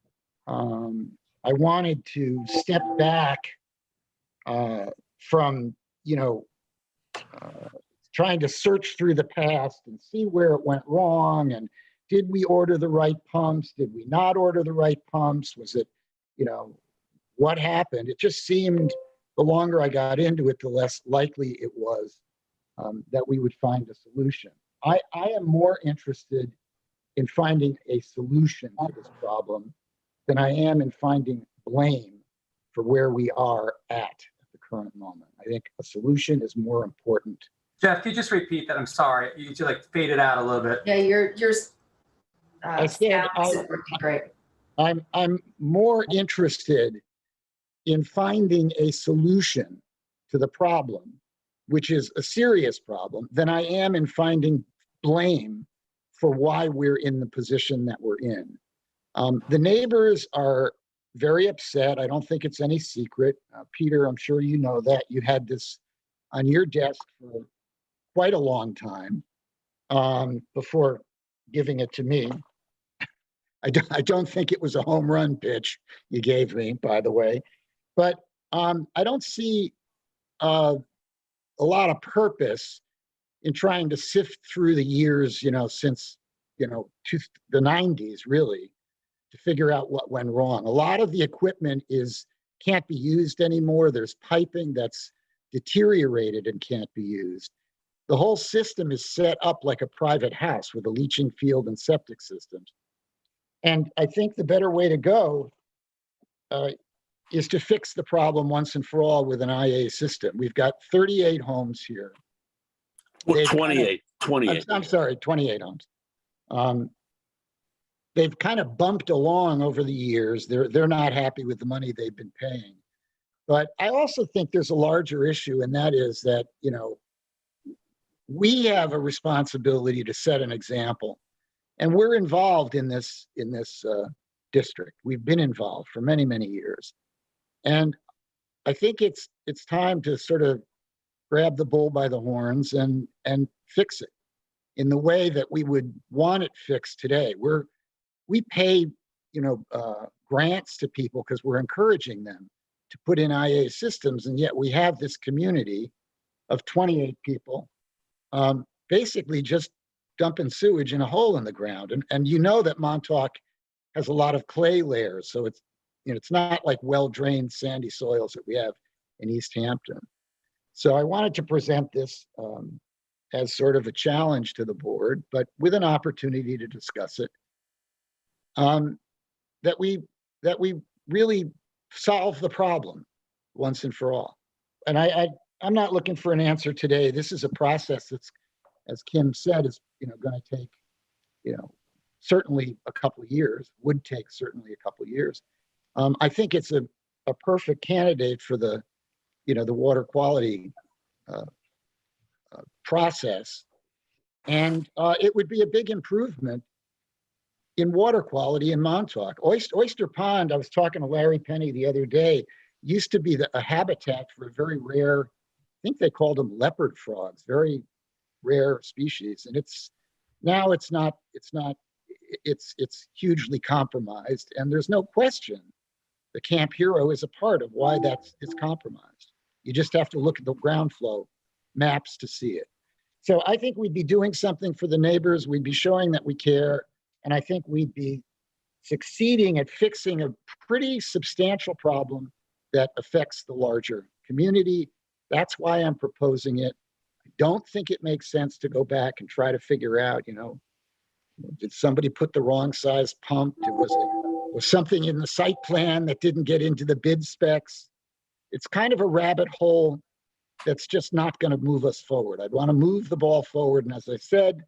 S5: I wanted to step back from, you know, trying to search through the past and see where it went wrong. And did we order the right pumps? Did we not order the right pumps? Was it, you know, what happened? It just seemed the longer I got into it, the less likely it was that we would find a solution. I am more interested in finding a solution to this problem than I am in finding blame for where we are at the current moment. I think a solution is more important.
S12: Jeff, could you just repeat that? I'm sorry. You just like faded out a little bit.
S6: Yeah, you're
S5: I said
S6: great.
S5: I'm more interested in finding a solution to the problem, which is a serious problem, than I am in finding blame for why we're in the position that we're in. The neighbors are very upset. I don't think it's any secret. Peter, I'm sure you know that. You had this on your desk for quite a long time before giving it to me. I don't think it was a home run pitch you gave me, by the way. But I don't see a lot of purpose in trying to sift through the years, you know, since, you know, the 90s, really, to figure out what went wrong. A lot of the equipment can't be used anymore. There's piping that's deteriorated and can't be used. The whole system is set up like a private house with a leaching field and septic systems. And I think the better way to go is to fix the problem once and for all with an IA system. We've got 38 homes here.
S16: Well, 28.
S5: I'm sorry, 28 homes. They've kind of bumped along over the years. They're not happy with the money they've been paying. But I also think there's a larger issue, and that is that, you know, we have a responsibility to set an example. And we're involved in this district. We've been involved for many, many years. And I think it's time to sort of grab the bull by the horns and fix it in the way that we would want it fixed today. We pay, you know, grants to people because we're encouraging them to put in IA systems, and yet we have this community of 28 people basically just dumping sewage in a hole in the ground. And you know that Montauk has a lot of clay layers, so it's, you know, it's not like well-drained sandy soils that we have in East Hampton. So I wanted to present this as sort of a challenge to the board, but with an opportunity to discuss it, that we really solve the problem once and for all. And I'm not looking for an answer today. This is a process that's, as Kim said, is, you know, going to take, you know, certainly a couple of years, would take certainly a couple of years. I think it's a perfect candidate for the, you know, the water quality process. And it would be a big improvement in water quality in Montauk. Oyster Pond, I was talking to Larry Penny the other day, used to be a habitat for a very rare, I think they called them leopard frogs, very rare species. And it's hugely compromised. And there's no question the Camp Hero is a part of why it's compromised. You just have to look at the ground flow maps to see it. So I think we'd be doing something for the neighbors. We'd be showing that we care. And I think we'd be
S17: succeeding at fixing a pretty substantial problem that affects the larger community. That's why I'm proposing it. I don't think it makes sense to go back and try to figure out, did somebody put the wrong size pump? Was something in the site plan that didn't get into the bid specs? It's kind of a rabbit hole that's just not going to move us forward. I'd want to move the ball forward. And as I said,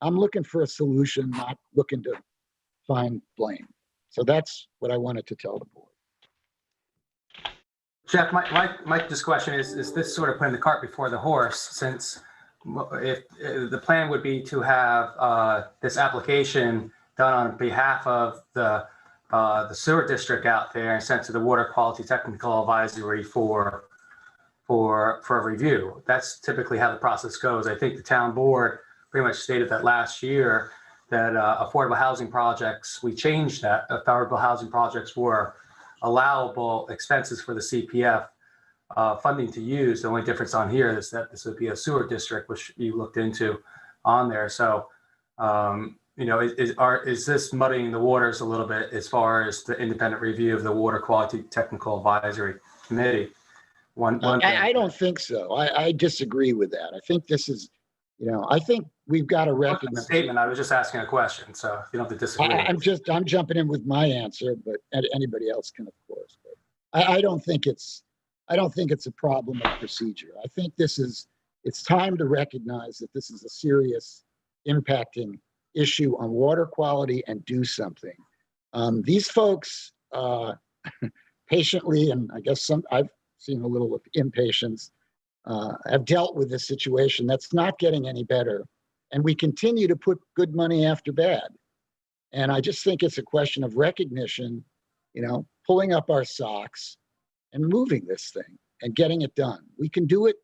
S17: I'm looking for a solution, not looking to find blame. So that's what I wanted to tell the board.
S12: Jeff, my just question is this sort of putting the cart before the horse, since if the plan would be to have this application done on behalf of the sewer district out there and sent to the Water Quality Technical Advisory for a review. That's typically how the process goes. I think the town board pretty much stated that last year that affordable housing projects, we changed that. Affordable housing projects were allowable expenses for the CPF funding to use. The only difference on here is that this would be a sewer district, which you looked into on there. So, is this muddying the waters a little bit as far as the independent review of the Water Quality Technical Advisory Committee?
S17: I don't think so. I disagree with that. I think this is, I think we've got to recognize.
S12: Statement. I was just asking a question, so you don't have to disagree.
S17: I'm jumping in with my answer, but anybody else can, of course. But I don't think it's a problem of procedure. I think it's time to recognize that this is a serious impacting issue on water quality and do something. These folks patiently, and I guess I've seen a little of impatience, have dealt with this situation that's not getting any better. And we continue to put good money after bad. And I just think it's a question of recognition, pulling up our socks and moving this thing and getting it done. We can do it.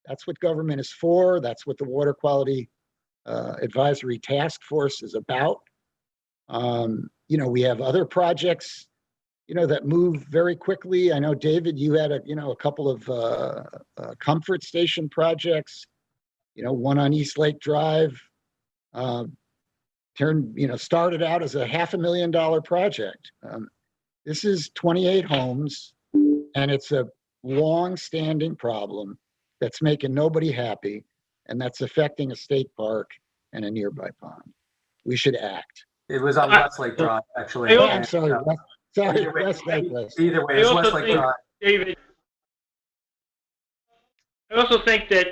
S17: That's what government is for. That's what the Water Quality Advisory Task Force is about. We have other projects, that move very quickly. I know, David, you had a couple of comfort station projects, one on East Lake Drive, started out as a $500,000 project. This is 28 homes, and it's a long-standing problem that's making nobody happy, and that's affecting a state park and a nearby pond. We should act.
S12: It was on Westlake Drive, actually.
S17: I'm sorry. Sorry, Westlake.
S12: Either way, it's Westlake Drive.
S15: David, I also think that,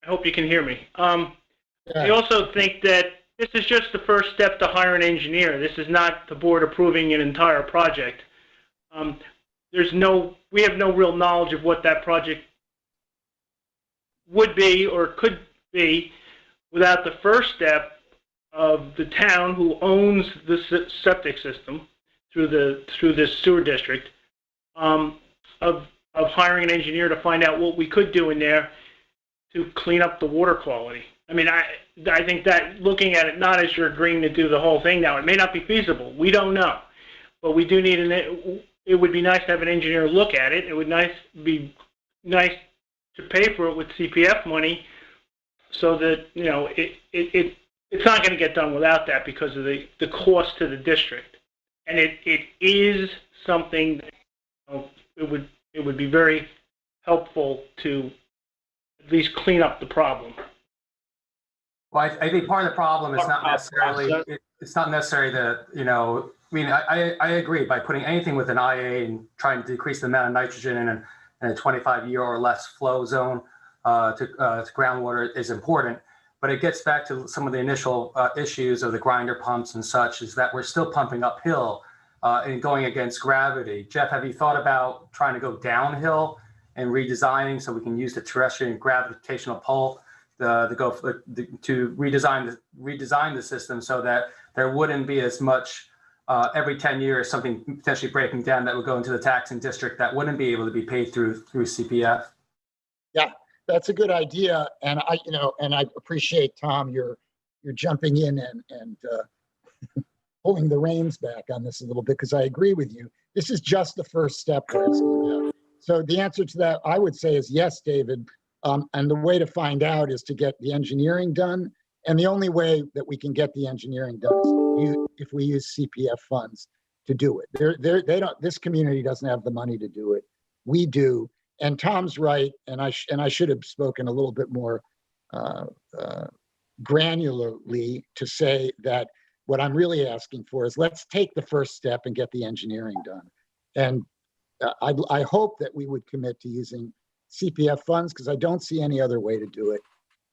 S15: I hope you can hear me. I also think that this is just the first step to hire an engineer. This is not the board approving an entire project. We have no real knowledge of what that project would be or could be without the first step of the town, who owns the septic system through this sewer district, of hiring an engineer to find out what we could do in there to clean up the water quality. I mean, I think that looking at it not as you're agreeing to do the whole thing now, it may not be feasible. We don't know, but we do need it would be nice to have an engineer look at it. It would be nice to pay for it with CPF money, so that it's not going to get done without that because of the cost to the district. And it is something that, it would be very helpful to at least clean up the problem.
S12: Well, I think part of the problem is not necessarily I agree, by putting anything with an IA and trying to decrease the amount of nitrogen in a 25-year or less flow zone to groundwater is important. But it gets back to some of the initial issues of the grinder pumps and such, is that we're still pumping uphill and going against gravity. Jeff, have you thought about trying to go downhill and redesigning so we can use the terrestrial and gravitational pull to redesign the system so that there wouldn't be as much every 10 years something potentially breaking down that would go into the taxing district that wouldn't be able to be paid through CPF?
S17: Yeah, that's a good idea, and I appreciate, Tom, you're jumping in and pulling the reins back on this a little bit, because I agree with you. This is just the first step. So the answer to that, I would say, is yes, David. And the way to find out is to get the engineering done And the only way that we can get the engineering done is if we use CPF funds to do it. They don't. This community doesn't have the money to do it. We do. And Tom's right. And I should have spoken a little bit more granularly to say that what I'm really asking for is let's take the first step and get the engineering done. And I hope that we would commit to using CPF funds because I don't see any other way to do it.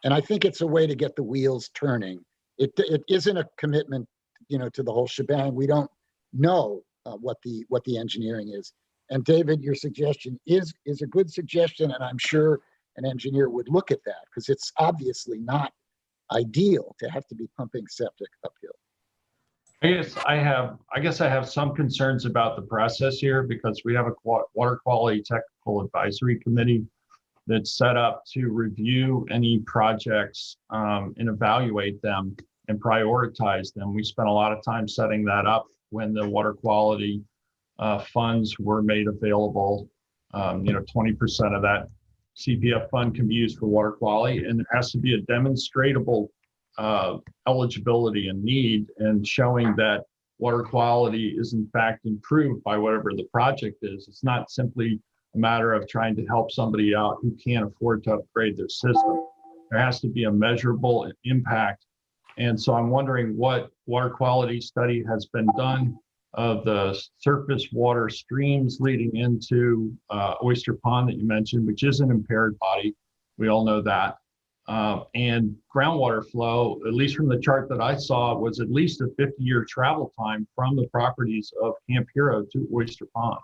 S17: And I think it's a way to get the wheels turning. It isn't a commitment, to the whole shebang. We don't know what the engineering is. And David, your suggestion is a good suggestion, and I'm sure an engineer would look at that because it's obviously not ideal to have to be pumping septic uphill.
S2: I guess I have some concerns about the process here because we have a water quality technical advisory committee that's set up to review any projects and evaluate them and prioritize them. We spent a lot of time setting that up when the water quality funds were made available. 20% of that CPF fund can be used for water quality, and there has to be a demonstrable eligibility and need, and showing that water quality is in fact improved by whatever the project is. It's not simply a matter of trying to help somebody out who can't afford to upgrade their system. There has to be a measurable impact. And so I'm wondering what water quality study has been done of the surface water streams leading into Oyster Pond that you mentioned, which is an impaired body. We all know that. And groundwater flow, at least from the chart that I saw, was at least a 50-year travel time from the properties of Camp Hero to Oyster Pond.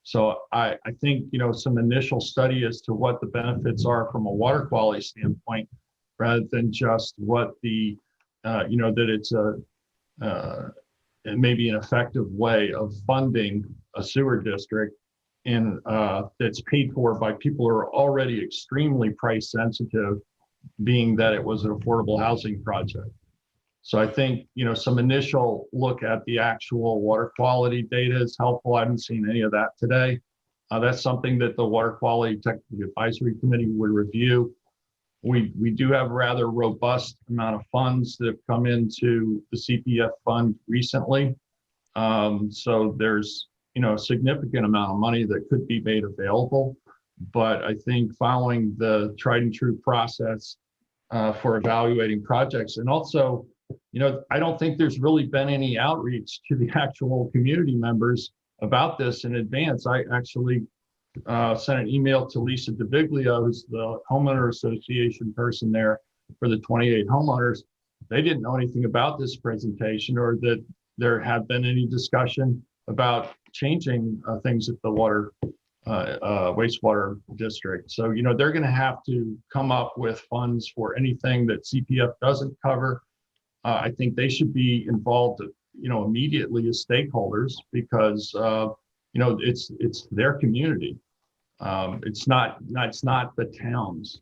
S2: So I think, some initial study as to what the benefits are from a water quality standpoint, rather than just what the, that it's maybe an effective way of funding a sewer district and that's paid for by people who are already extremely price sensitive, being that it was an affordable housing project. So I think, some initial look at the actual water quality data is helpful. I haven't seen any of that today. That's something that the Water Quality Technical Advisory Committee would review. We do have a rather robust amount of funds that have come into the CPF fund recently. So there's, a significant amount of money that could be made available. But I think following the tried and true process for evaluating projects, and also, I don't think there's really been any outreach to the actual community members about this in advance. I actually sent an email to Lisa DeViglio, who's the homeowner association person there for the 28 homeowners. They didn't know anything about this presentation or that there had been any discussion about changing things at the wastewater district. So, they're going to have to come up with funds for anything that CPF doesn't cover. I think they should be involved, immediately as stakeholders because, it's their community. It's not the town's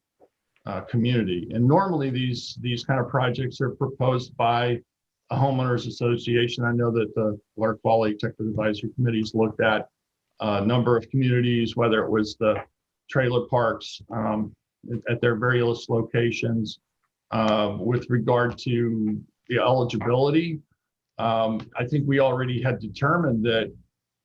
S2: community. And normally these kind of projects are proposed by a homeowners association. I know that the Water Quality Technical Advisory Committee's looked at a number of communities, whether it was the trailer parks at their various locations. With regard to the eligibility, I think we already had determined that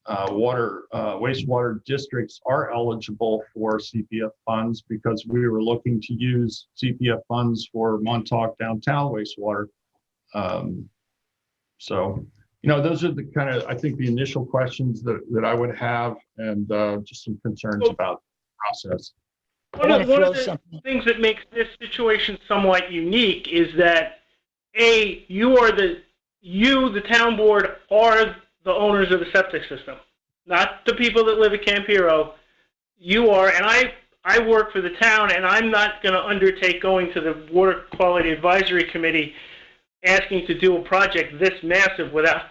S2: wastewater districts are eligible for CPF funds because we were looking to use CPF funds for Montauk downtown wastewater. So, those are the kind of, I think, the initial questions that I would have, and just some concerns about the process.
S15: One of the things that makes this situation somewhat unique is that, the town board, are the owners of the septic system, not the people that live at Camp Hero. You are, and I work for the town, and I'm not going to undertake going to the Water Quality Advisory Committee asking to do a project this massive without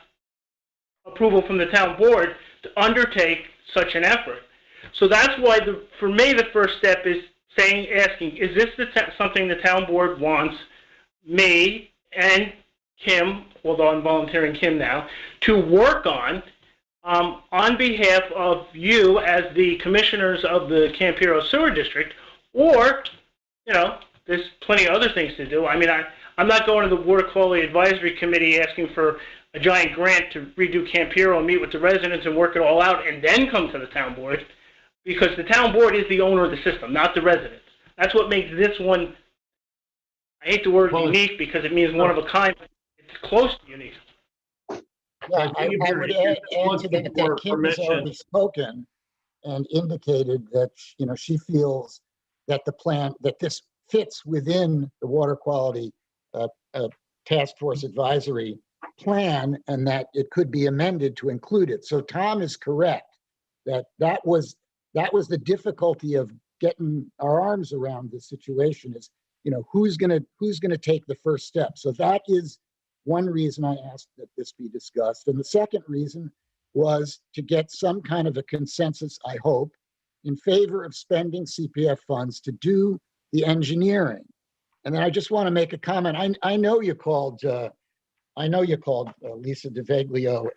S15: approval from the town board to undertake such an effort. So that's why, for me, the first step is asking, is this something the town board wants me and Kim, although I'm volunteering Kim now, to work on behalf of you as the commissioners of the Camp Hero Sewer District, or, there's plenty of other things to do. I mean, I'm not going to the Water Quality Advisory Committee asking for a giant grant to redo Camp Hero and meet with the residents and work it all out and then come to the town board, because the town board is the owner of the system, not the residents. That's what makes this one, I hate the word unique because it means one of a kind. It's close to unique.
S17: Yeah, I would add to that Kim has already spoken and indicated that, you know, she feels that the plan, that this fits within the water quality task force advisory plan, and that it could be amended to include it. So Tom is correct that was the difficulty of getting our arms around this situation is, you know, who's gonna take the first step. So that is one reason I asked that this be discussed. And the second reason was to get some kind of a consensus, I hope, in favor of spending CPF funds to do the engineering. And then I just want to make a comment. I know you called Lisa DeVeglio.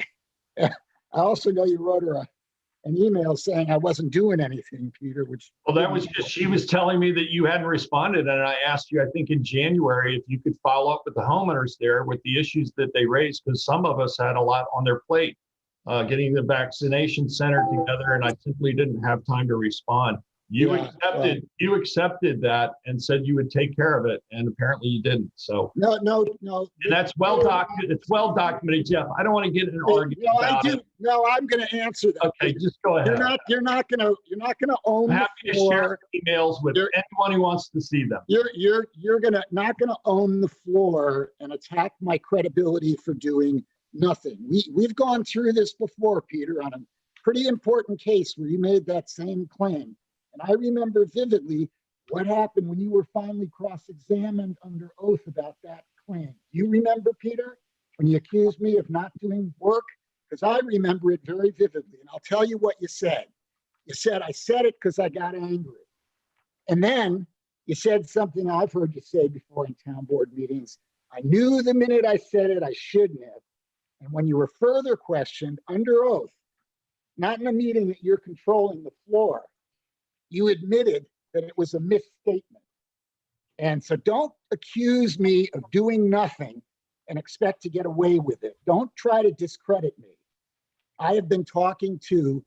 S17: I also know you wrote her an email saying I wasn't doing anything, Peter, which...
S2: Well, that was just, she was telling me that you hadn't responded. And I asked you, I think in January, if you could follow up with the homeowners there with the issues that they raised, because some of us had a lot on their plate, getting the vaccination center together, and I simply didn't have time to respond. You accepted that and said you would take care of it, and apparently you didn't. So
S17: no.
S2: And that's well documented. It's well documented, Jeff. I don't want to get in an argument about it.
S17: No, I'm going to answer that.
S2: Okay, just go ahead.
S17: You're not going to own
S2: I'm happy to share emails with anyone who wants to see them.
S17: You're not going to own the floor and attack my credibility for doing nothing. We've gone through this before, Peter, on a pretty important case where you made that same claim. And I remember vividly what happened when you were finally cross-examined under oath about that claim. You remember, Peter, when you accused me of not doing work? Because I remember it very vividly. And I'll tell you what you said. You said, I said it because I got angry. And then you said something I've heard you say before in town board meetings. I knew the minute I said it, I shouldn't have. And when you were further questioned under oath, not in a meeting that you're controlling the floor, you admitted that it was a misstatement. And so don't accuse me of doing nothing and expect to get away with it. Don't try to discredit me. I have been talking to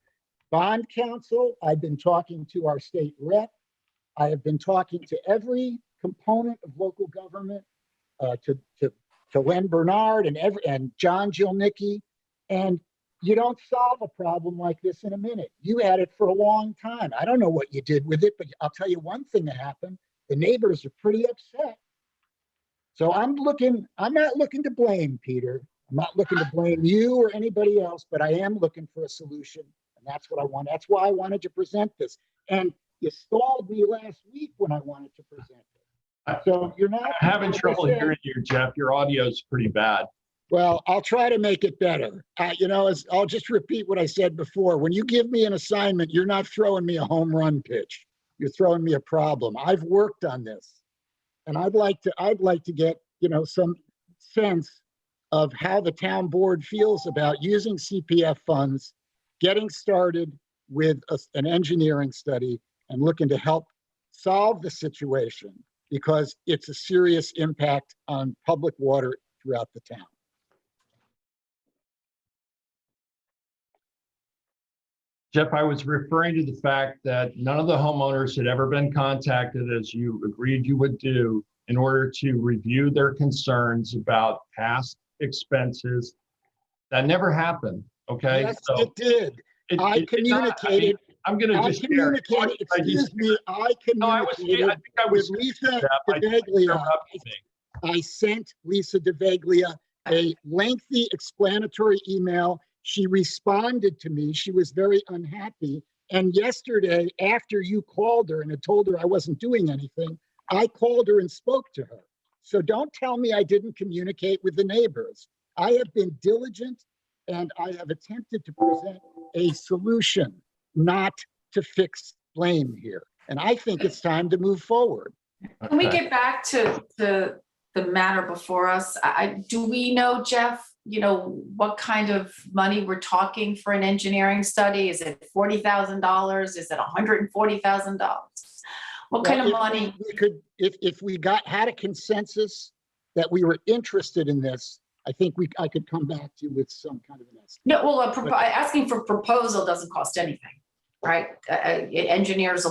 S17: bond counsel. I've been talking to our state rep. I have been talking to every component of local government, to Len Bernard and John Gilnicki. And you don't solve a problem like this in a minute. You had it for a long time. I don't know what you did with it, but I'll tell you one thing that happened. The neighbors are pretty upset. So I'm not looking to blame, Peter. I'm not looking to blame you or anybody else, but I am looking for a solution. And that's what I want. That's why I wanted to present this. And you stalled me last week when I wanted to present it. So you're not
S2: having trouble hearing you, Jeff. Your audio is pretty bad.
S17: Well, I'll try to make it better. I'll just repeat what I said before. When you give me an assignment, you're not throwing me a home run pitch. You're throwing me a problem. I've worked on this, and I'd like to get, some sense of how the town board feels about using CPF funds, getting started with an engineering study, and looking to help solve the situation, because it's a serious impact on public water throughout the town.
S2: Jeff, I was referring to the fact that none of the homeowners had ever been contacted, as you agreed you would do, in order to review their concerns about past expenses. That never happened, okay?
S17: Yes, so it did. I communicated.
S2: I'm going to just
S17: communicate. Excuse me. I communicated with Lisa DeVeglia. I sent Lisa DeVeglia a lengthy explanatory email. She responded to me. She was very unhappy. And yesterday, after you called her and had told her I wasn't doing anything, I called her and spoke to her. So don't tell me I didn't communicate with the neighbors. I have been diligent, and I have attempted to present a solution, not to fix blame here. And I think it's time to move forward.
S6: Can we get back to the matter before us? Do we know, Jeff, what kind of money we're talking for an engineering study? Is it $40,000? Is it $140,000? What kind of money?
S17: If we had a consensus that we were interested in this, I think I could come back to you with some kind of an estimate.
S6: No, well, asking for proposal doesn't cost anything, right? Engineers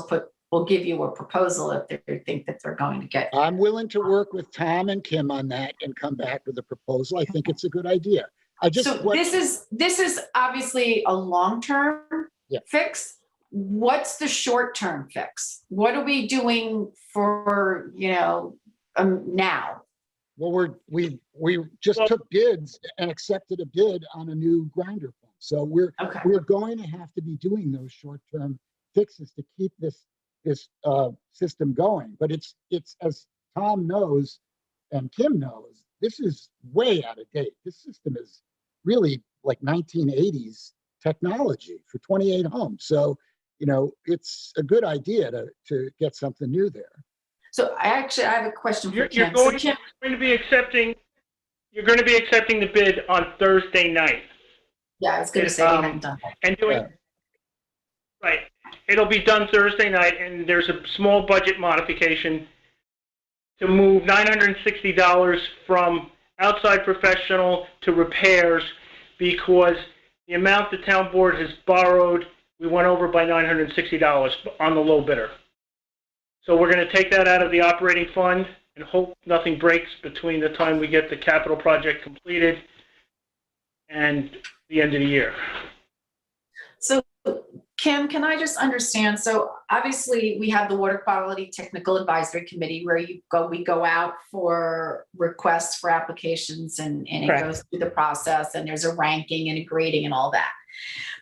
S6: will give you a proposal if they think that they're going to get.
S17: I'm willing to work with Tom and Kim on that and come back with a proposal. I think it's a good idea.
S6: This is obviously a long-term fix. What's the short-term fix? What are we doing for, now?
S17: Well, we just took bids and accepted a bid on a new grinder pump. So we're going to have to be doing those short-term fixes to keep this system going. But it's as Tom knows and Kim knows, this is way out of date. This system is really like 1980s technology for 28 homes. So, it's a good idea to get something new there.
S6: So I have a question for
S15: You're
S6: Kim.
S15: going to be accepting the bid on Thursday night.
S6: Yeah, I was going to say we haven't done that.
S15: And right. It'll be done Thursday night, and there's a small budget modification to move $960 from outside professional to repairs, because the amount the town board has borrowed, we went over by $960 on the low bidder. So we're going to take that out of the operating fund and hope nothing breaks between the time we get the capital project completed and the end of the year.
S6: So Kim, can I just understand? So obviously we have the Water Quality Technical Advisory Committee where we go out for requests for applications and it goes through the process, and there's a ranking and a grading and all that.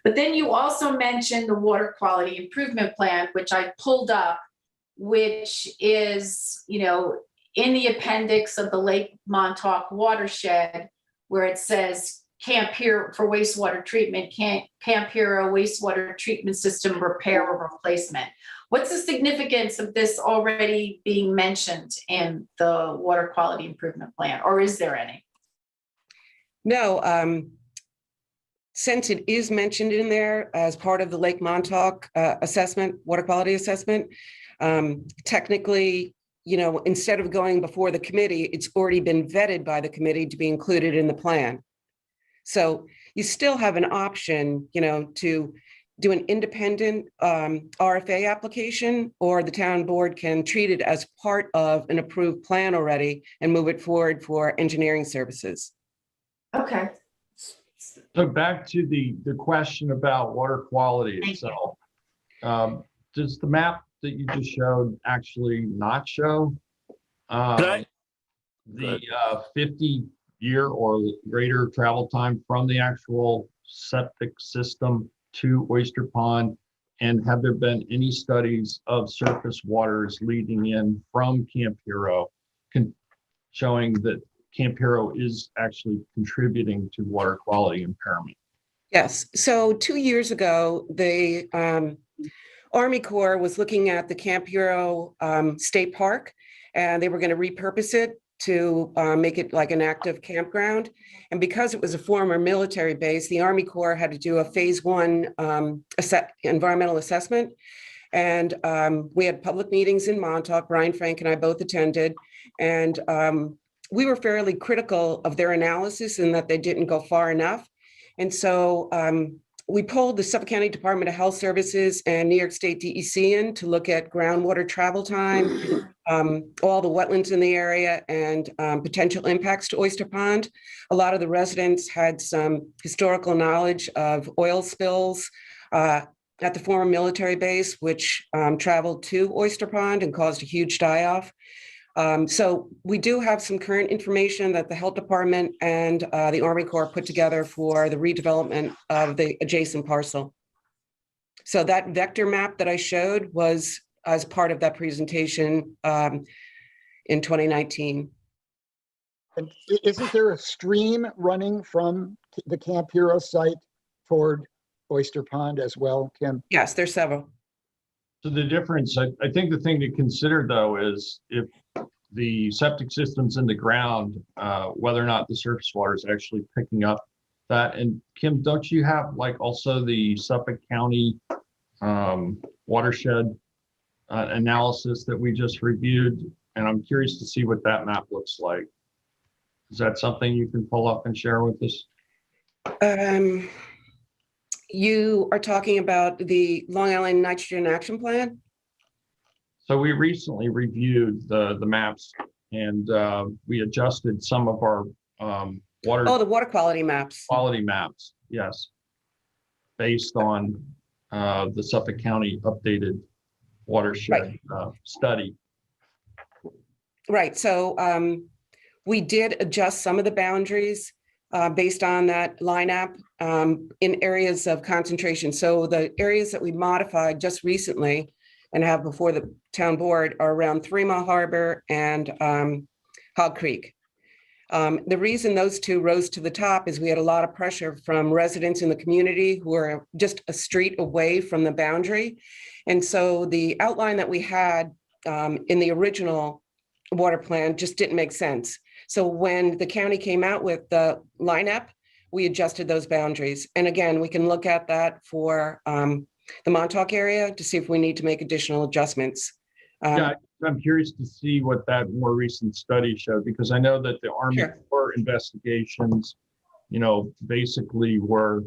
S6: But then you also mentioned the Water Quality Improvement Plan, which I pulled up, which is, in the appendix of the Lake Montauk watershed, where it says Camp Hero for wastewater treatment, Camp Hero wastewater treatment system repair or replacement. What's the significance of this already being mentioned in the Water Quality Improvement Plan, or is there any?
S3: No, since it is mentioned in there as part of the Lake Montauk assessment, water quality assessment, technically, instead of going before the committee, it's already been vetted by the committee to be included in the plan. So you still have an option, to do an independent RFA application, or the town board can treat it as part of an approved plan already and move it forward for engineering services.
S6: Okay.
S2: So back to the question about water quality itself. Does the map that you just showed actually not show the 50-year or greater travel time from the actual septic system to Oyster Pond? And have there been any studies of surface waters leading in from Camp Hero showing that Camp Hero is actually contributing to water quality impairment?
S3: Yes. So 2 years ago, the Army Corps was looking at the Camp Hero State Park, and they were going to repurpose it to make it like an active campground. And because it was a former military base, the Army Corps had to do a phase 1 environmental assessment. And we had public meetings in Montauk. Brian Frank and I both attended. And we were fairly critical of their analysis and that they didn't go far enough. And so we pulled the Suffolk County Department of Health Services and New York State DEC in to look at groundwater travel time, all the wetlands in the area, and potential impacts to Oyster Pond. A lot of the residents had some historical knowledge of oil spills at the former military base, which traveled to Oyster Pond and caused a huge die-off. So we do have some current information that the Health Department and the Army Corps put together for the redevelopment of the adjacent parcel. So that vector map that I showed was as part of that presentation in 2019.
S17: And isn't there a stream running from the Camp Hero site toward Oyster Pond as well, Kim?
S3: Yes, there's several.
S2: So the difference, I think the thing to consider though is if the septic system's in the ground, whether or not the surface water is actually picking up that. And Kim, don't you have like also the Suffolk County watershed analysis that we just reviewed? And I'm curious to see what that map looks like. Is that something you can pull up and share with us?
S3: You are talking about the Long Island Nitrogen Action Plan?
S2: So we recently reviewed the maps, and we adjusted some of our water
S3: Oh, the water quality maps.
S2: maps, yes, based on the Suffolk County updated watershed study.
S3: Right. So we did adjust some of the boundaries based on that lineup in areas of concentration. So the areas that we modified just recently and have before the town board are around 3 Mile Harbor and Hog Creek. The reason those two rose to the top is we had a lot of pressure from residents in the community who are just a street away from the boundary. And so the outline that we had in the original water plan just didn't make sense. So when the county came out with the lineup, we adjusted those boundaries. And again, we can look at that for the Montauk area to see if we need to make additional adjustments.
S2: Yeah, I'm curious to see what that more recent study showed, because I know that the Army Corps investigations, you know, basically were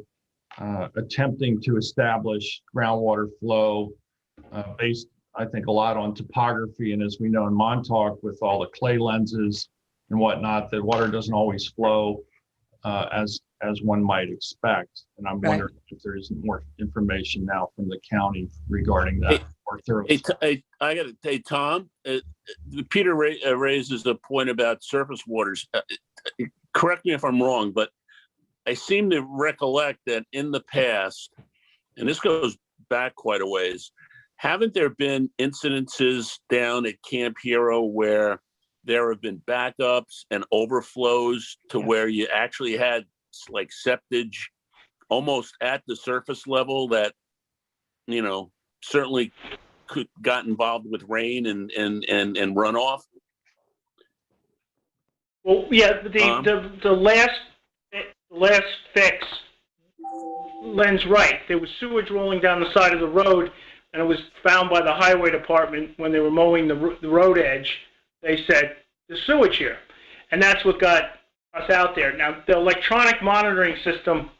S2: attempting to establish groundwater flow based, I think, a lot on topography. And as we know in Montauk, with all the clay lenses and whatnot, the water doesn't always flow as one might expect. And I'm wondering if there is more information now from the county regarding that.
S16: I got to say, Tom, Peter raises a point about surface waters. Correct me if I'm wrong, but I seem to recollect that in the past, and this goes back quite a ways, haven't there been incidences down at Camp Hero where there have been backups and overflows to where you actually had like septage almost at the surface level that, you know, certainly could got involved with rain and runoff?
S15: Well, yeah, the last fix, Len's right. There was sewage rolling down the side of the road, and it was found by the highway department when they were mowing the road edge. They said, there's sewage here. And that's what got us out there. Now, the electronic monitoring system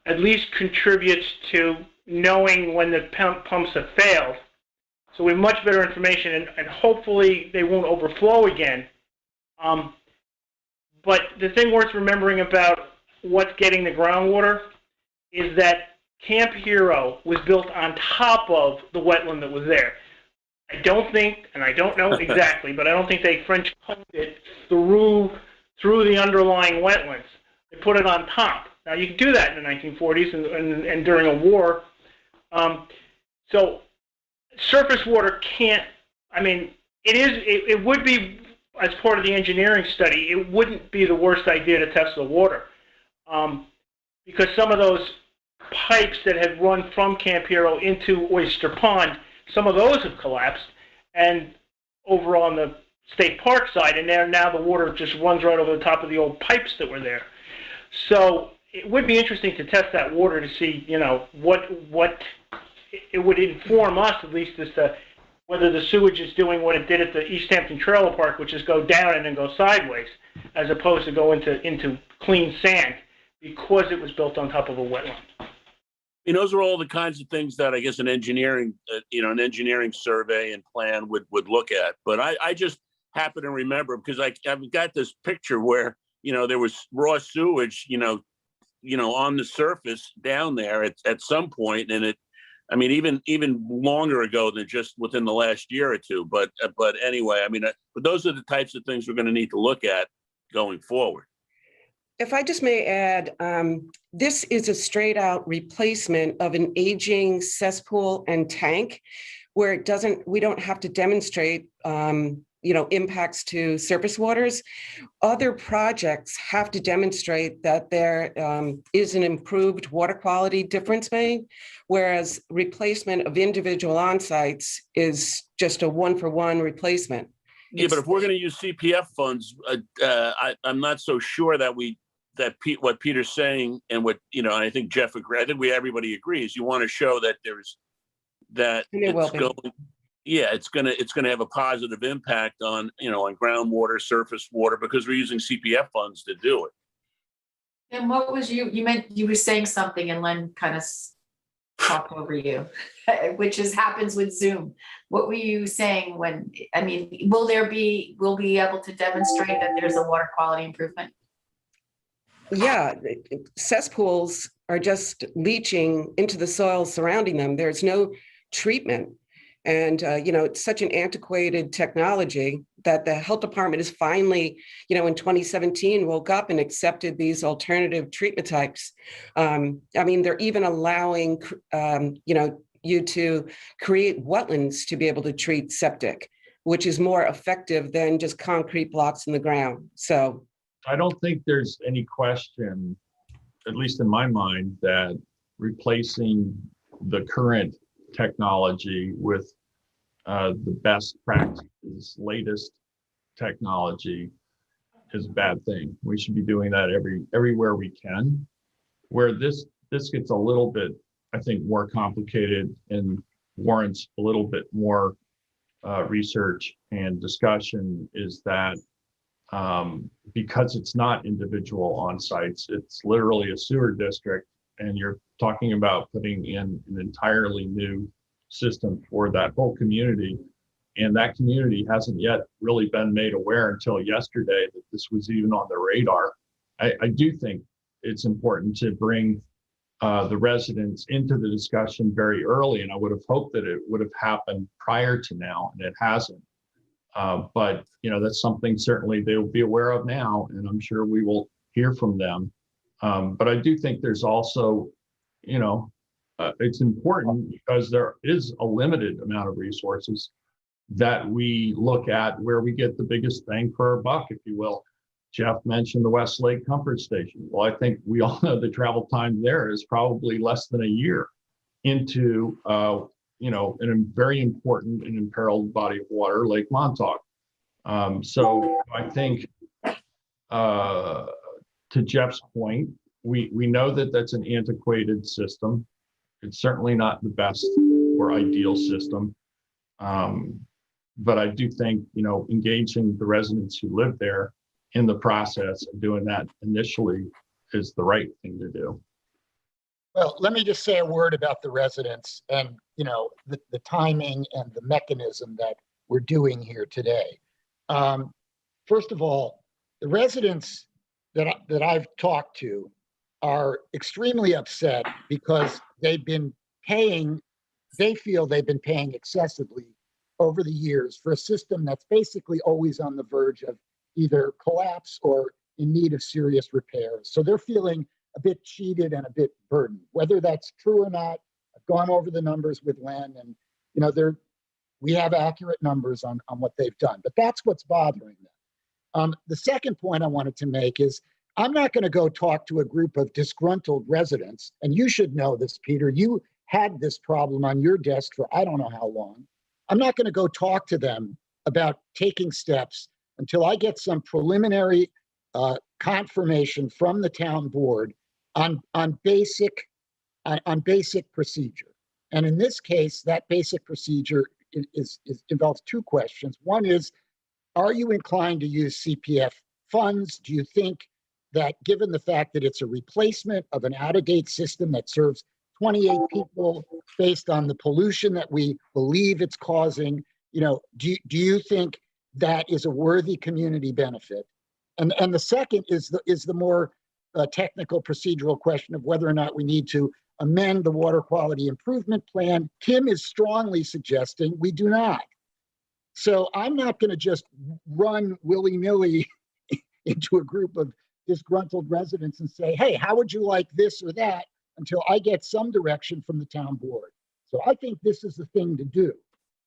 S15: at least contributes to knowing when the pumps have failed. So we have much better information, and hopefully they won't overflow again. But the thing worth remembering about what's getting the groundwater is that Camp Hero was built on top of the wetland that was there. I don't think, and I don't know exactly, but I don't think they French coated it through the underlying wetlands. They put it on top. Now, you can do that in the 1940s and during a war. So surface water can't, I mean, it would be, as part of the engineering study, it wouldn't be the worst idea to test the water. Because some of those pipes that had run from Camp Hero into Oyster Pond, some of those have collapsed, and over on the state park side, and now the water just runs right over the top of the old pipes that were there. So it would be interesting to test that water to see, you know, what it would inform us, at least, as to whether the sewage is doing what it did at the East Hampton Trailer Park, which is go down and then go sideways, as opposed to go into clean sand, because it was built on top of a wetland.
S16: You know, those are all the kinds of things that I guess an engineering, an engineering survey and plan would look at. But I just happen to remember, because I've got this picture where, you know, there was raw sewage, you know, on the surface down there at some point, and I mean, even longer ago than just within the last year or two. But anyway, I mean, but those are the types of things we're going to need to look at going forward.
S3: If I just may add, this is a straight out replacement of an aging cesspool and tank, where we don't have to demonstrate, impacts to surface waters. Other projects have to demonstrate that there is an improved water quality difference made, whereas replacement of individual on-sites is just a one-for-one replacement.
S16: Yeah, but if we're going to use CPF funds, I'm not so sure that what Peter's saying and what, and I think Jeff agrees, I think everybody agrees, you want to show that it's going, yeah, it's gonna have a positive impact on, on groundwater, surface water, because we're using CPF funds to do it.
S6: And what was you meant, you were saying something and Len kind of talked over you, which happens with Zoom. What were you saying when, I mean, we'll be able to demonstrate that there's a water quality improvement?
S3: Yeah, cesspools are just leaching into the soil surrounding them. There's no treatment. And, it's such an antiquated technology that the health department is finally, in 2017, woke up and accepted these alternative treatment types. I mean, they're even allowing, you to create wetlands to be able to treat septic, which is more effective than just concrete blocks in the ground. So
S2: I don't think there's any question, at least in my mind, that replacing the current technology with the best practices, latest technology is a bad thing. We should be doing that everywhere we can. Where this gets a little bit, I think, more complicated and warrants a little bit more research and discussion is that because it's not individual on-sites, it's literally a sewer district, and you're talking about putting in an entirely new system for that whole community. And that community hasn't yet really been made aware until yesterday that this was even on the radar. I do think it's important to bring the residents into the discussion very early, and I would have hoped that it would have happened prior to now, and it hasn't. But that's something certainly they will be aware of now, and I'm sure we will hear from them. But I do think there's also, it's important because there is a limited amount of resources that we look at where we get the biggest bang for our buck, if you will. Jeff mentioned the West Lake Comfort Station. Well, I think we all know the travel time there is probably less than a year into in a very important and imperiled body of water, Lake Montauk. So I think, to Jeff's point, we know that that's an antiquated system. It's certainly not the best or ideal system. But I do think, engaging the residents who live there in the process of doing that initially is the right thing to do.
S17: Well, let me just say a word about the residents and, the timing and the mechanism that we're doing here today. First of all, the residents that I've talked to are extremely upset because they feel they've been paying excessively over the years for a system that's basically always on the verge of either collapse or in need of serious repairs. So they're feeling a bit cheated and a bit burdened. Whether that's true or not, I've gone over the numbers with Len, and we have accurate numbers on what they've done, but that's what's bothering them. The second point I wanted to make is I'm not going to go talk to a group of disgruntled residents, and you should know this, Peter. You had this problem on your desk for I don't know how long. I'm not going to go talk to them about taking steps until I get some preliminary confirmation from the town board on basic procedure. And in this case, that basic procedure involves two questions. One is, are you inclined to use CPF funds? Do you think that given the fact that it's a replacement of an out-of-date system that serves 28 people based on the pollution that we believe it's causing, do you think that is a worthy community benefit? And the second is the more technical procedural question of whether or not we need to amend the water quality improvement plan. Kim is strongly suggesting we do not. So I'm not going to just run willy-nilly into a group of disgruntled residents and say, hey, how would you like this or that, until I get some direction from the town board. So I think this is the thing to do.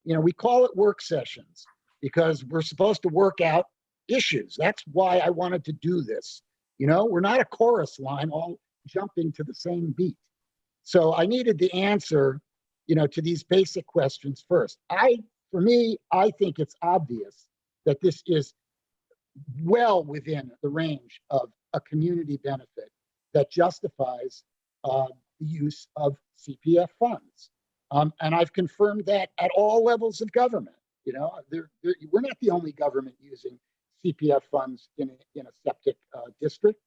S17: We call it work sessions because we're supposed to work out issues. That's why I wanted to do this. We're not a chorus line all jumping to the same beat. So I needed the answer, to these basic questions first. For me, I think it's obvious that this is well within the range of a community benefit that justifies the use of CPF funds. And I've confirmed that at all levels of government. You know, we're not the only government using CPF funds in a septic district.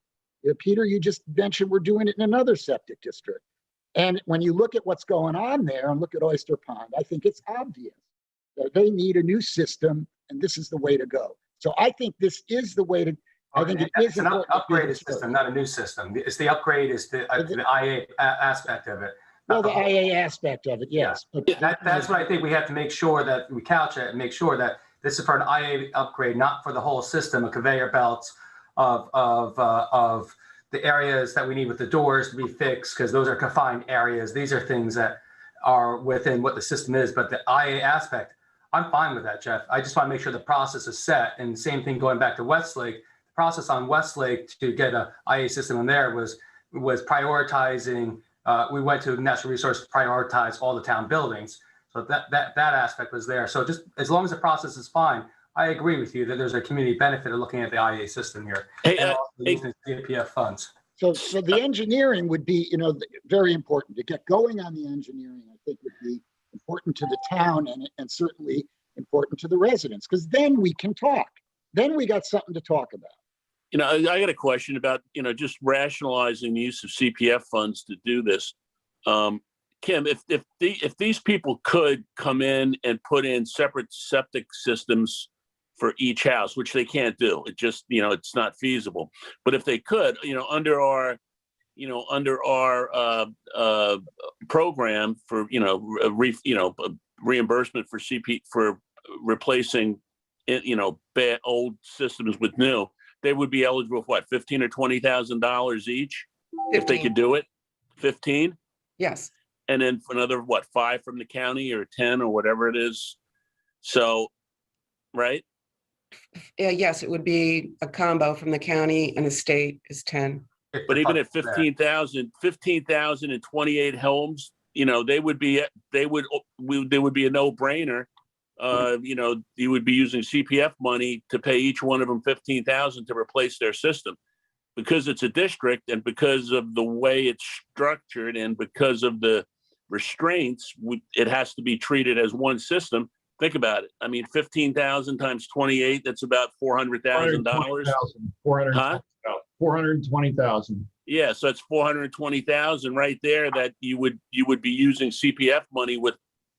S17: Peter, you just mentioned we're doing it in another septic district. And when you look at what's going on there and look at Oyster Pond, I think it's obvious that they need a new system, and this is the way to go. So I think this is the way to. I think it is
S12: an upgraded system, not a new system. It's the upgrade is the IA aspect of it.
S17: Well, the IA aspect of it, yes.
S12: Yeah. But that's what I think we have to make sure that we couch it and make sure that this is for an IA upgrade, not for the whole system of conveyor belts of the areas that we need with the doors to be fixed, because those are confined areas. These are things that are within what the system is. But the IA aspect, I'm fine with that, Jeff. I just want to make sure the process is set. And same thing going back to Westlake. The process on Westlake to get a IA system in there was prioritizing. We went to natural resource to prioritize all the town buildings. So that aspect was there. So just as long as the process is fine, I agree with you that there's a community benefit of looking at the IA system here.
S16: Hey,
S12: and also using CPF funds.
S17: So the engineering would be, very important. To get going on the engineering, I think would be important to the town and certainly important to the residents, because then we can talk. Then we got something to talk about.
S16: I got a question about, just rationalizing the use of CPF funds to do this. Kim, if these people could come in and put in separate septic systems for each house, which they can't do, it just, it's not feasible. But if they could, under our program for, reimbursement for replacing, bad old systems with new, they would be eligible for what, $15,000 or $20,000 each, 15. If they could do it. 15.
S3: Yes.
S16: And then for another, what, 5 from the county or 10 or whatever it is. So, right?
S3: Yes, it would be a combo from the county and the state is 10.
S16: But even at 15,000 and 28 homes, they would be a no-brainer. You would be using CPF money to pay each one of them $15,000 to replace their system. Because it's a district and because of the way it's structured and because of the restraints, it has to be treated as one system. Think about it. I mean, 15,000 times 28, that's about $400,000.
S2: $420,000.
S16: Yeah, so it's $420,000 right there that you would be using CPF money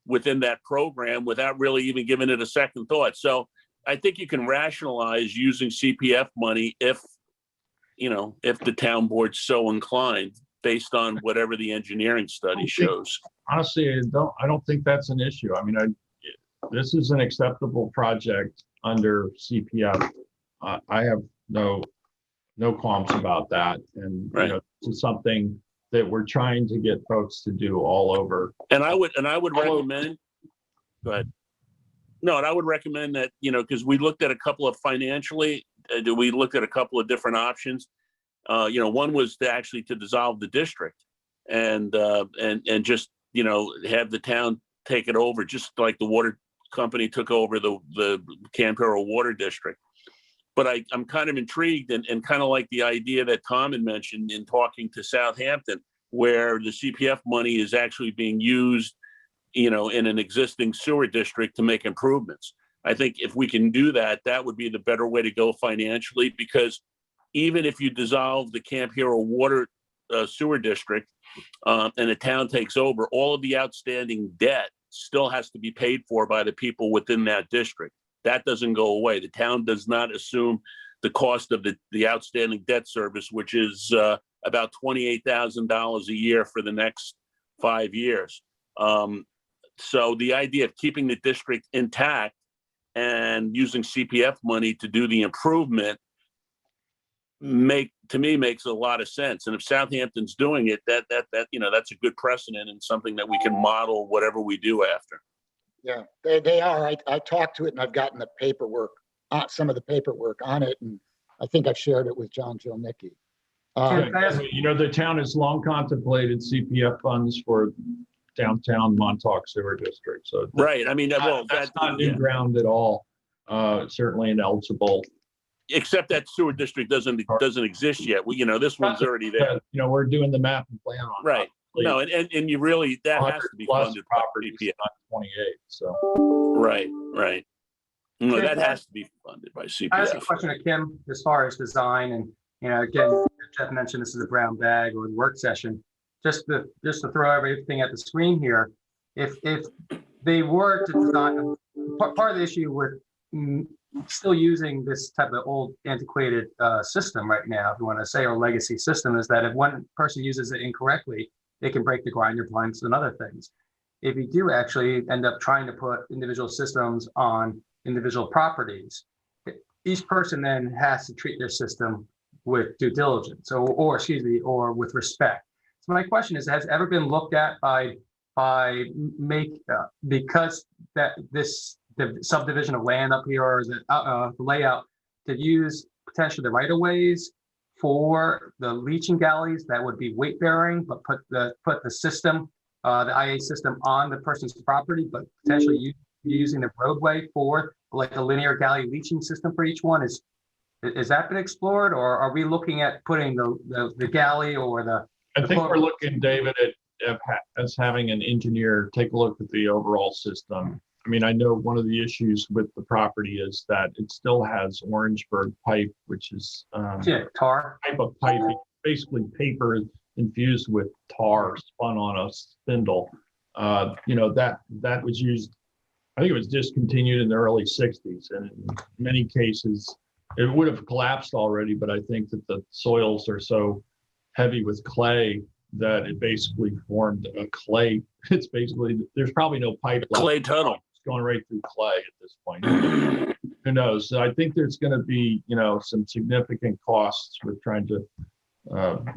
S16: within that program without really even giving it a second thought. So I think you can rationalize using CPF money if the town board's so inclined, based on whatever the engineering study shows.
S2: Honestly, I don't think that's an issue. I mean, this is an acceptable project under CPF. I have no qualms about that, and
S16: right.
S2: This is something that we're trying to get folks to do all over.
S16: And I would recommend. Go ahead. No, and I would recommend that because we looked at a couple of financially. We looked at a couple of different options. One was to dissolve the district and just have the town take it over, just like the water company took over the Camp Hero Water District. But I'm kind of intrigued and kind of like the idea that Tom had mentioned in talking to Southampton, where the CPF money is actually being used, in an existing sewer district to make improvements. I think if we can do that, that would be the better way to go financially, because even if you dissolve the Camp Hero Water Sewer District and the town takes over, all of the outstanding debt still has to be paid for by the people within that district. That doesn't go away. The town does not assume the cost of the outstanding debt service, which is about $28,000 a year for the next 5 years. So the idea of keeping the district intact and using CPF money to do the improvement to me makes a lot of sense. And if Southampton's doing it, that's a good precedent and something that we can model whatever we do after.
S17: Yeah, they are. I talked to it and I've gotten the paperwork, some of the paperwork on it, and I think I've shared it with John Jilnicki.
S2: The town has long contemplated CPF funds for downtown Montauk Sewer District. So
S16: right. I mean,
S2: that's not new ground at all. Certainly ineligible.
S16: Except that sewer district doesn't exist yet. This one's already there.
S2: We're doing the map and plan on.
S16: Right. No, and you really, that has to be funded by CPF.
S2: Not 28, so.
S16: Right. No, that has to be funded by CPF.
S12: I asked a question of Kim as far as design, and again, Jeff mentioned this is a brown bag or work session. Just to throw everything at the screen here, if they were to design, part of the issue with still using this type of old antiquated system right now, if you want to say, or legacy system, is that if one person uses it incorrectly, they can break the grinder blinds and other things. If you do actually end up trying to put individual systems on individual properties, each person then has to treat their system with due diligence, or with respect. So my question is, has it ever been looked at because that the subdivision of land up here, or the layout, to use potentially the right of ways for the leaching galleys that would be weight bearing, but put the system, the IA system, on the person's property, but potentially using the roadway for like a linear galley leaching system for each one? Is that been explored, or are we looking at putting the galley or the?
S2: I think we're looking, David, at as having an engineer take a look at the overall system. I mean, I know one of the issues with the property is that it still has Orangeburg pipe, which is
S12: tar
S2: type of pipe, basically paper infused with tar spun on a spindle. That was used. I think it was discontinued in the early 60s, and in many cases it would have collapsed already, but I think that the soils are so heavy with clay that it basically formed a clay. It's basically, there's probably no pipe left.
S16: Clay tunnel.
S2: It's going right through clay at this point. Who knows? So I think there's going to be, some significant costs with trying to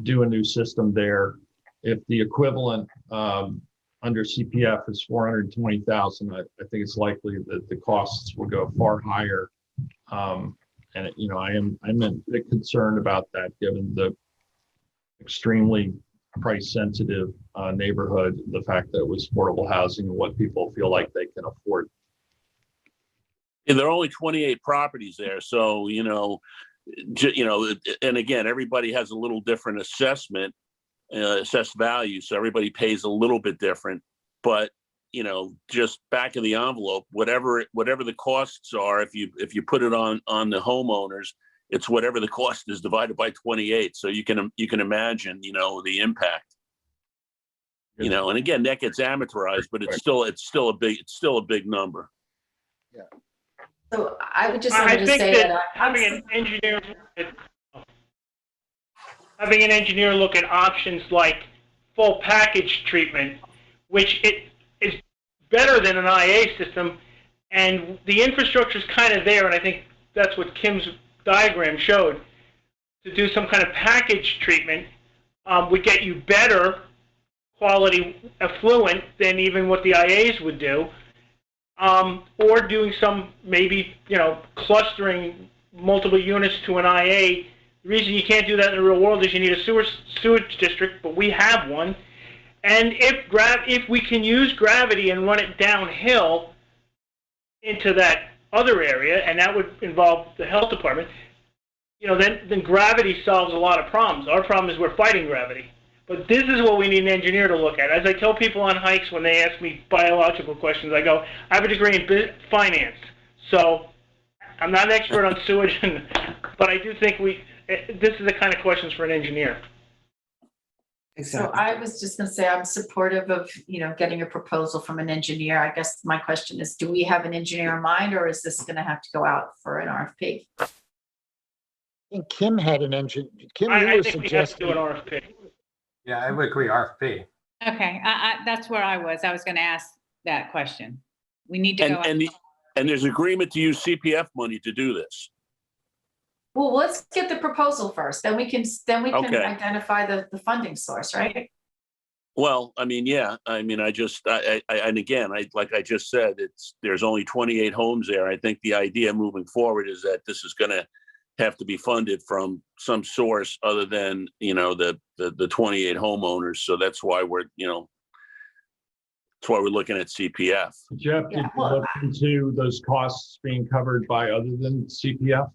S2: do a new system there. If the equivalent under CPF is $420,000, I think it's likely that the costs will go far higher. I'm a bit concerned about that, given the extremely price sensitive neighborhood, the fact that it was affordable housing and what people feel like they can afford.
S16: And there are only 28 properties there, so and again, everybody has a little different assessment, assessed value, so everybody pays a little bit different. But just back of the envelope, whatever the costs are, if you put it on the homeowners, it's whatever the cost is divided by 28. So you can imagine, the impact. And again, that gets amortized, but it's still a big number.
S17: Yeah.
S6: So I would just
S15: I think
S6: say
S15: that having an engineer look at options like full package treatment, which it is better than an IA system, and the infrastructure is kind of there, and I think that's what Kim's diagram showed. To do some kind of package treatment would get you better quality effluent than even what the IAs would do, or doing some maybe clustering multiple units to an IA. The reason you can't do that in the real world is you need a sewage district, but we have one. And if we can use gravity and run it downhill into that other area, and that would involve the health department, then gravity solves a lot of problems. Our problem is we're fighting gravity. But this is what we need an engineer to look at. As I tell people on hikes when they ask me biological questions, I go, I have a degree in finance. So I'm not an expert on sewage, but I do think this is the kind of questions for an engineer.
S6: So I was just going to say I'm supportive of getting a proposal from an engineer. I guess my question is, do we have an engineer in mind, or is this going to have to go out for an RFP?
S17: I think Kim had an engineer. Kim,
S15: I think we have to do an RFP.
S12: Yeah, I would agree, RFP.
S13: Okay, that's where I was. I was going to ask that question. We need to go out.
S16: And there's agreement to use CPF money to do this.
S6: Well, let's get the proposal first. Then we can
S16: Okay.
S6: identify the funding source, right?
S16: Well, I mean, yeah. I mean, like I just said, there's only 28 homes there. I think the idea moving forward is that this is going to have to be funded from some source other than the 28 homeowners. So that's why we're looking at CPF.
S2: Jeff, did you look into those costs being covered by other than CPF?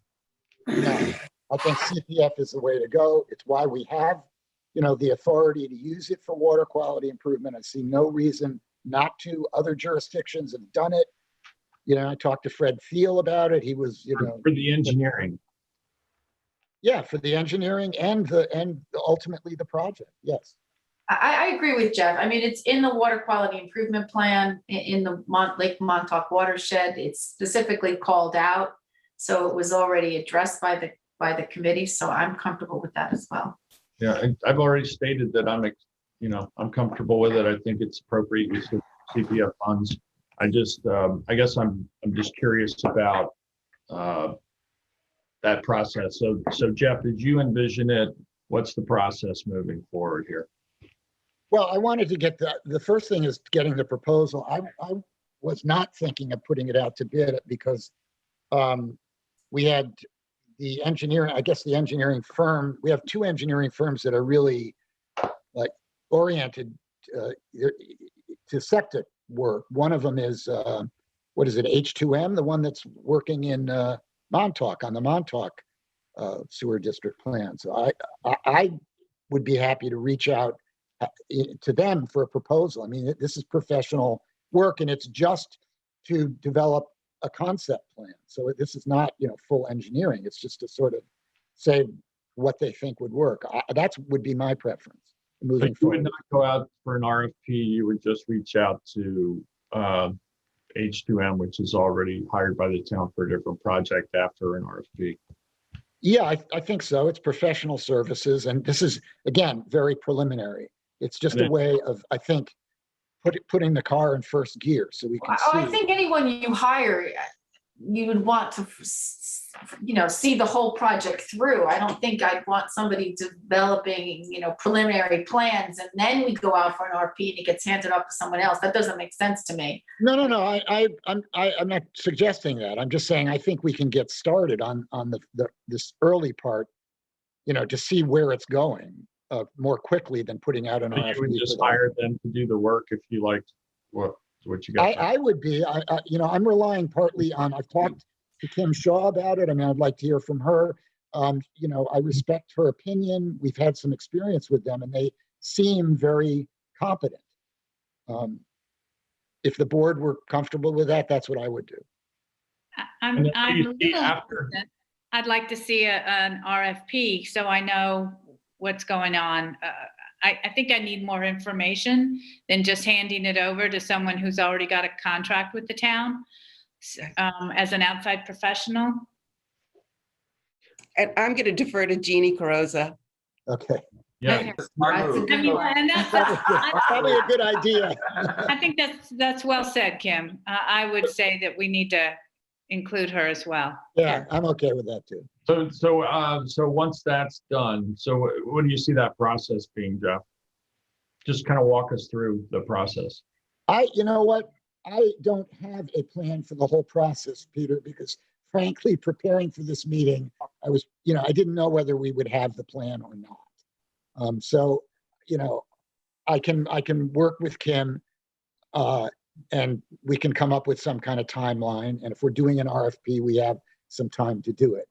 S17: No, I think CPF is the way to go. It's why we have the authority to use it for water quality improvement. I see no reason not to. Other jurisdictions have done it. I talked to Fred Thiel about it. He was,
S2: for the engineering.
S17: Yeah, for the engineering and ultimately the project. Yes.
S6: I agree with Jeff. I mean, it's in the water quality improvement plan in the Lake Montauk watershed. It's specifically called out. So it was already addressed by the committee. So I'm comfortable with that as well.
S2: Yeah, I've already stated that I'm comfortable with it. I think it's appropriate use of CPF funds. I guess I'm just curious about that process. So Jeff, did you envision it? What's the process moving forward here?
S17: Well, I wanted to get the first thing is getting the proposal. I was not thinking of putting it out to bid because we had the engineering, I guess the engineering firm, we have two engineering firms that are really like oriented to septic work. One of them is, what is it, H2M, the one that's working in Montauk, on the Montauk sewer district plan. So I would be happy to reach out to them for a proposal. I mean, this is professional work and it's just to develop a concept plan. So this is not, full engineering. It's just to sort of say what they think would work. That would be my preference moving
S2: forward. You would not go out for an RFP. You would just reach out to H2M, which is already hired by the town for a different project after an RFP.
S17: Yeah, I think so. It's professional services. And this is, again, very preliminary. It's just a way of, I think, putting the car in first gear so we can see.
S6: I think anyone you hire, you would want to, see the whole project through. I don't think I'd want somebody developing, preliminary plans and then we go out for an RFP and it gets handed off to someone else. That doesn't make sense to me.
S17: No. I'm not suggesting that. I'm just saying I think we can get started on this early part, to see where it's going more quickly than putting out an RFP.
S2: You would just hire them to do the work if you liked what you got.
S17: I would be. I'm relying partly on. I've talked to Kim Shaw about it. I mean, I'd like to hear from her. I respect her opinion. We've had some experience with them, and they seem very competent. If the board were comfortable with that, that's what I would do.
S13: I'd like to see an RFP so I know what's going on. I think I need more information than just handing it over to someone who's already got a contract with the town as an outside professional.
S3: And I'm going to defer to Jeannie Carrozza.
S17: Okay.
S2: Yeah.
S17: Probably a good idea.
S13: I think that's well said, Kim. I would say that we need to include her as well.
S17: Yeah, I'm okay with that too.
S2: So once that's done, so what do you see that process being, Jeff? Just kind of walk us through the process.
S17: You know what? I don't have a plan for the whole process, Peter, because frankly, preparing for this meeting, I didn't know whether we would have the plan or not. So, I can work with Kim and we can come up with some kind of timeline. And if we're doing an RFP, we have some time to do it.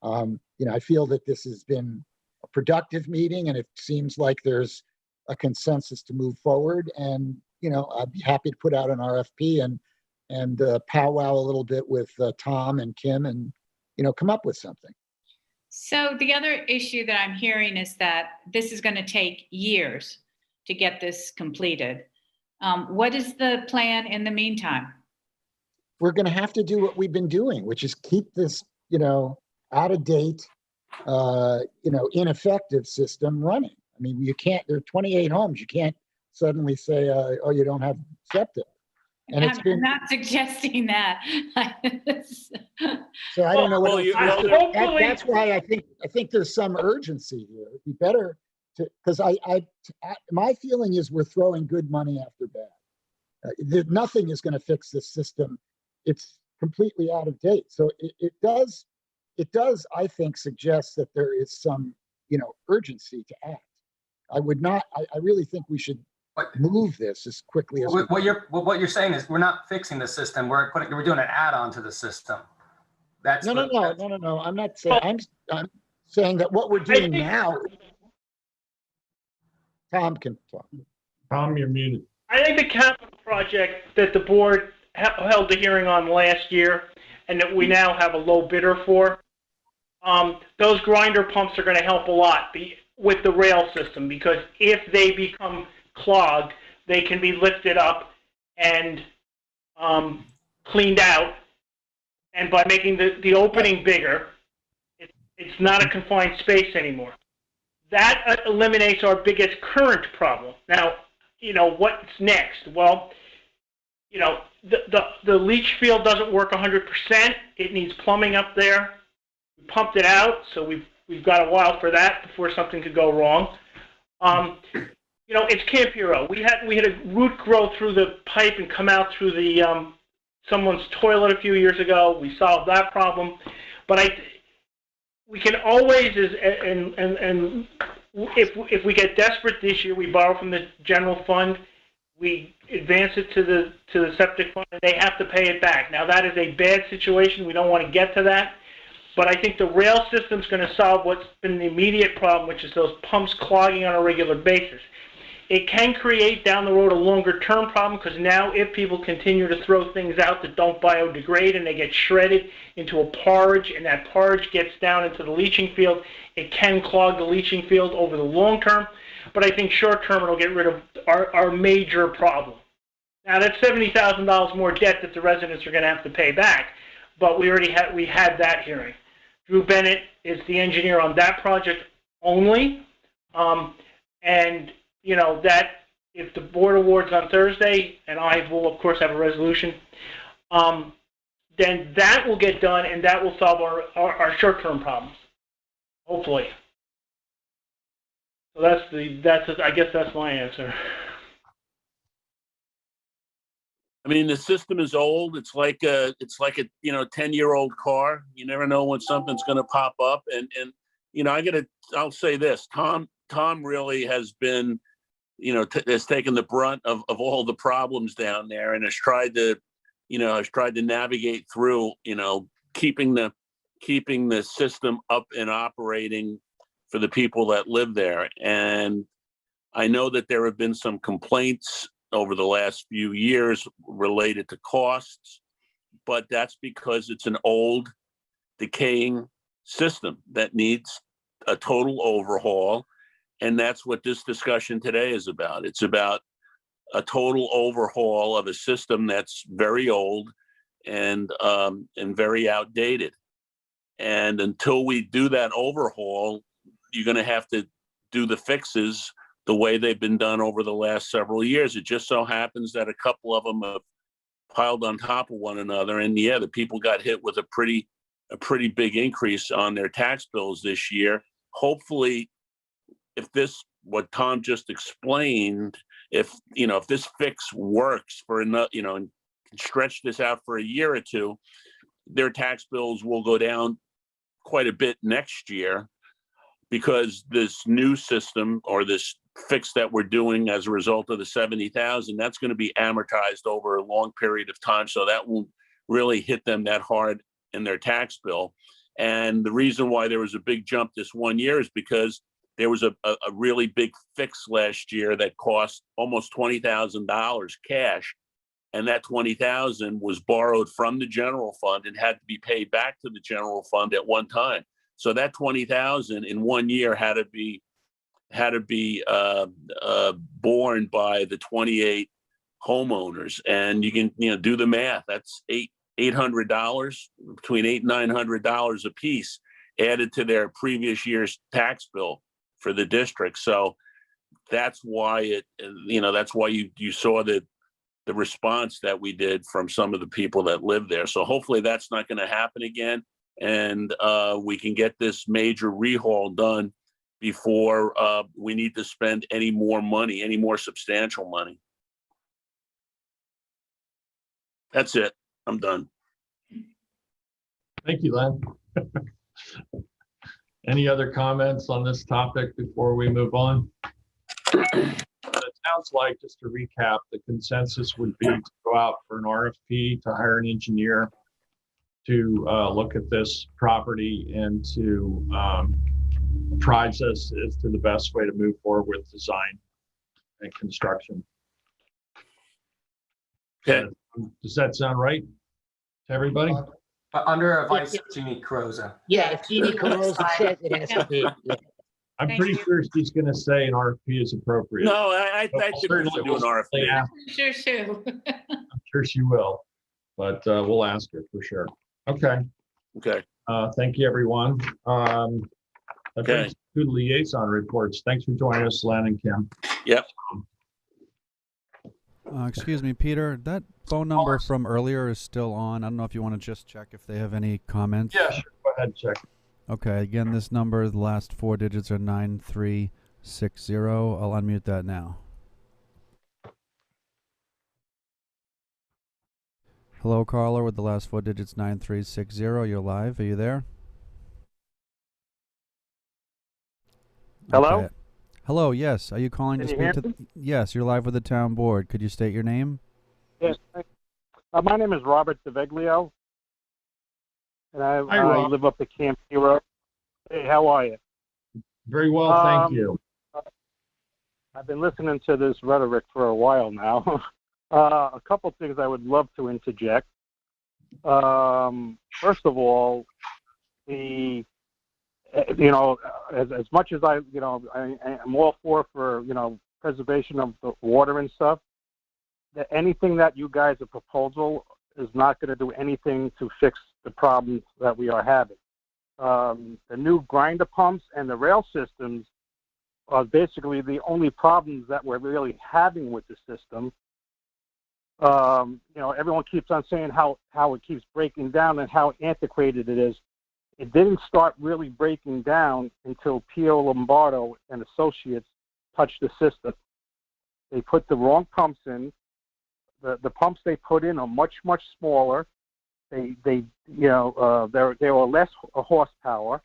S17: I feel that this has been a productive meeting and it seems like there's a consensus to move forward. And, I'd be happy to put out an RFP and powwow a little bit with Tom and Kim and, come up with something.
S13: So the other issue that I'm hearing is that this is going to take years to get this completed. What is the plan in the meantime?
S17: We're going to have to do what we've been doing, which is keep this, out of date, ineffective system running. I mean, there are 28 homes. You can't suddenly say, oh, you don't have septic. And
S13: I'm not suggesting that.
S17: So I don't know what that's why I think there's some urgency here. It'd be better because my feeling is we're throwing good money after bad. Nothing is going to fix this system. It's completely out of date. So it does, I think, suggest that there is some, urgency to act. I really think we should move this as quickly as
S12: what you're saying is we're not fixing the system. We're doing an add-on to the system. That's
S17: no. I'm not saying. I'm saying that what we're doing now. Tom can talk.
S2: Tom, you're muted.
S15: I think the capital project that the board held the hearing on last year and that we now have a low bidder for, those grinder pumps are going to help a lot with the rail system, because if they become clogged, they can be lifted up and cleaned out. And by making the opening bigger, it's not a confined space anymore. That eliminates our biggest current problem. Now, what's next? Well, the leach field doesn't work 100%. It needs plumbing up there. We pumped it out, so we've got a while for that before something could go wrong. It's Camp Hero. We had a root grow through the pipe and come out through the someone's toilet a few years ago. We solved that problem, but we can always if we get desperate this year, we borrow from the general fund. We advance it to the septic fund, and they have to pay it back. Now, that is a bad situation. We don't want to get to that. But I think the rail system is going to solve what's been the immediate problem, which is those pumps clogging on a regular basis. It can create down the road a longer-term problem, because now if people continue to throw things out that don't biodegrade and they get shredded into a porridge, and that porridge gets down into the leaching field, it can clog the leaching field over the long term. But I think short-term it'll get rid of our major problem. Now, that's $70,000 more debt that the residents are going to have to pay back, but we had that hearing. Drew Bennett is the engineer on that project only, and that if the board awards on Thursday, and I will of course have a resolution, then that will get done, and that will solve our short-term problems, hopefully. So I guess that's my answer.
S16: I mean, the system is old. It's like a 10-year-old car. You never know when something's going to pop up. And I'll say this, Tom really has been, has taken the brunt of all the problems down there, and has tried to navigate through, keeping the system up and operating for the people that live there. And I know that there have been some complaints over the last few years related to costs, but that's because it's an old, decaying system that needs a total overhaul. And that's what this discussion today is about. It's about a total overhaul of a system that's very old and very outdated. And until we do that overhaul, you're going to have to do the fixes the way they've been done over the last several years. It just so happens that a couple of them have piled on top of one another. And yeah, the people got hit with a pretty big increase on their tax bills this year. Hopefully, if what Tom just explained, if this fix works for enough, and stretch this out for a year or two, their tax bills will go down quite a bit next year, because this new system, or this fix that we're doing as a result of the 70,000, that's going to be amortized over a long period of time. So that won't really hit them that hard in their tax bill. And the reason why there was a big jump this one year is because there was a really big fix last year that cost almost $20,000 cash. And that $20,000 was borrowed from the general fund and had to be paid back to the general fund at one time. So that $20,000 in 1 year had to be borne by the 28 homeowners. And you can do the math. That's $800, between $800 and $900 a piece, added to their previous year's tax bill for the district. So that's why that's why you saw the response that we did from some of the people that live there. So hopefully that's not going to happen again, and we can get this major rehaul done before we need to spend any more substantial money. That's it. I'm done.
S2: Thank you, Len. Any other comments on this topic before we move on? It sounds like, just to recap, the consensus would be to go out for an RFP, to hire an engineer to look at this property and to advise us as to the best way to move forward with design. and construction.
S16: Okay.
S2: Does that sound right to everybody?
S12: Under a vice, Jeannie Carrozza.
S17: Yeah, if Jeannie Carrozza says it has to be. Yeah.
S2: I'm
S13: Thank
S2: pretty
S13: you.
S2: sure she's going to say an RFP is appropriate.
S16: No, I think we
S2: Certainly
S16: should do an
S2: we'll
S16: RFP.
S2: ask-
S13: Sure, sure.
S2: I'm sure she will, but we'll ask her for sure. Okay.
S16: Okay.
S2: Thank you, everyone. That
S16: Okay.
S2: brings us to the liaison reports. Thanks for joining us, Len and Kim.
S16: Yep.
S1: Excuse me, Peter, that phone number from earlier is still on. I don't know if you want to just check if they have any comments.
S2: Yeah, sure. Go ahead and check.
S1: Okay, again, this number, the last 4 digits are 9360. I'll unmute that now. Hello, caller, with the last 4 digits 9360. You're live. Are you there?
S18: Hello?
S1: Okay. Hello, yes. Are you calling
S18: Can
S1: to
S18: you
S1: speak
S18: hear
S1: to?
S18: me?
S1: Yes, you're live with the town board. Could you state your name?
S18: Yes. My name is Robert DeVeglio, and
S2: Hi,
S18: I
S2: Rob.
S18: live up at Camp Hero. Hey, how are you?
S2: Very well, thank you.
S18: I've been listening to this rhetoric for a while now. A couple things I would love to interject. First of all, as much as I'm all for preservation of the water and stuff, that anything that you guys are proposal is not going to do anything to fix the problems that we are having. The new grinder pumps and the rail systems are basically the only problems that we're really having with the system. Everyone keeps on saying how it keeps breaking down and how antiquated it is. It didn't start really breaking down until Pio Lombardo and Associates touched the system. They put the wrong pumps in. The pumps they put in are much smaller. They were less horsepower.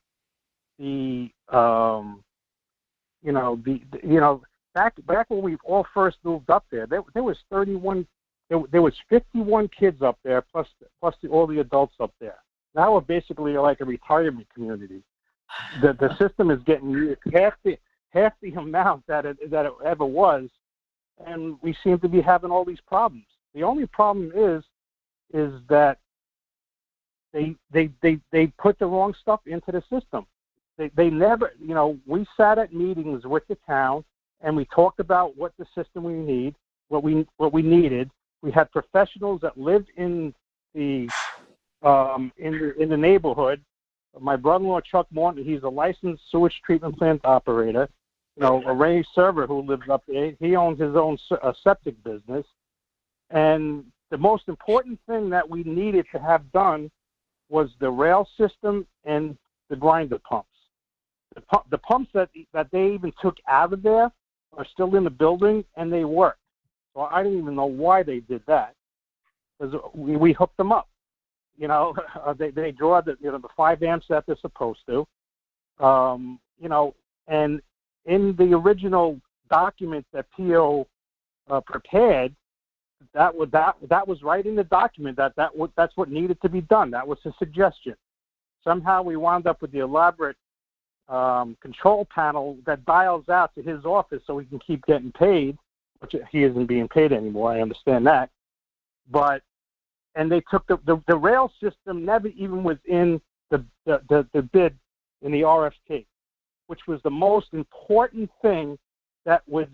S18: Back when we all first moved up there was 51 kids up there plus all the adults up there. Now we're basically like a retirement community. The system is getting used half the amount that it ever was, and we seem to be having all these problems. The only problem is that they put the wrong stuff into the system. They never, we sat at meetings with the town and we talked about what the system we need, what we needed. We had professionals that lived in the neighborhood. My brother-in-law Chuck Morton, he's a licensed sewage treatment plant operator. Ray Server, who lives up there, he owns his own septic business. And the most important thing that we needed to have done was the rail system and the grinder pumps. The pumps that they even took out of there are still in the building and they work. So I didn't even know why they did that, because we hooked them up. They draw the 5 amps that they're supposed to. And in the original document that PO prepared, that was right in the document that's what needed to be done. That was a suggestion. Somehow we wound up with the elaborate control panel that dials out to his office so he can keep getting paid, which he isn't being paid anymore. I understand that. And they took the rail system never even was in the bid in the RFP, which was the most important thing that was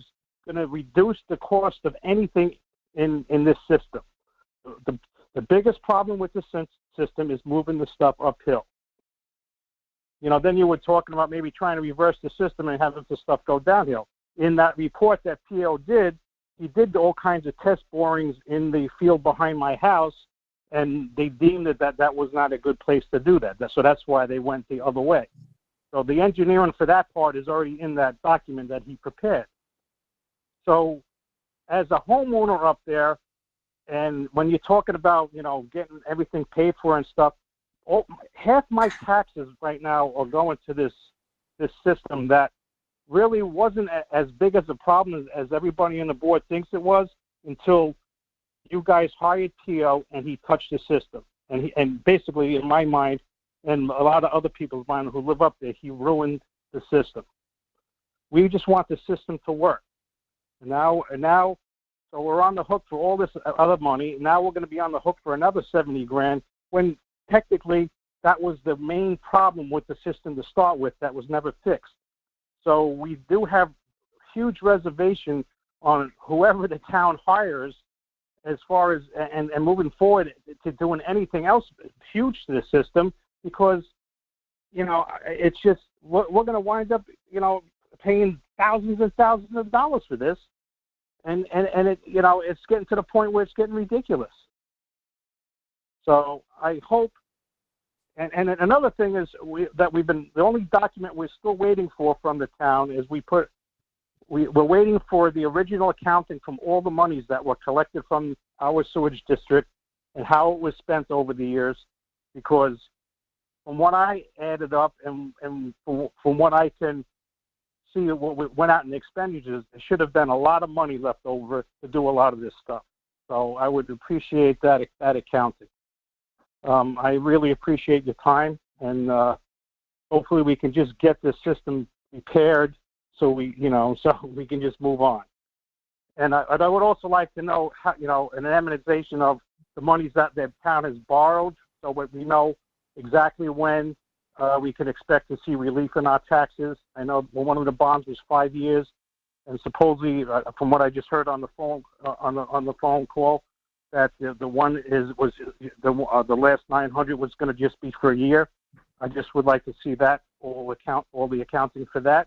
S18: going to reduce the cost of anything in this system. The biggest problem with the system is moving the stuff uphill. Then you were talking about maybe trying to reverse the system and having the stuff go downhill. In that report that PO did, he did all kinds of test borings in the field behind my house, and they deemed that was not a good place to do that. So that's why they went the other way. So the engineering for that part is already in that document that he prepared. So as a homeowner up there, and when you're talking about, getting everything paid for and stuff, half my taxes right now are going to this system that really wasn't as big as a problem as everybody on the board thinks it was until you guys hired PO and he touched the system. And basically, in my mind, and a lot of other people's mind who live up there, he ruined the system. We just want the system to work. And now, so we're on the hook for all this other money. Now we're going to be on the hook for another 70 grand when technically that was the main problem with the system to start with that was never fixed. So we do have huge reservation on whoever the town hires as far as, and moving forward to doing anything else huge to the system, because, you know, it's just, we're going to wind up, you know, paying thousands and thousands of dollars for this. And it, you know, it's getting to the point where it's getting ridiculous. So I hope, and another thing is the only document we're still waiting for from the town is we're waiting for the original accounting from all the monies that were collected from our sewage district and how it was spent over the years, because from what I added up and from what I can see what went out in expenditures, there should have been a lot of money left over to do a lot of this stuff. So I would appreciate that accounting. I really appreciate your time, and hopefully we can just get this system repaired so we can just move on. And I would also like to know how, you know, an amortization of the monies that the town has borrowed, so that we know exactly when we can expect to see relief in our taxes. I know one of the bonds was 5 years, and supposedly, from what I just heard on the phone on the phone call, that the one was the last 900 was going to just be for a year. I just would like to see that all the accounting for that.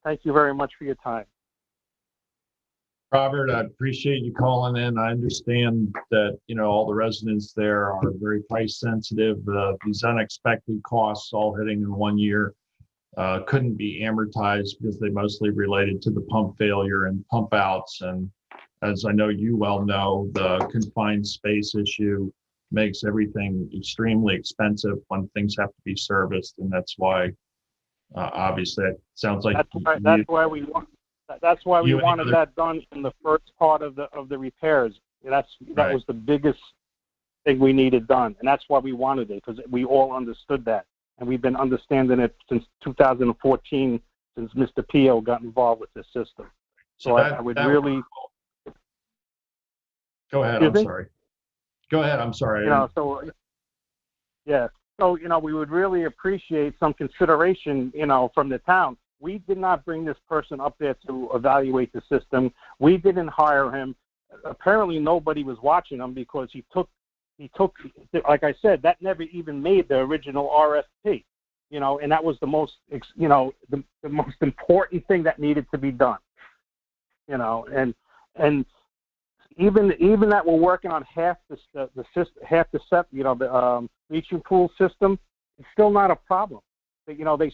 S18: Thank you very much for your time.
S2: Robert, I appreciate you calling in. I understand that, you know, all the residents there are very price sensitive. These unexpected costs all hitting in 1 year couldn't be amortized because they mostly related to the pump failure and pump outs. And as I know you well know, the confined space issue makes everything extremely expensive when things have to be serviced. And that's why, obviously, it sounds like
S18: that's why we wanted that done in the first part of the repairs. That was the biggest thing we needed done, and that's why we wanted it, because we all understood that, and we've been understanding it since 2014, since Mr. Pio got involved with this system. So I would really
S2: go ahead. I'm sorry. Go ahead. I'm sorry.
S18: You know, so yeah. So, you know, we would really appreciate some consideration, you know, from the town. We did not bring this person up there to evaluate the system. We didn't hire him. Apparently nobody was watching him because he took, like I said, that never even made the original RFP, you know, and that was the most, you know, the most important thing that needed to be done, you know, and even that we're working on half the system, you know, the leaching pool system, it's still not a problem. You know, they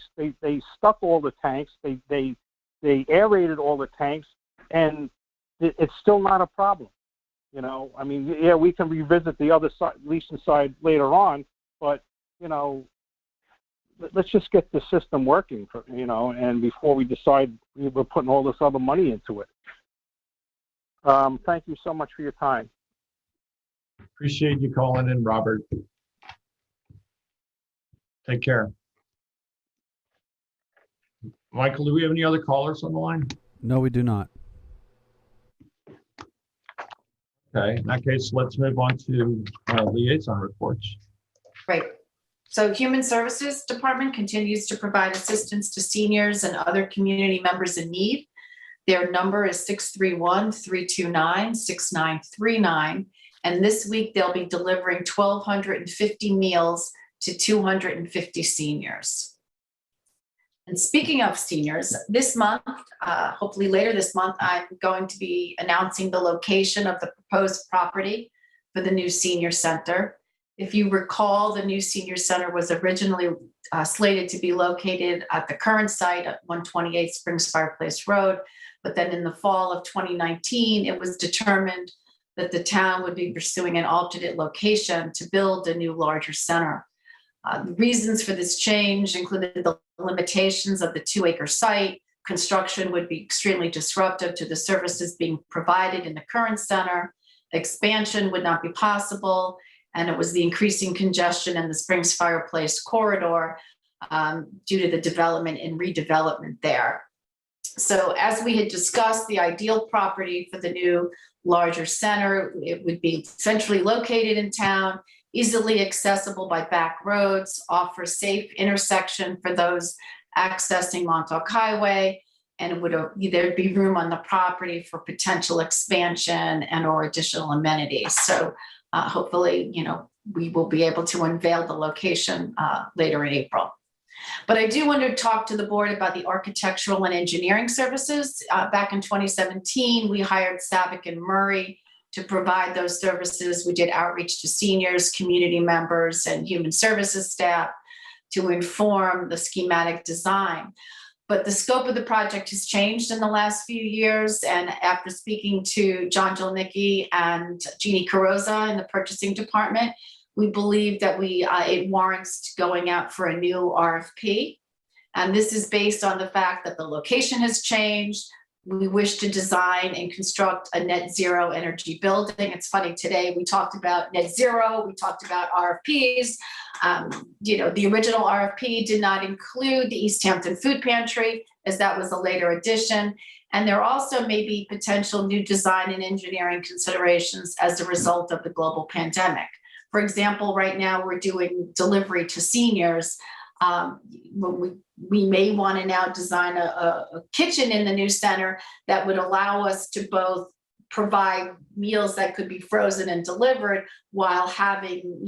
S18: stuck all the tanks, they aerated all the tanks, and it's still not a problem. You know, I mean, yeah, we can revisit the other side, leaching side later on, but, you know, let's just get the system working, you know, and before we decide we're putting all this other money into it. Thank you so much for your time.
S2: Appreciate you calling in, Robert. Take care. Michael, do we have any other callers on the line?
S1: No, we do not.
S2: Okay, in that case, let's move on to liaison reports.
S6: Great. So Human Services Department continues to provide assistance to seniors and other community members in need. Their number is 631-329-6939. And this week they'll be delivering 1,250 meals to 250 seniors. And speaking of seniors, this month, hopefully later this month, I'm going to be announcing the location of the proposed property for the new senior center. If you recall, the new senior center was originally slated to be located at the current site at 128 Springs Fireplace Road. But then in the fall of 2019, it was determined that the town would be pursuing an alternate location to build a new larger center. The reasons for this change included the limitations of the 2-acre site. Construction would be extremely disruptive to the services being provided in the current center. Expansion would not be possible, and it was the increasing congestion in the Springs Fireplace corridor due to the development and redevelopment there. So as we had discussed, the ideal property for the new larger center, it would be centrally located in town, easily accessible by back roads, offer safe intersection for those accessing Montauk Highway, and it would there'd be room on the property for potential expansion and or additional amenities. So hopefully, we will be able to unveil the location later in April. But I do want to talk to the board about the architectural and engineering services. Back in 2017, we hired Savick and Murray to provide those services. We did outreach to seniors, community members, and human services staff to inform the schematic design. But the scope of the project has changed in the last few years. And after speaking to John Jolnicki and Jeannie Carrozza in the purchasing department, we believe that it warrants going out for a new RFP. And this is based on the fact that the location has changed. We wish to design and construct a net zero energy building. It's funny, today we talked about net zero, we talked about RFPs. The original RFP did not include the East Hampton Food Pantry, as that was a later addition. And there also may be potential new design and engineering considerations as a result of the global pandemic. For example, right now we're doing delivery to seniors. We may want to now design a kitchen in the new center that would allow us to both provide meals that could be frozen and delivered while having,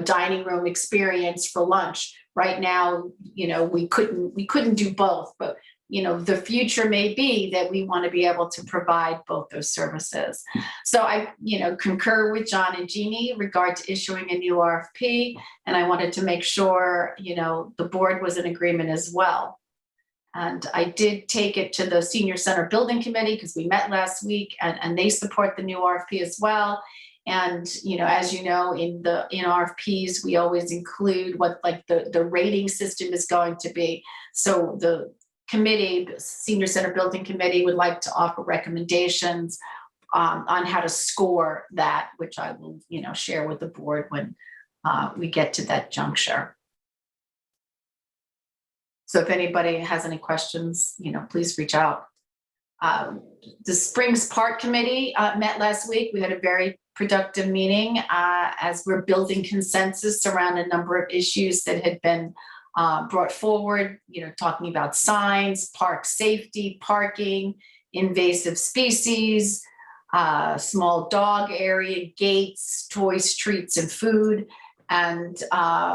S6: dining room experience for lunch. Right now, we couldn't do both, but the future may be that we want to be able to provide both those services. So I, concur with John and Jeannie in regard to issuing a new RFP. And I wanted to make sure, the board was in agreement as well. And I did take it to the Senior Center Building Committee because we met last week and they support the new RFP as well. And, as you know, in RFPs, we always include what the rating system is going to be. So the Senior Center Building Committee would like to offer recommendations on how to score that, which I will, share with the board when we get to that juncture. So if anybody has any questions, please reach out. The Springs Park Committee met last week. We had a very productive meeting as we're building consensus around a number of issues that had been brought forward, talking about signs, park safety, parking, invasive species, small dog area, gates, toys, treats, and food. And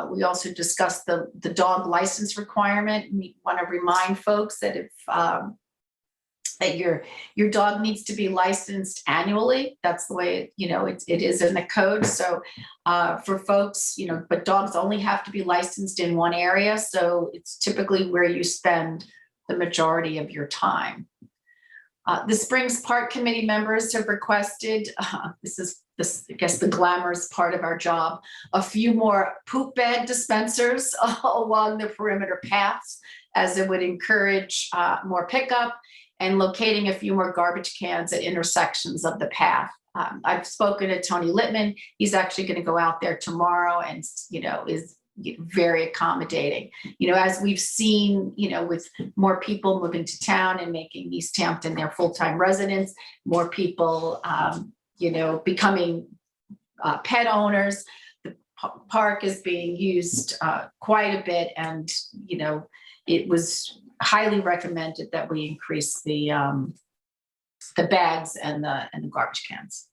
S6: we also discussed the dog license requirement. We want to remind folks that if that your dog needs to be licensed annually. That's the way it is in the code. So for folks, but dogs only have to be licensed in one area. So it's typically where you spend the majority of your time. The Springs Park Committee members have requested, this is I guess the glamorous part of our job, a few more poop bag dispensers along the perimeter paths, as it would encourage more pickup, and locating a few more garbage cans at intersections of the path. I've spoken to Tony Littman. He's actually going to go out there tomorrow and, is very accommodating. As we've seen, with more people moving to town and making East Hampton their full-time residents, more people, becoming pet owners. The park is being used quite a bit, and, it was highly recommended that we increase the bags and the garbage cans.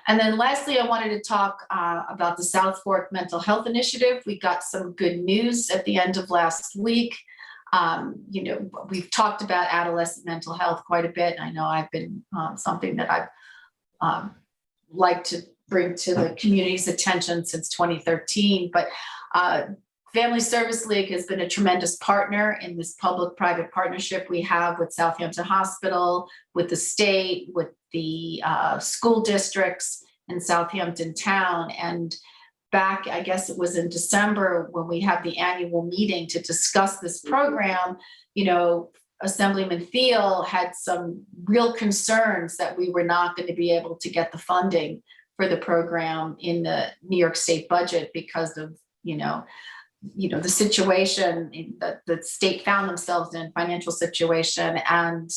S6: And then lastly, I wanted to talk about the South Fork Mental Health Initiative. We got some good news at the end of last week. We've talked about adolescent mental health quite a bit. I know I've been something that I've liked to bring to the community's attention since 2013, but Family Service League has been a tremendous partner in this public-private partnership we have with Southampton Hospital, with the state, with the school districts in Southampton town. And back, I guess it was in December, when we had the annual meeting to discuss this program, Assemblyman Thiel had some real concerns that we were not going to be able to get the funding for the program in the New York State budget because of, the situation that the state found themselves in, financial situation. And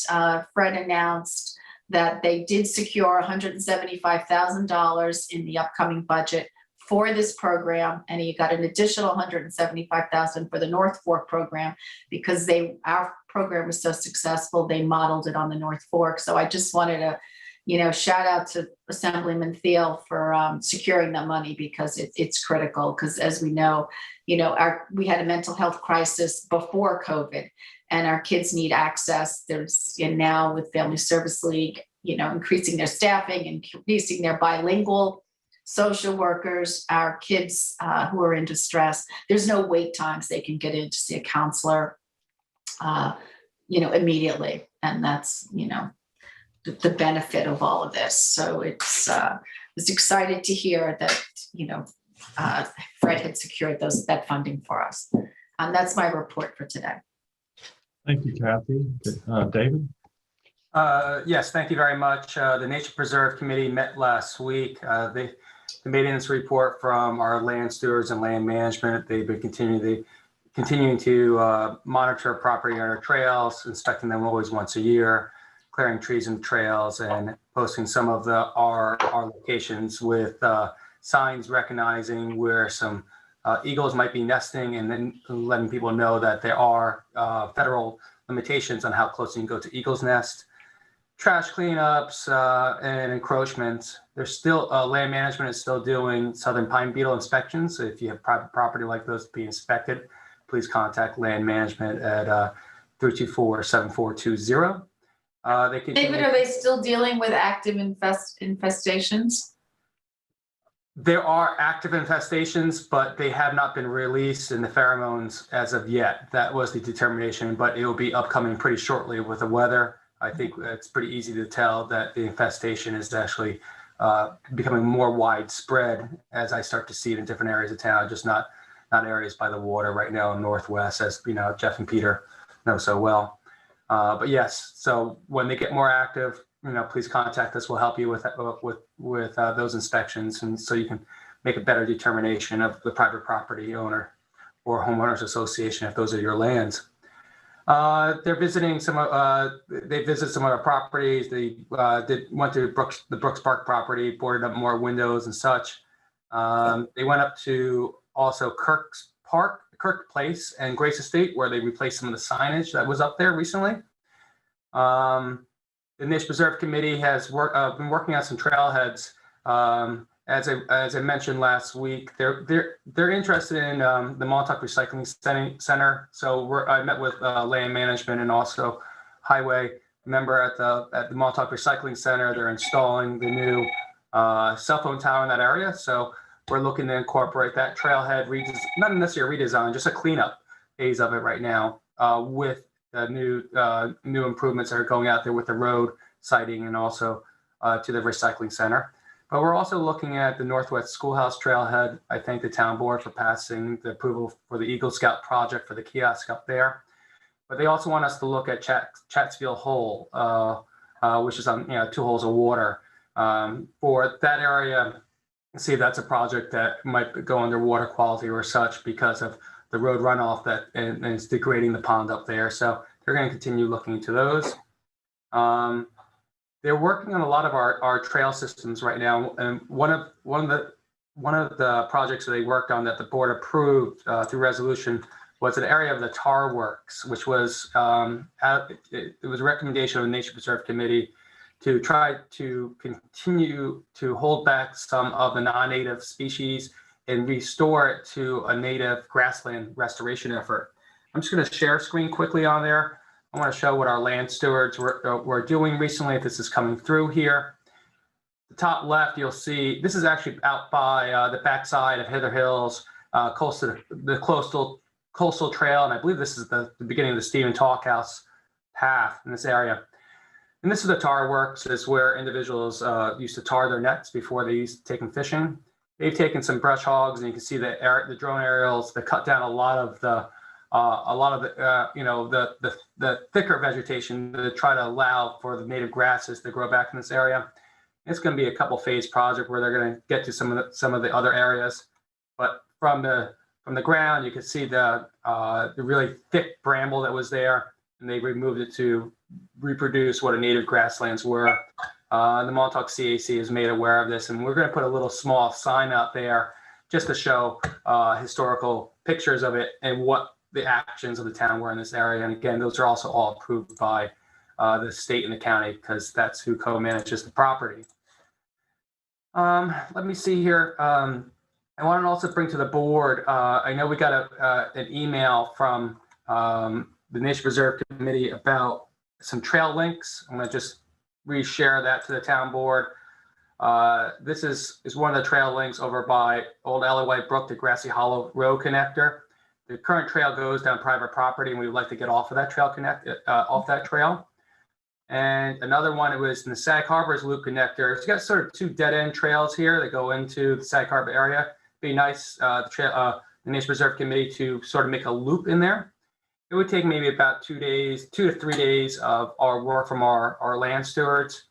S6: Fred announced that they did secure $175,000 in the upcoming budget for this program, and he got an additional $175,000 for the North Fork program because our program was so successful. They modeled it on the North Fork. So I just wanted to, shout out to Assemblyman Thiel for securing that money because it's critical. Because as we know, we had a mental health crisis before COVID, and our kids need access. There's now with Family Service League, increasing their staffing, increasing their bilingual social workers, our kids who are in distress. There's no wait times. They can get in to see a counselor, immediately, and that's the benefit of all of this. So it's was excited to hear that Fred had secured that funding for us. That's my report for today.
S2: Thank you, Kathy. David?
S12: Yes, thank you very much. The Nature Preserve Committee met last week. They made in this report from our land stewards and land management. They've been continuing to monitor property owner trails, inspecting them always once a year, clearing trees and trails, and posting some of our locations with signs recognizing where some eagles might be nesting, and then letting people know that there are federal limitations on how close you can go to eagle's nest. Trash cleanups and encroachments. There's still land management is still doing southern pine beetle inspections. So if you have private property like those to be inspected, please contact land management at 324-7420.
S6: David, are they still dealing with active infestations?
S12: There are active infestations, but they have not been released in the pheromones as of yet. That was the determination, but it will be upcoming pretty shortly with the weather. I think it's pretty easy to tell that the infestation is actually becoming more widespread as I start to see it in different areas of town, just not areas by the water right now in Northwest, as Jeff and Peter know so well. But yes, so when they get more active, please contact us. We'll help you with those inspections, and so you can make a better determination of the private property owner or homeowners association if those are your lands. They're visiting they visited some of our properties. They went to the Brooks Park property, boarded up more windows and such. They went up to also Kirk Place and Grace Estate, where they replaced some of the signage that was up there recently. The Nature Preserve Committee has been working on some trailheads. As I mentioned last week, they're interested in the Montauk Recycling Center. So I met with land management and also highway member at the Montauk Recycling Center. They're installing the new cell phone tower in that area. So we're looking to incorporate that trailhead, not necessarily redesign, just a cleanup phase of it right now with the new improvements that are going out there with the road sighting and also to the recycling center. But we're also looking at the Northwest Schoolhouse Trailhead. I thank the town board for passing the approval for the Eagle Scout project for the kiosk up there. But they also want us to look at Chatsfield Hole, which is on 2 holes of water. For that area, see if that's a project that might go under water quality or such because of the road runoff and it's degrading the pond up there. So they're going to continue looking into those. They're working on a lot of our trail systems right now, and one of the projects that they worked on that the board approved through resolution was an area of the tar works, which was it was a recommendation of the Nature Preserve Committee to try to continue to hold back some of the non-native species and restore it to a native grassland restoration effort. I'm just going to share screen quickly on there. I want to show what our land stewards were doing recently, if this is coming through here. The top left, you'll see, this is actually out by the backside of Hither Hills, close to the coastal trail, and I believe this is the beginning of the Stephen Talkhouse path in this area. And this is the tar works, is where individuals used to tar their nets before they used to take them fishing. They've taken some brush hogs, and you can see the drone aerials that cut down a lot of the the thicker vegetation to try to allow for the native grasses to grow back in this area. It's going to be a couple phase project where they're going to get to some of the other areas. But from the from the ground. You could see the really thick bramble that was there, and they removed it to reproduce what a native grasslands were. The Montauk CAC is made aware of this, and we're going to put a little small sign out there just to show historical pictures of it and what the actions of the town were in this area. And again, those are also all approved by the state and the county, because that's who co-manages the property. Let me see here. I want to also bring to the board, I know we got an email from the Nature Reserve Committee about some trail links. I'm going to just reshare that to the town board. This is one of the trail links over by Old Alloway Brook, the Grassy Hollow Road connector. The current trail goes down private property, and we would like to get off of that trail, And another one, it was in the Sag Harbor's Loop connector. It's got sort of two dead-end trails here that go into the Sag Harbor area. Be nice, the Nature Reserve Committee to sort of make a loop in there. It would take maybe about 2 to 3 days of our work from our land stewards.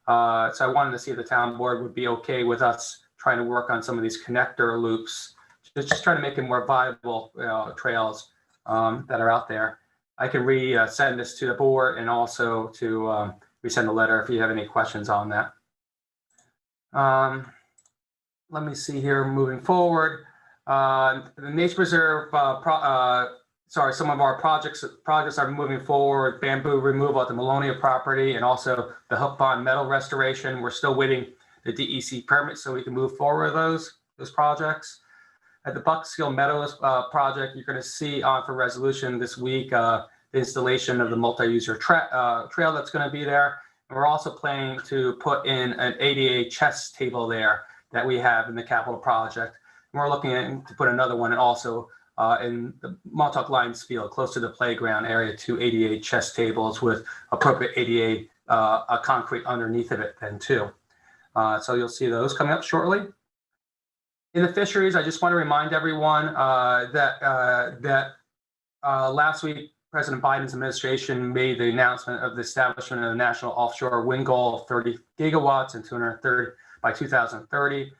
S12: So I wanted to see if the town board would be okay with us trying to work on some of these connector loops, just trying to make it more viable trails that are out there. I can send this to the board, and also to resend a letter if you have any questions on that. Let me see here, moving forward. The Nature Reserve, some of our projects are moving forward. Bamboo removal at the Melonia property, and also the Hook Pond metal restoration. We're still waiting the DEC permit so we can move forward with those projects. At the Buckskill Meadows project, you're going to see on for resolution this week the installation of the multi-user trail that's going to be there. And we're also planning to put in an ADA chess table there that we have in the capital project. And we're looking to put another one, and also in the Montauk Lions Field, close to the playground area, 2 ADA chess tables with appropriate ADA concrete underneath of it then too. So you'll see those coming up shortly. In the fisheries, I just want to remind everyone that last week, President Biden's administration made the announcement of the establishment of the national offshore wind goal of 30 gigawatts and 230 by 2030,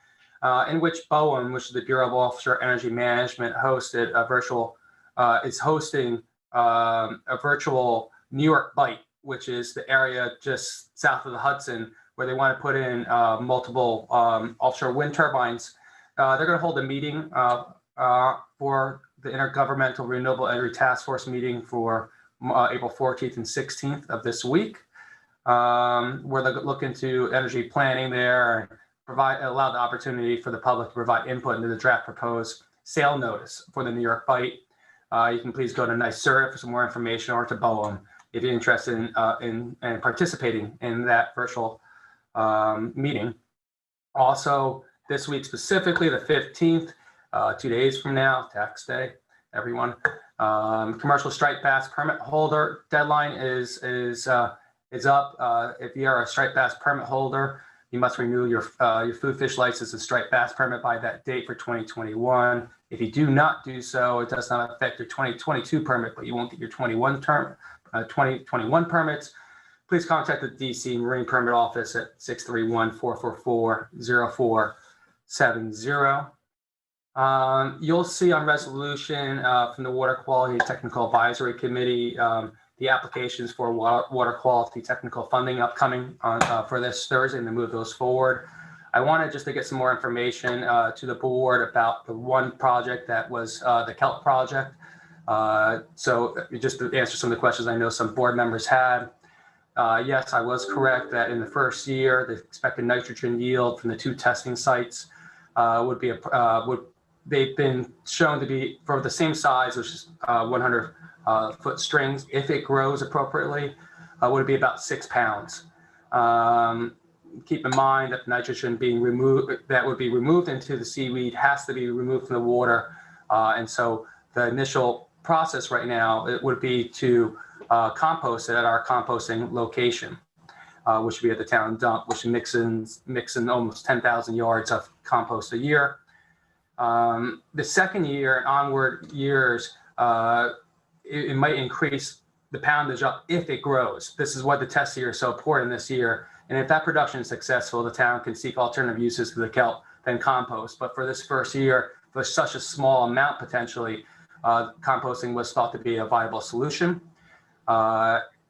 S12: in which BOEM, which is the Bureau of Offshore Energy Management, hosting a virtual New York Bight, which is the area just south of the Hudson, where they want to put in multiple offshore wind turbines. They're going to hold a meeting for the Intergovernmental Renewable Energy Task Force meeting for April 14th and 16th of this week, where they look into energy planning there and allow the opportunity for the public to provide input into the draft proposed sale notice for the New York Bight. You can please go to NYSERDA for some more information, or to BOEM if you're interested in participating in that virtual meeting. Also, this week specifically, the 15th, 2 days from now, tax day, everyone. Commercial striped bass permit holder deadline is up. If you are a striped bass permit holder, you must renew your food fish license and striped bass permit by that date for 2021. If you do not do so, it does not affect your 2022 permit, but you won't get your 2021 permits. Please contact the DC Marine Permit Office at 631-444-0470. You'll see on resolution from the Water Quality Technical Advisory Committee the applications for water quality technical funding upcoming for this Thursday, and to move those forward. I wanted just to get some more information to the board about the one project that was the Kelp project. So just to answer some of the questions I know some board members had. Yes, I was correct that in the first year, the expected nitrogen yield from the 2 testing sites they've been shown to be for the same size, which is 100 foot strings. If it grows appropriately, would be about 6 pounds. Keep in mind that nitrogen being removed, that would be removed into the seaweed, has to be removed from the water. And so the initial process right now, it would be to compost it at our composting location, which would be at the town dump, which mix in almost 10,000 yards of compost a year. The second year and onward years, it might increase the poundage up if it grows. This is what the test year is so important this year. And if that production is successful, the town can seek alternative uses for the kelp than compost. But for this first year, for such a small amount potentially, composting was thought to be a viable solution.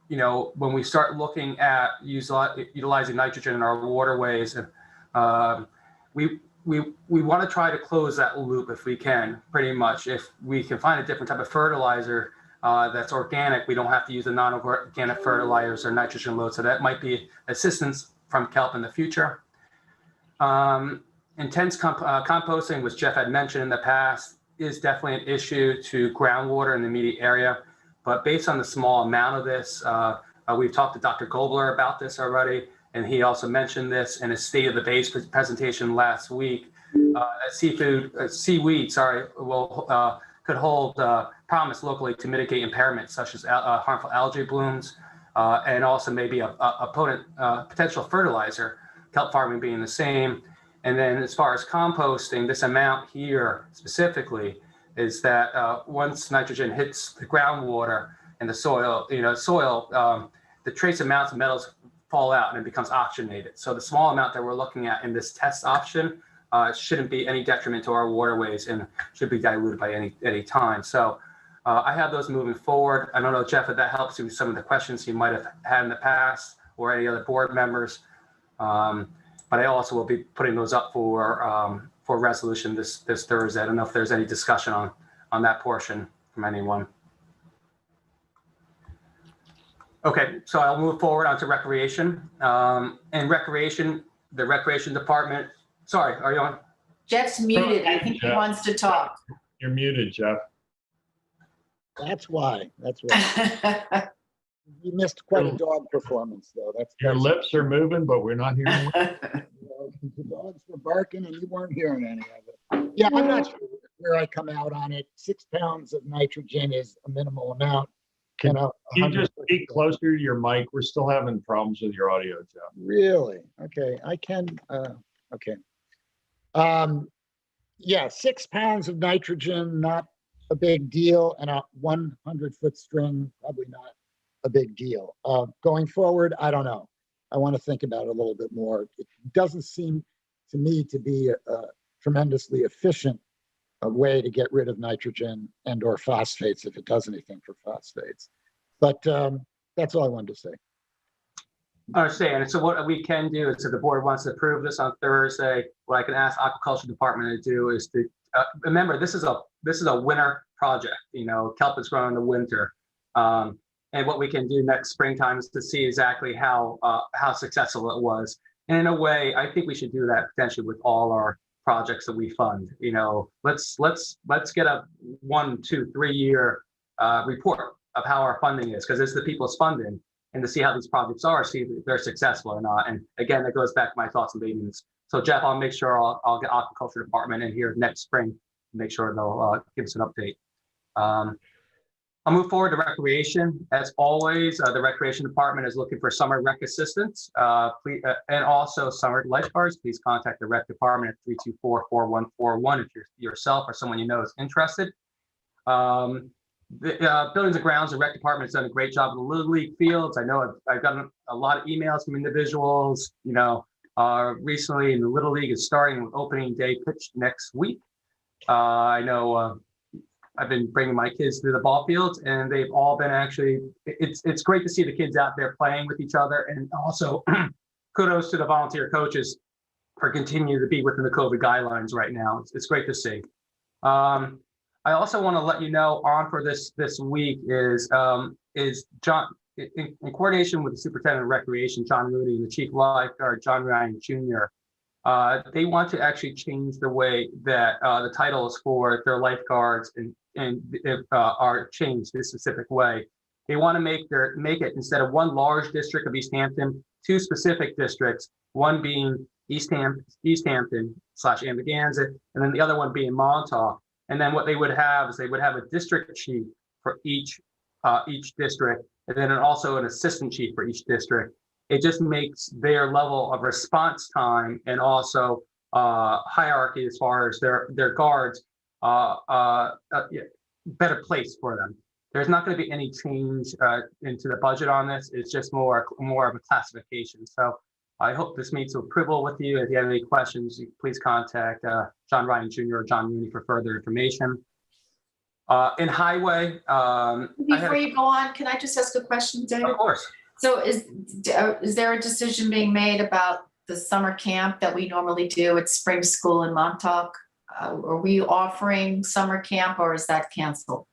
S12: You know, when we start looking at utilizing nitrogen in our waterways, we want to try to close that loop if we can, pretty much. If we can find a different type of fertilizer that's organic, we don't have to use the non-organic fertilizers or nitrogen load. So that might be assistance from kelp in the future. Intense composting, which Jeff had mentioned in the past, is definitely an issue to groundwater in the immediate area. But based on the small amount of this, we've talked to Dr. Gobler about this already, and he also mentioned this in his State of the Base presentation last week. Seaweed, could hold promise locally to mitigate impairments such as harmful algae blooms, and also maybe a potential fertilizer, kelp farming being the same. And then as far as composting, this amount here specifically is that once nitrogen hits the groundwater and the soil, the trace amounts of metals fall out and it becomes oxygenated. So the small amount that we're looking at in this test option shouldn't be any detriment to our waterways and should be diluted by any time. So I have those moving forward. I don't know, Jeff, if that helps you with some of the questions you might have had in the past or any other board members. But I also will be putting those up for resolution this Thursday. I don't know if there's any discussion on that portion from anyone. Okay, so I'll move forward onto recreation. And recreation, the recreation department. Sorry, are you on?
S6: Jeff's muted. I think he wants to talk.
S2: You're muted, Jeff.
S17: That's why. That's why. You missed quite a dog performance, though.
S2: Your lips are moving, but we're not hearing it.
S17: The dogs were barking, and you weren't hearing any of it. Yeah, I'm not sure where I come out on it. 6 pounds of nitrogen is a minimal amount.
S2: Can you just speak closer to your mic? We're still having problems with your audio, Jeff.
S17: Really? Okay, I can. Okay. Yeah, 6 pounds of nitrogen, not a big deal, and a 100-foot string, probably not a big deal. Going forward, I don't know. I want to think about it a little bit more. It doesn't seem to me to be a tremendously efficient way to get rid of nitrogen and or phosphates if it does anything for phosphates. But that's all I wanted to say.
S12: I understand. And so what we can do is if the board wants to approve this on Thursday, what I can ask Aquaculture Department to do is to remember this is a winter project. You know, kelp is grown in the winter. And what we can do next springtime is to see exactly how successful it was. And in a way, I think we should do that potentially with all our projects that we fund. You know, let's get a 1, 2, 3 year report of how our funding is, because it's the people's funding, and to see how these projects are, see if they're successful or not. And again, that goes back to my thoughts and meetings. So Jeff, I'll make sure I'll get Aquaculture Department in here next spring, make sure they'll give us an update. I'll move forward to recreation. As always, the recreation department is looking for summer rec assistance, and also summer lifeguards. Please contact the rec department at 324-4141 if you're yourself or someone you know is interested. The buildings and grounds, the rec department has done a great job in the Little League fields. I know I've gotten a lot of emails from individuals. You know, recently, and the Little League is starting with opening day pitch next week. I know. I've been bringing my kids to the ball fields, and they've all been actually, it's great to see the kids out there playing with each other. And also kudos to the volunteer coaches for continuing to be within the COVID guidelines right now. It's great to see. I also want to let you know on for this week is John, in coordination with the superintendent of recreation, John Rudy, and the chief lifeguard, John Ryan Jr., they want to actually change the way that the titles for their lifeguards are changed this specific way. They want to make it instead of one large district of East Hampton, 2 specific districts, one being East Hampton / Amagansett, and then the other one being Montauk. And then what they would have is they would have a district chief for each district, and then also an assistant chief for each district. It just makes their level of response time and also hierarchy as far as their guards better place for them. There's not going to be any change into the budget on this. It's just more of a classification. So I hope this meets approval with you. If you have any questions, please contact John Ryan Jr. or John Mooney for further information. In highway,
S6: Before you go on, can I just ask a question, David?
S12: Of course.
S6: So is there a decision being made about the summer camp that we normally do at Spring School in Montauk? Are we offering summer camp, or is that canceled?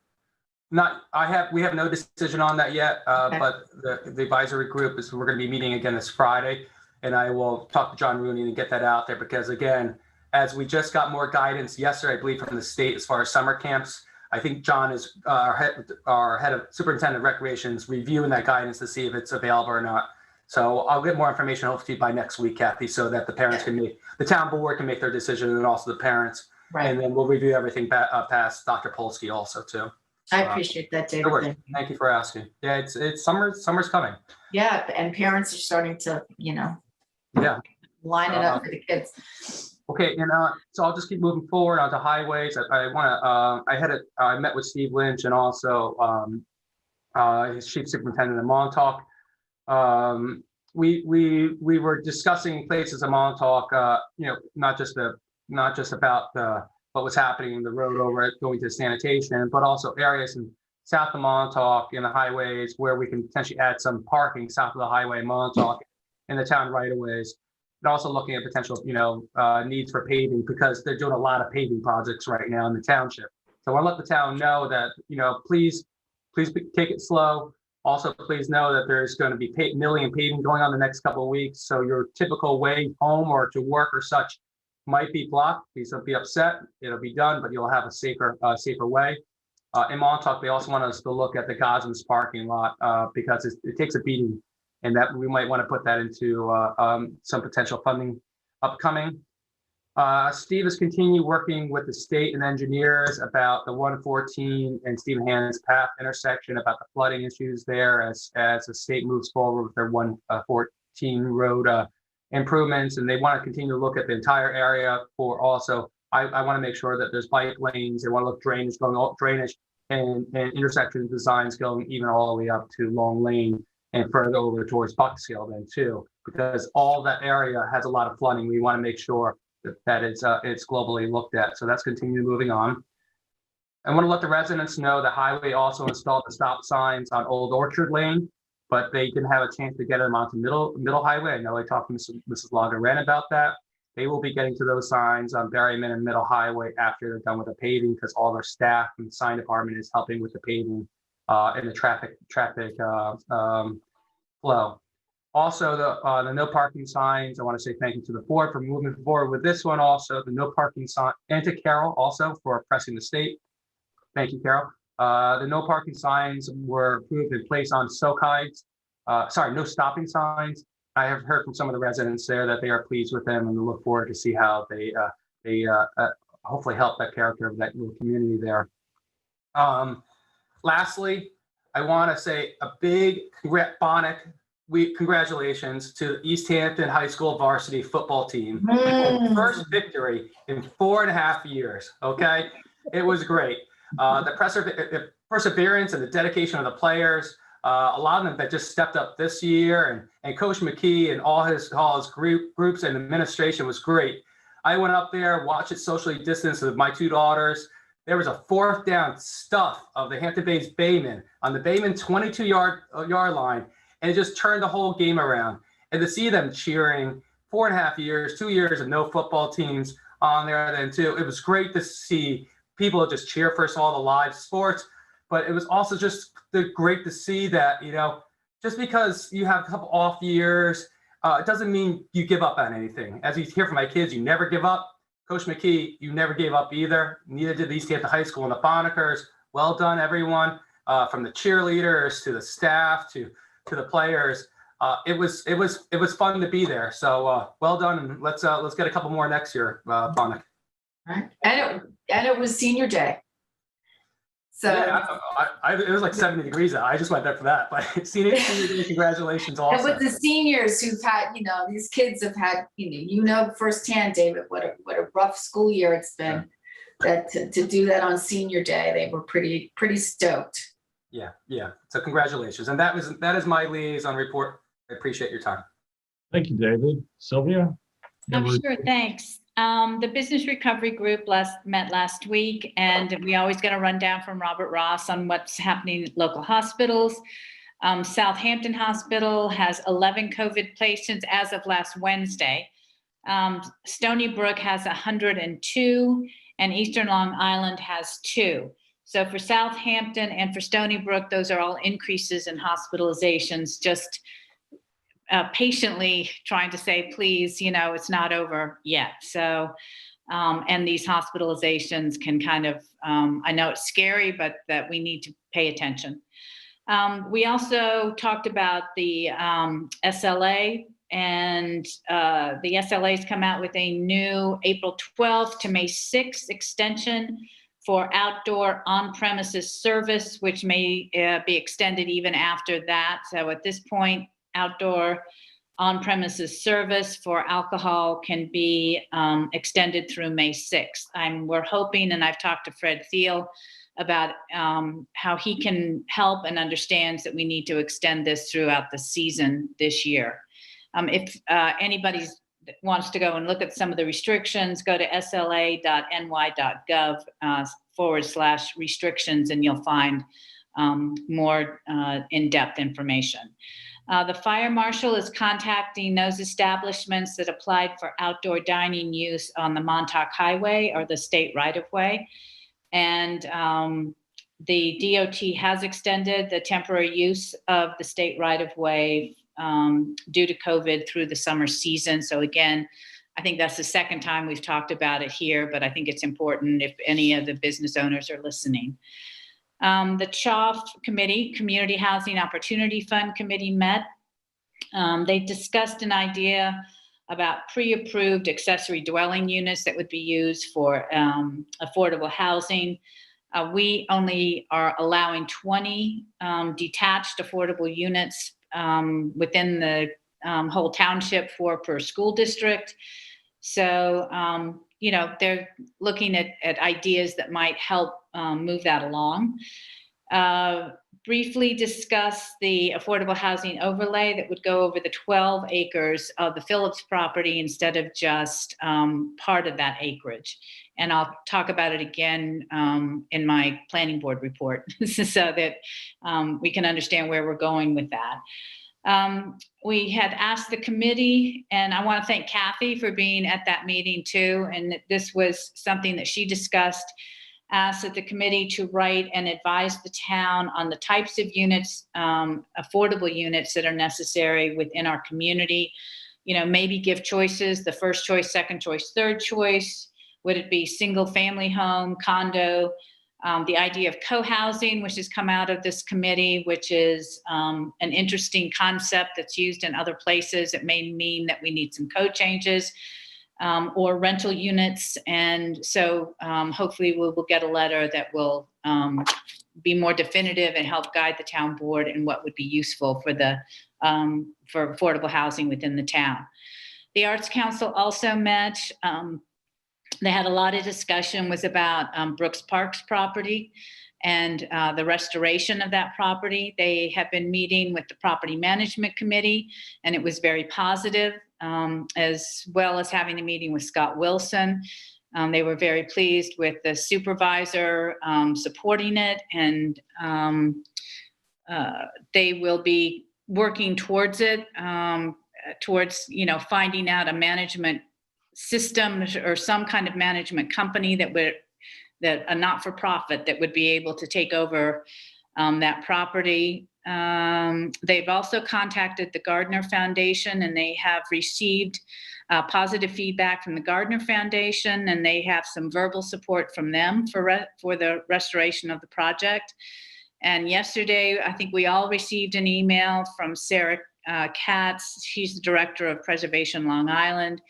S12: We have no decision on that yet, but the advisory group we're going to be meeting again this Friday, and I will talk to John Rooney and get that out there, because again, as we just got more guidance yesterday, I believe, from the state as far as summer camps, I think John is our head of superintendent of recreations reviewing that guidance to see if it's available or not. So I'll get more information hopefully by next week, Kathy, so that the parents the town board can make their decision, and also the parents. Right. And then we'll review everything past Dr. Polsky also too.
S6: I appreciate that, David.
S12: Thank you for asking. Yeah, it's summer's coming.
S6: Yeah, and parents are starting to, line it up for the kids.
S12: Okay, and so I'll just keep moving forward onto highways. I met with Steve Lynch and also his chief superintendent in Montauk. We were discussing places in Montauk, not just about what was happening in the road over it going to sanitation, but also areas in south of Montauk in the highways where we can potentially add some parking south of the highway in Montauk in the town right of ways. And also looking at potential, needs for paving, because they're doing a lot of paving projects right now in the township. So I want to let the town know that, please take it slow. Also, please know that there's going to be milling and paving going on the next couple of weeks. So your typical way home or to work or such might be blocked. Please don't be upset. It'll be done, but you'll have a safer way. In Montauk, they also want us to look at the Gosens parking lot because it takes a beating, and that we might want to put that into some potential funding upcoming. Steve has continued working with the state and engineers about the 114 and Stephen Hannon's Path intersection, about the flooding issues there as the state moves forward with their 114 road improvements. And they want to continue to look at the entire area for also, I want to make sure that there's bike lanes. They want to look drainage and intersection designs going even all the way up to Long Lane and further over towards Buckshill then too, because all that area has a lot of flooding. We want to make sure that it's globally looked at. So that's continuing moving on. I want to let the residents know the highway also installed the stop signs on Old Orchard Lane, but they didn't have a chance to get them onto Middle Highway. I know I talked to Mrs. Lager-Wren about that. They will be getting to those signs on Berryman and Middle Highway after they're done with the paving, because all their staff and the sign department is helping with the paving and the traffic flow. Also, the no parking signs, I want to say thank you to the board for moving forward with this one. Also, the no parking sign, and to Carol also for pressing the state. Thank you, Carol. The no parking signs were approved and placed on Sokides. No stopping signs. I have heard from some of the residents there that they are pleased with them, and we look forward to see how they hopefully help that character of that little community there. Lastly, I want to say a big congratulations to East Hampton High School varsity football team. First victory in 4.5 years. Okay, it was great. The perseverance and the dedication of the players. A lot of them that just stepped up this year, and Coach McKee and all his groups and administration was great. I went up there, watched it socially distanced with my 2 daughters. There was a 4th down stuff of the Hampton Bays Bayman on the Bayman 22-yard line, and it just turned the whole game around. And to see them cheering 4.5 years, 2 years of no football teams on there then too, it was great to see people just cheer for us, all the live sports. But it was also just great to see that, just because you have a couple off years, it doesn't mean you give up on anything. As you hear from my kids, you never give up. Coach McKee, you never gave up either. Neither did the East Hampton High School and the Bonnickers. Well done, everyone, from the cheerleaders to the staff to the players. It was fun to be there. So well done, and let's get a couple more next year, Bonnick.
S6: Right. And it was senior day. So
S12: yeah, it was like 70 degrees out. I just went there for that. But senior day, congratulations also.
S6: And with the seniors who've had, these kids have had, firsthand, David, what a rough school year it's been. That to do that on senior day, they were pretty stoked.
S12: Yeah. So congratulations. And that is my liaison report. I appreciate your time.
S2: Thank you, David. Sylvia?
S13: Sure, thanks. The Business Recovery Group met last week, and we always get a rundown from Robert Ross on what's happening at local hospitals. Southampton Hospital has 11 COVID patients as of last Wednesday. Stony Brook has 102, and Eastern Long Island has 2. So for Southampton and for Stony Brook, those are all increases in hospitalizations, just patiently trying to say, please, it's not over yet. So, and these hospitalizations can kind of, I know it's scary, but that we need to pay attention. We also talked about the SLA, and the SLA has come out with a new April 12th to May 6th extension for outdoor on-premises service, which may be extended even after that. So at this point, outdoor on-premises service for alcohol can be extended through May 6th. We're hoping, and I've talked to Fred Thiel about how he can help and understands that we need to extend this throughout the season this year. If anybody wants to go and look at some of the restrictions, go to sla.ny.gov/restrictions, and you'll find more in-depth information. The fire marshal is contacting those establishments that applied for outdoor dining use on the Montauk Highway or the state right-of-way. And the DOT has extended the temporary use of the state right-of-way due to COVID through the summer season. So again, I think that's the second time we've talked about it here, but I think it's important if any of the business owners are listening. The CHOF committee, Community Housing Opportunity Fund committee, met. They discussed an idea about pre-approved accessory dwelling units that would be used for affordable housing. We only are allowing 20 detached affordable units within the whole township, 4 per school district. So, they're looking at ideas that might help move that along. Briefly discuss the affordable housing overlay that would go over the 12 acres of the Phillips property instead of just part of that acreage. And I'll talk about it again in my planning board report so that we can understand where we're going with that. We had asked the committee, and I want to thank Kathy for being at that meeting too. And this was something that she discussed, asked that the committee to write and advise the town on the types of units, affordable units that are necessary within our community. Maybe give choices, the first choice, second choice, third choice. Would it be single family home, condo? The idea of co-housing, which has come out of this committee, which is an interesting concept that's used in other places. It may mean that we need some code changes or rental units. And so hopefully we will get a letter that will be more definitive and help guide the town board in what would be useful for for affordable housing within the town. The Arts Council also met. They had a lot of discussion was about Brooks Park's property and the restoration of that property. They have been meeting with the Property Management Committee, and it was very positive, as well as having a meeting with Scott Wilson. They were very pleased with the supervisor supporting it, and they will be working towards it, towards finding out a management system or some kind of management company that a not-for-profit that would be able to take over that property. They've also contacted the Gardner Foundation, and they have received positive feedback from the Gardner Foundation, and they have some verbal support from them for the restoration of the project. And yesterday, I think we all received an email from Sarah Katz. She's the director of Preservation Long Island,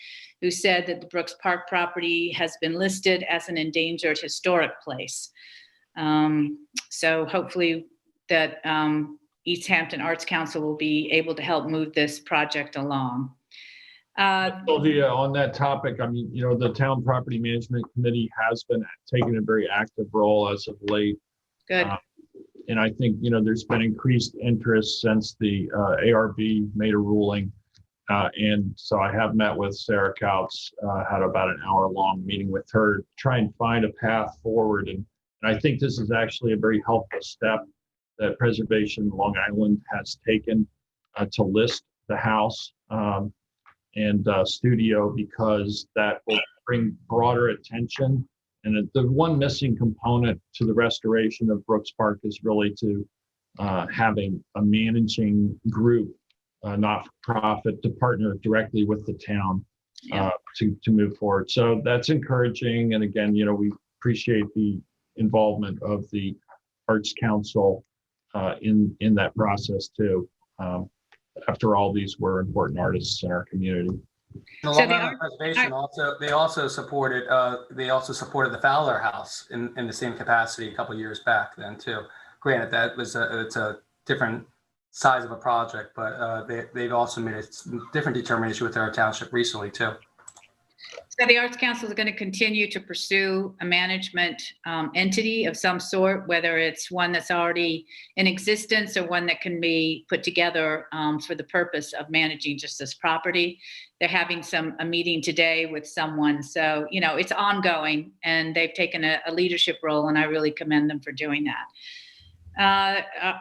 S13: who said that the Brooks Park property has been listed as an endangered historic place. So hopefully that East Hampton Arts Council will be able to help move this project along.
S2: Sylvia, on that topic, the Town Property Management Committee has been taking a very active role as of late.
S13: Good.
S2: And I think, there's been increased interest since the ARB made a ruling And so I have met with Sarah Couts, had about an hour-long meeting with her, to try and find a path forward. And I think this is actually a very helpful step that Preservation Long Island has taken to list the house and studio, because that will bring broader attention. And the one missing component to the restoration of Brooks Park is really to having a managing group, not-for-profit, to partner directly with the town to move forward. So that's encouraging. And again, we appreciate the involvement of the Arts Council in that process too. After all, these were important artists in our community.
S12: The Long Island Preservation they also supported the Fowler House in the same capacity a couple of years back then too. Granted, that was it's a different size of a project, but they've also made a different determination with our township recently too.
S13: So the Arts Council is going to continue to pursue a management entity of some sort, whether it's one that's already in existence or one that can be put together for the purpose of managing just this property. They're having a meeting today with someone. So, it's ongoing, and they've taken a leadership role, and I really commend them for doing that.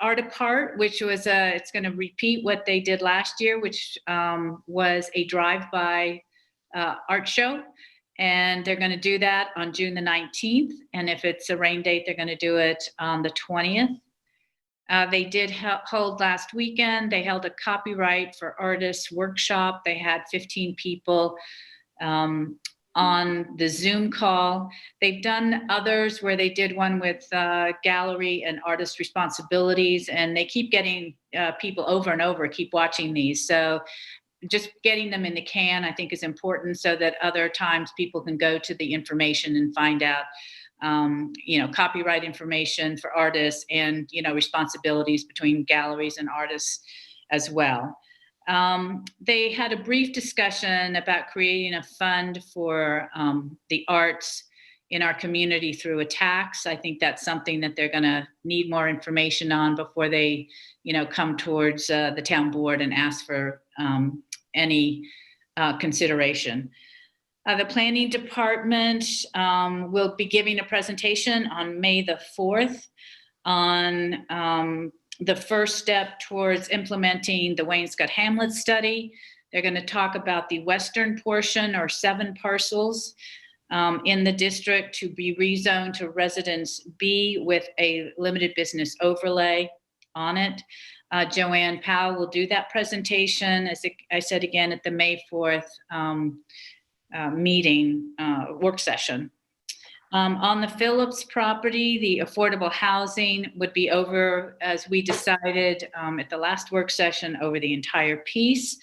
S13: Art Apart, which was it's going to repeat what they did last year, which was a drive-by art show, and they're going to do that on June the 19th. And if it's a rain date, they're going to do it on the 20th. They did hold last weekend. They held a copyright for artists workshop. They had 15 people on the Zoom call. They've done others where they did one with gallery and artist responsibilities, and they keep getting people over and over, keep watching these. So just getting them in the can, I think, is important, so that other times people can go to the information and find out, copyright information for artists and, responsibilities between galleries and artists as well. They had a brief discussion about creating a fund for the arts in our community through a tax. I think that's something that they're going to need more information on before they, come towards the town board and ask for any consideration. The planning department will be giving a presentation on May the 4th on the first step towards implementing the Wainscott Hamlet study. They're going to talk about the western portion, or 7 parcels in the district, to be rezoned to Residence B with a limited business overlay on it. Joanne Powell will do that presentation, as I said again, at the May 4th meeting, work session. On the Phillips property, the affordable housing would be over, as we decided at the last work session, over the entire piece.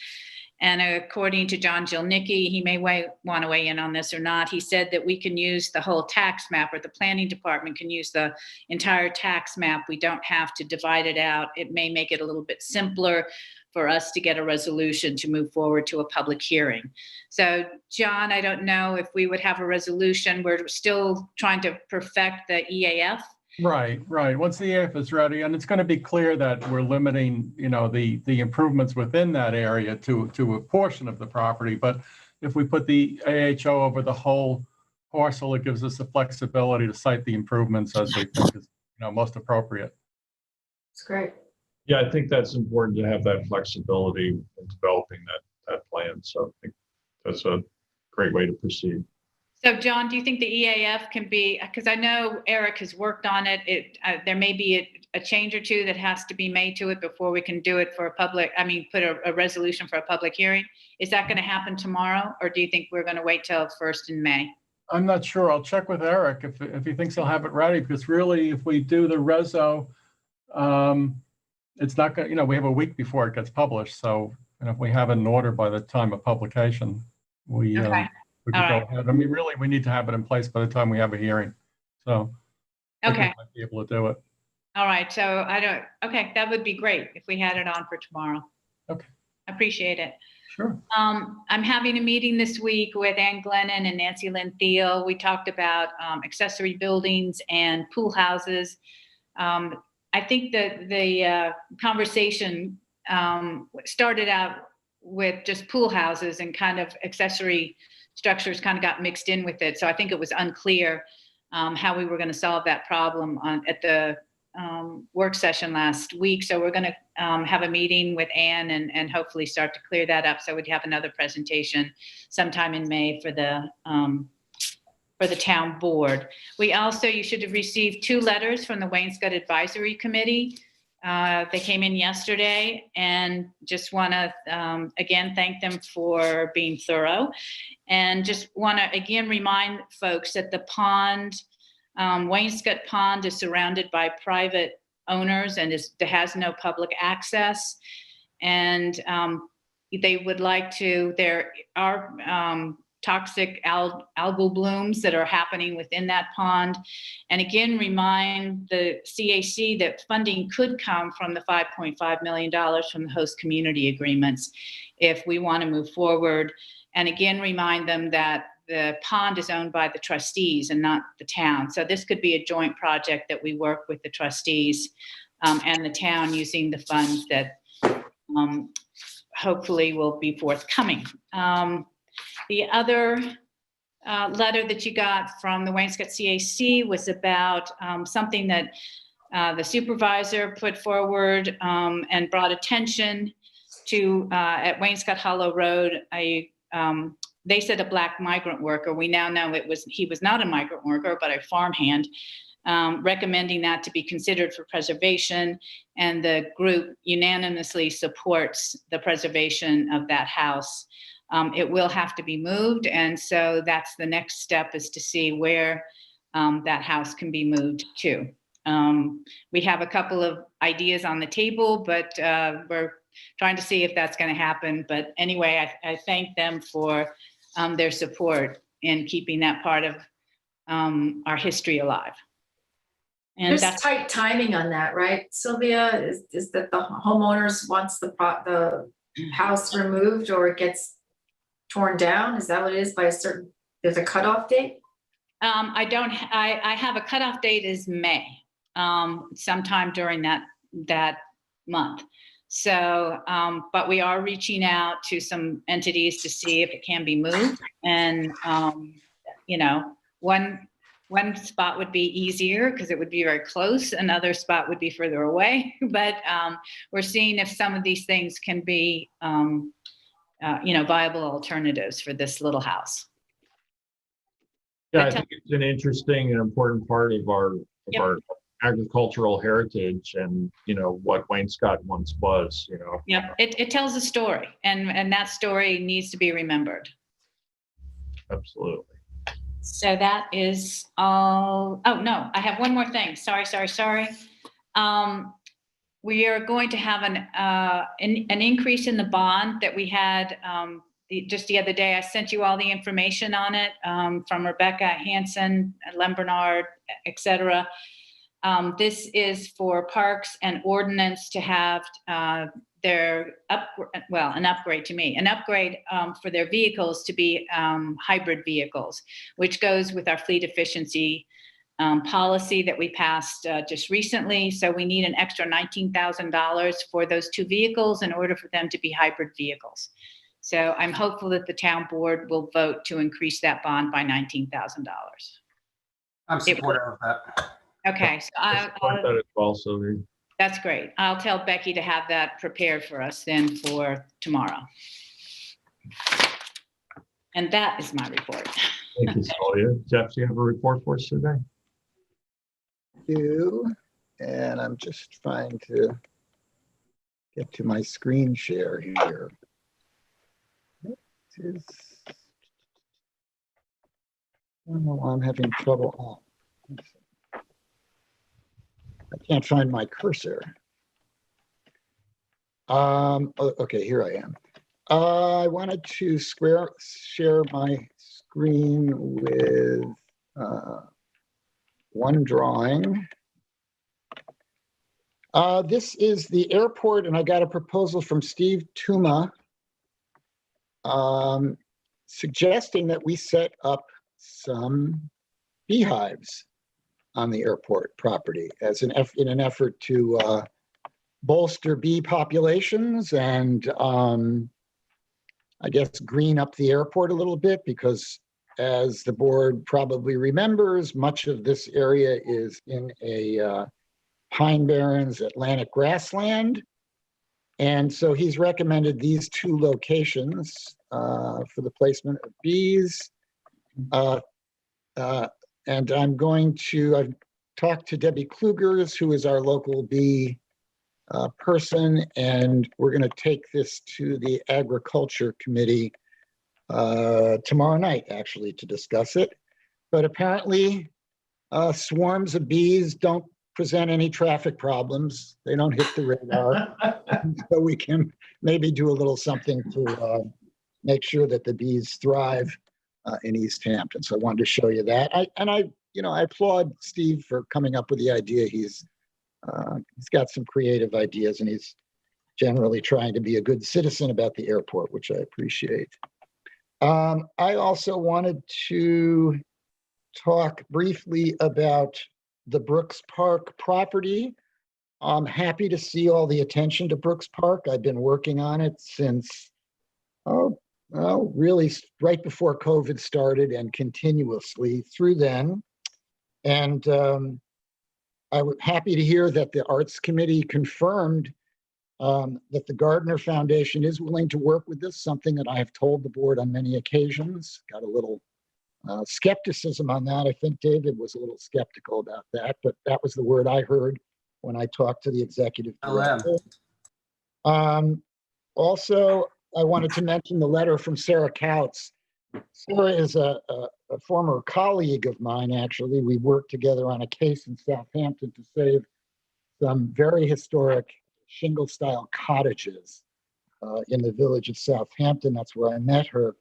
S13: And according to John Gilnicki, he may want to weigh in on this or not, he said that we can use the whole tax map, or the planning department can use the entire tax map. We don't have to divide it out. It may make it a little bit simpler for us to get a resolution to move forward to a public hearing. So, John, I don't know if we would have a resolution. We're still trying to perfect the EAF.
S18: Right. Once the EAF is ready, and it's going to be clear that we're limiting, the improvements within that area to a portion of the property. But if we put the AHO over the whole parcel, it gives us the flexibility to cite the improvements as we think is, most appropriate.
S6: That's great.
S2: Yeah, I think that's important, to have that flexibility in developing that plan. So I think that's a great way to proceed.
S13: So, John, do you think the EAF can be, because I know Eric has worked on it, there may be a change or two that has to be made to it before we can do it for put a resolution for a public hearing. Is that going to happen tomorrow, or do you think we're going to wait till 1st in May?
S18: I'm not sure. I'll check with Eric if he thinks he'll have it ready, because really, if we do the reso, it's not going to, we have a week before it gets published. So, if we have it in order by the time of publication, we could go ahead. I mean, really, we need to have it in place by the time we have a hearing. So, I think we might be able to do it.
S13: All right. So that would be great if we had it on for tomorrow.
S18: Okay.
S13: I appreciate it.
S18: Sure.
S13: I'm having a meeting this week with Ann Glennon and Nancy Lynn Thiel. We talked about accessory buildings and pool houses. I think that the conversation started out with just pool houses, and kind of accessory structures kind of got mixed in with it. So I think it was unclear how we were going to solve that problem at the work session last week. So we're going to have a meeting with Ann and hopefully start to clear that up. So we'd have another presentation sometime in May for the town board. We also, you should have received 2 letters from the Wainscott Advisory Committee. They came in yesterday, and just want to again thank them for being thorough, and just want to again remind folks that the pond, Wainscott Pond, is surrounded by private owners and has no public access, and they would like to. There are toxic algal blooms that are happening within that pond. And again, remind the CAC that funding could come from the $5.5 million from the host community agreements if we want to move forward. And again, remind them that the pond is owned by the trustees and not the town. So this could be a joint project that we work with the trustees and the town, using the funds that hopefully will be forthcoming. The other letter that you got from the Wainscott CAC was about something that the supervisor put forward and brought attention to at Wainscott Hollow Road. They said a black migrant worker. We now know he was not a migrant worker, but a farmhand, recommending that to be considered for preservation. And the group unanimously supports the preservation of that house. It will have to be moved, and so that's the next step, is to see where that house can be moved to. We have a couple of ideas on the table, but we're trying to see if that's going to happen. But anyway, I thank them for their support in keeping that part of our history alive. And
S6: there's
S13: that's
S6: tight timing on that, right, Sylvia? Is that the homeowners wants the house removed or it gets torn down? Is that what it is, by a certain, there's a cutoff date?
S13: I have a cutoff date is May, sometime during that month. So, but we are reaching out to some entities to see if it can be moved. And, you know, one spot would be easier because it would be very close. Another spot would be further away. But we're seeing if some of these things can be, you know, viable alternatives for this little house.
S2: Yeah, I think it's an interesting and important part of our agricultural heritage, and you know what Wainscott once was. You know.
S13: Yep, it tells a story, and that story needs to be remembered.
S2: Absolutely.
S13: So that is all. Oh no, I have one more thing. Sorry. We are going to have an increase in the bond that we had just the other day. I sent you all the information on it from Rebecca Hansen, Lem Bernard, et This is for Parks and Ordinance to have an upgrade for their vehicles to be hybrid vehicles, which goes with our fleet efficiency policy that we passed just recently. So we need an extra $19,000 for those 2 vehicles in order for them to be hybrid vehicles. So I'm hopeful that the town board will vote to increase that bond by $19,000.
S12: I'm supportive of that.
S13: Okay, so
S2: I support that as well, Sylvia.
S13: that's great. I'll tell Becky to have that prepared for us then for tomorrow. And that is my report.
S2: Thank you, Sylvia. Jeff, do you have a report for us today?
S17: And I'm just trying to get to my screen share here. I don't know why I'm having trouble. I can't find my cursor. Okay, here I am. I wanted to share my screen with one drawing. This is the airport, and I got a proposal from Steve Tuma suggesting that we set up some beehives on the airport property as in an effort to bolster bee populations and I guess, green up the airport a little bit, because as the board probably remembers, much of this area is in a Pine Barrens Atlantic grassland. And so he's recommended these two locations for the placement of bees. And I've talked to Debbie Klugers, who is our local bee person, and we're going to take this to the Agriculture Committee tomorrow night, actually, to discuss it. But apparently, swarms of bees don't present any traffic problems. They don't hit the radar. So we can maybe do a little something to make sure that the bees thrive in East Hampton. So I wanted to show you that. I applaud Steve for coming up with the idea. He's got some creative ideas, and he's generally trying to be a good citizen about the airport, which I appreciate. I also wanted to talk briefly about the Brooks Park property. I'm happy to see all the attention to Brooks Park. I've been working on it since, really right before COVID started and continuously through then. And I was happy to hear that the Arts Committee confirmed that the Gardner Foundation is willing to work with this, something that I have told the board on many occasions. Got a little skepticism on that. I think David was a little skeptical about that, but that was the word I heard when I talked to the executive director. Also, I wanted to mention the letter from Sarah Couts. Sarah is a former colleague of mine, actually. We worked together on a case in Southampton to save some very historic shingle-style cottages in the village of Southampton. That's where I met her.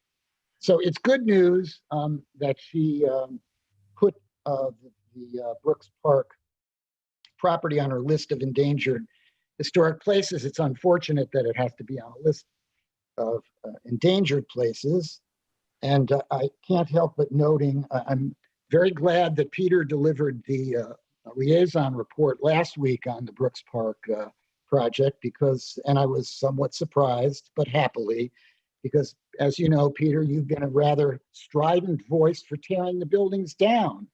S17: So it's good news that she put the Brooks Park property on her list of endangered historic places. It's unfortunate that it has to be on a list of endangered places. And I can't help but noting, I'm very glad that Peter delivered the liaison report last week on the Brooks Park project, and I was somewhat surprised, but happily, because as you know, Peter, you've been a rather strident voice for tearing the buildings down.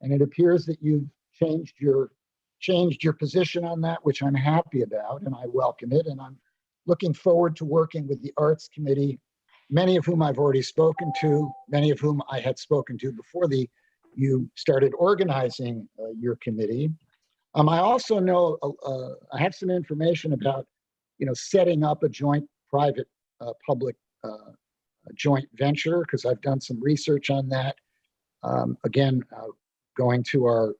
S17: And it appears that you've changed your position on that, which I'm happy about, and I welcome it. And I'm looking forward to working with the Arts Committee, many of whom I've already spoken to, many of whom I had spoken to before you started organizing your committee. I also know I have some information about, setting up a joint private public joint venture, because I've done some research on that. Again, going to our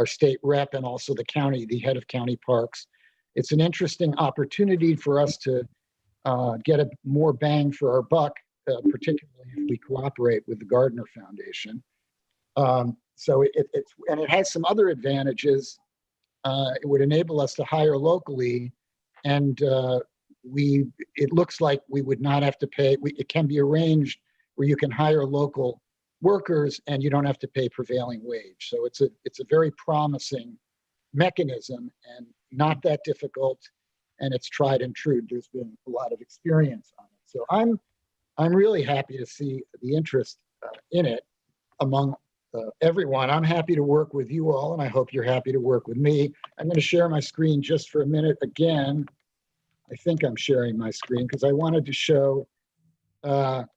S17: state rep and also the head of county parks. It's an interesting opportunity for us to get a more bang for our buck, particularly if we cooperate with the Gardner Foundation. So it has some other advantages. It would enable us to hire locally, and it looks like we would not have to pay. It can be arranged where you can hire local workers and you don't have to pay prevailing wage. So it's a very promising mechanism and not that difficult, and it's tried and true. There's been a lot of experience on it. So I'm really happy to see the interest in it among everyone. I'm happy to work with you all, and I hope you're happy to work with me. I'm going to share my screen just for a minute again. I think I'm sharing my screen because I wanted to show. Am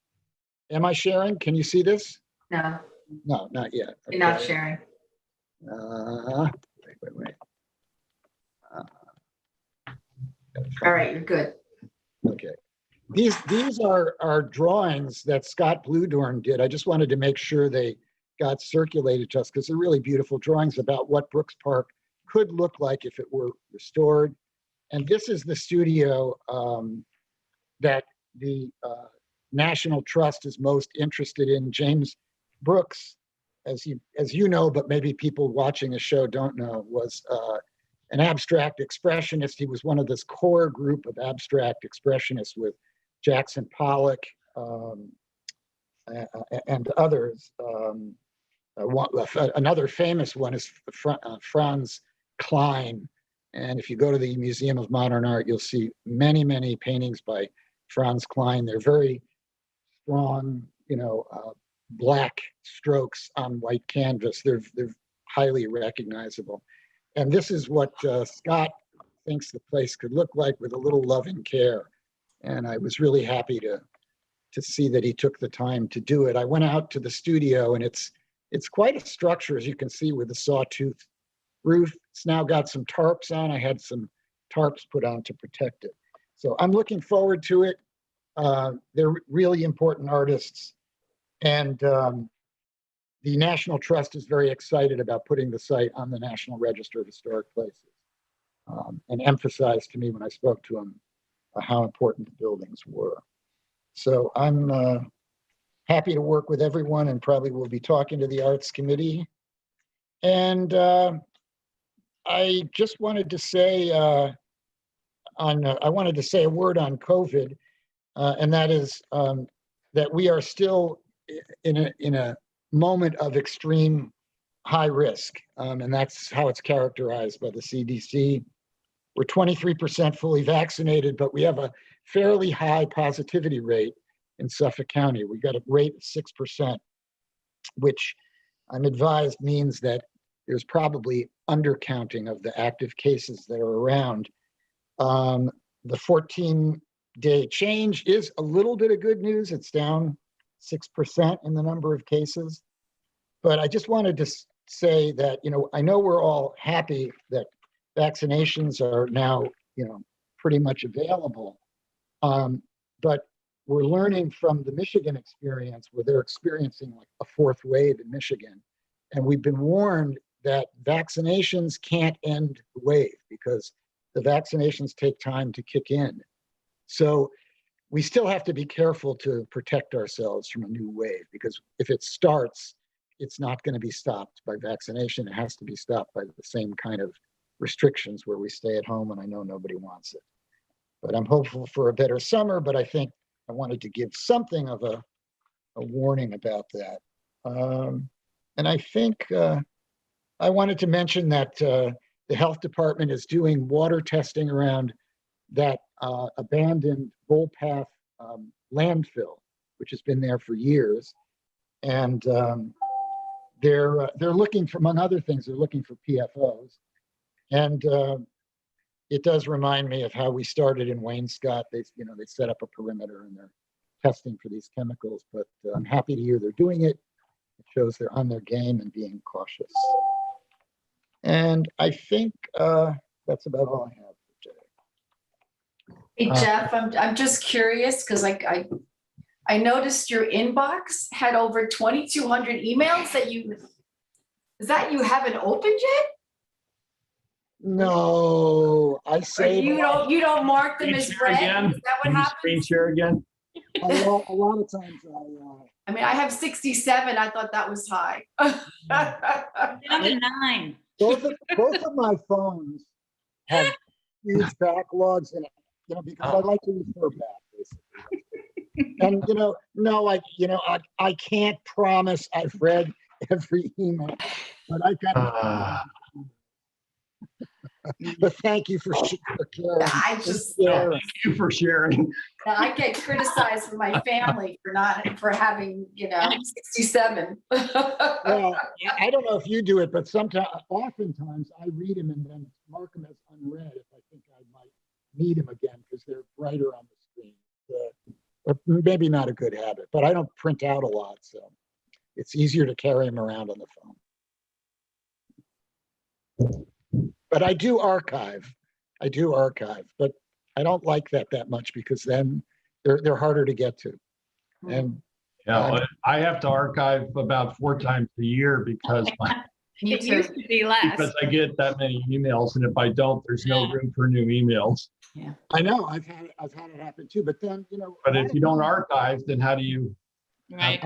S17: I sharing? Can you see this?
S6: No.
S17: No, not yet.
S6: You're not sharing.
S17: Wait.
S6: All right, you're good.
S17: Okay. These are drawings that Scott Bludorn did. I just wanted to make sure they got circulated to us because they're really beautiful drawings about what Brooks Park could look like if it were restored. And this is the studio that the National Trust is most interested in. James Brooks, as you know, but maybe people watching the show don't know, was an abstract expressionist. He was one of this core group of abstract expressionists with Jackson Pollock and others. Another famous one is Franz Klein. And if you go to the Museum of Modern Art, you'll see many, many paintings by Franz Klein. They're very strong, black strokes on white canvas. They're highly recognizable. And this is what Scott thinks the place could look like with a little loving care. And I was really happy to see that he took the time to do it. I went out to the studio, and it's quite a structure, as you can see, with the sawtooth roof. It's now got some tarps on. I had some tarps put on to protect it. So I'm looking forward to it. They're really important artists. And the National Trust is very excited about putting the site on the National Register of Historic Places, and emphasized to me when I spoke to him how important the buildings were. So I'm happy to work with everyone, and probably will be talking to the Arts Committee. And I just wanted to say I wanted to say a word on COVID, and that is that we are still in a moment of extreme high risk, and that's how it's characterized by the CDC. We're 23% fully vaccinated, but we have a fairly high positivity rate in Suffolk County. We got a rate of 6%, which I'm advised means that there's probably undercounting of the active cases that are around. The 14-day change is a little bit of good news. It's down 6% in the number of cases. But I just wanted to say that, I know we're all happy that vaccinations are now, pretty much available. But we're learning from the Michigan experience, where they're experiencing like a fourth wave in Michigan. And we've been warned that vaccinations can't end the wave because the vaccinations take time to kick in. So we still have to be careful to protect ourselves from a new wave, because if it starts, it's not going to be stopped by vaccination. It has to be stopped by the same kind of restrictions where we stay at home, and I know nobody wants it. But I'm hopeful for a better summer, but I think I wanted to give something of a warning about that. And I think I wanted to mention that the health department is doing water testing around that abandoned Bullpath landfill, which has been there for years. And they're looking for, among other things, they're looking for PFOs. And it does remind me of how we started in Wainscott. They set up a perimeter and they're testing for these chemicals, but I'm happy to hear they're doing it. It shows they're on their game and being cautious. And I think that's about all I have for today.
S6: Hey, Jeff, I'm just curious because I noticed your inbox had over 2,200 emails that you haven't opened yet?
S17: No, I say
S6: you don't mark them as read.
S2: Again?
S6: Is that what happens?
S2: Screen share again?
S17: A lot of times
S6: I mean, I have 67. I thought that was high.
S13: Number 9.
S17: Both of my phones have huge backlogs, and because I like to refer back, basically. And no, I can't promise I've read every email, but I've got. But thank you for sharing.
S2: Thank you for sharing.
S6: I get criticized from my family for having 67.
S17: Well, I don't know if you do it, but oftentimes I read them and then mark them as unread if I think I might need them again because they're brighter on the screen. But maybe not a good habit, but I don't print out a lot, so it's easier to carry them around on the phone. But I do archive, but I don't like that much because then they're harder to get to. And
S2: I have to archive about 4 times a year because
S13: It used to be less.
S2: because I get that many emails, and if I don't, there's no room for new emails.
S6: Yeah,
S17: I know I've had it happen too. But then
S2: But if you don't archive, then how do you?
S13: Right.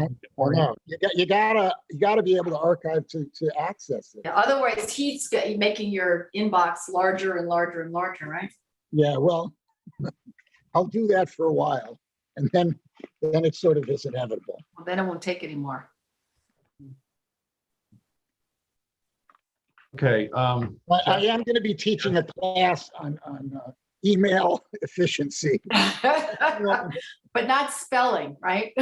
S17: You gotta be able to archive to access it.
S6: Yeah, otherwise, he's making your inbox larger and larger and larger, right?
S17: Yeah, well, I'll do that for a while, and then it sort of is inevitable.
S6: Well, then it won't take anymore.
S2: Okay.
S17: I am going to be teaching a class on email efficiency.
S6: But not spelling, right?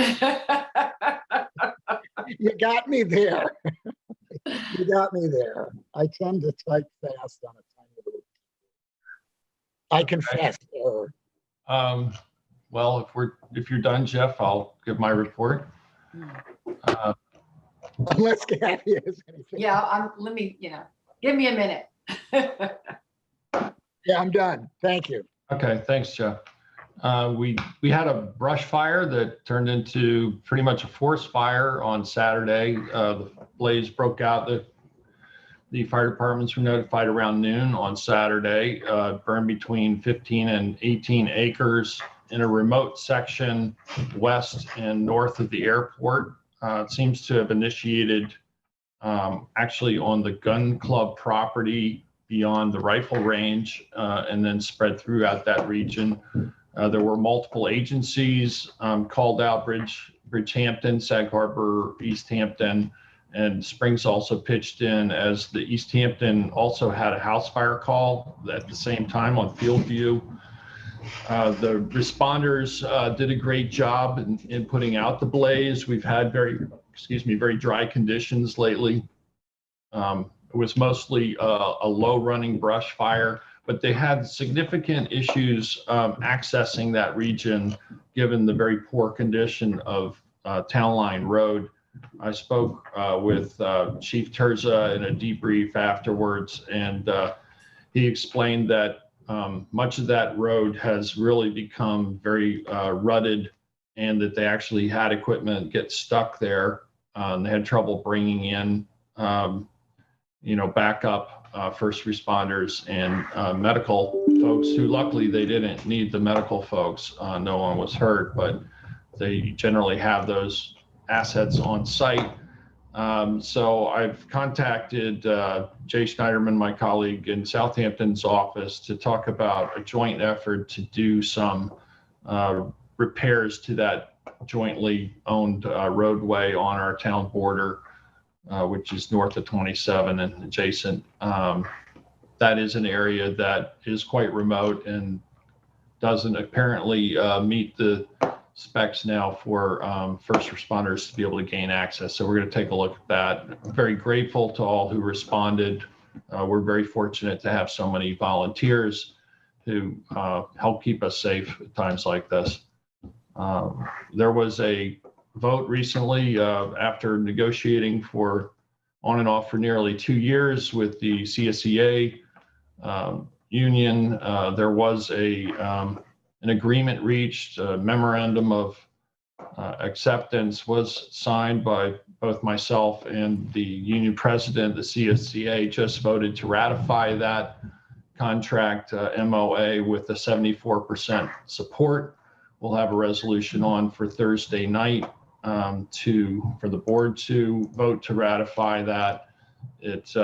S17: You got me there. You got me there. I tend to type fast on a tiny little. I confess error.
S2: Well, if you're done, Jeff, I'll give my report.
S17: Unless Kathy has anything.
S6: Yeah, give me a minute.
S17: Yeah, I'm done. Thank you.
S2: Okay, thanks, Jeff. We had a brush fire that turned into pretty much a forest fire on Saturday. The blaze broke out. The fire departments were notified around noon on Saturday. Burned between 15 and 18 acres in a remote section west and north of the airport. It seems to have initiated actually on the gun club property beyond the rifle range, and then spread throughout that region. There were multiple agencies called out: Bridgehampton, Sag Harbor, East Hampton, and Springs also pitched in, as the East Hampton also had a house fire call at the same time on Field View. The responders did a great job in putting out the blaze. We've had very dry conditions lately. It was mostly a low running brush fire, but they had significant issues accessing that region given the very poor condition of Town Line Road. I spoke with Chief Terza in a debrief afterwards, and he explained that much of that road has really become very rutted, and that they actually had equipment get stuck there. They had trouble bringing in backup first responders and medical folks, who luckily they didn't need the medical folks. No one was hurt, but they generally have those assets on site. So I've contacted Jay Schneiderman, my colleague in Southampton's office, to talk about a joint effort to do some repairs to that jointly owned roadway on our town border, which is north of 27 and adjacent. That is an area that is quite remote and doesn't apparently meet the specs now for first responders to be able to gain access. So we're going to take a look at that. I'm very grateful to all who responded. We're very fortunate to have so many volunteers who help keep us safe at times like this. There was a vote recently after negotiating for on and off for nearly 2 years with the CSEA union. There was an agreement reached. A memorandum of acceptance was signed by both myself and the union president. The CSEA just voted to ratify that contract MOA with a 74% support. We'll have a resolution on for Thursday night for the board to vote to ratify that. It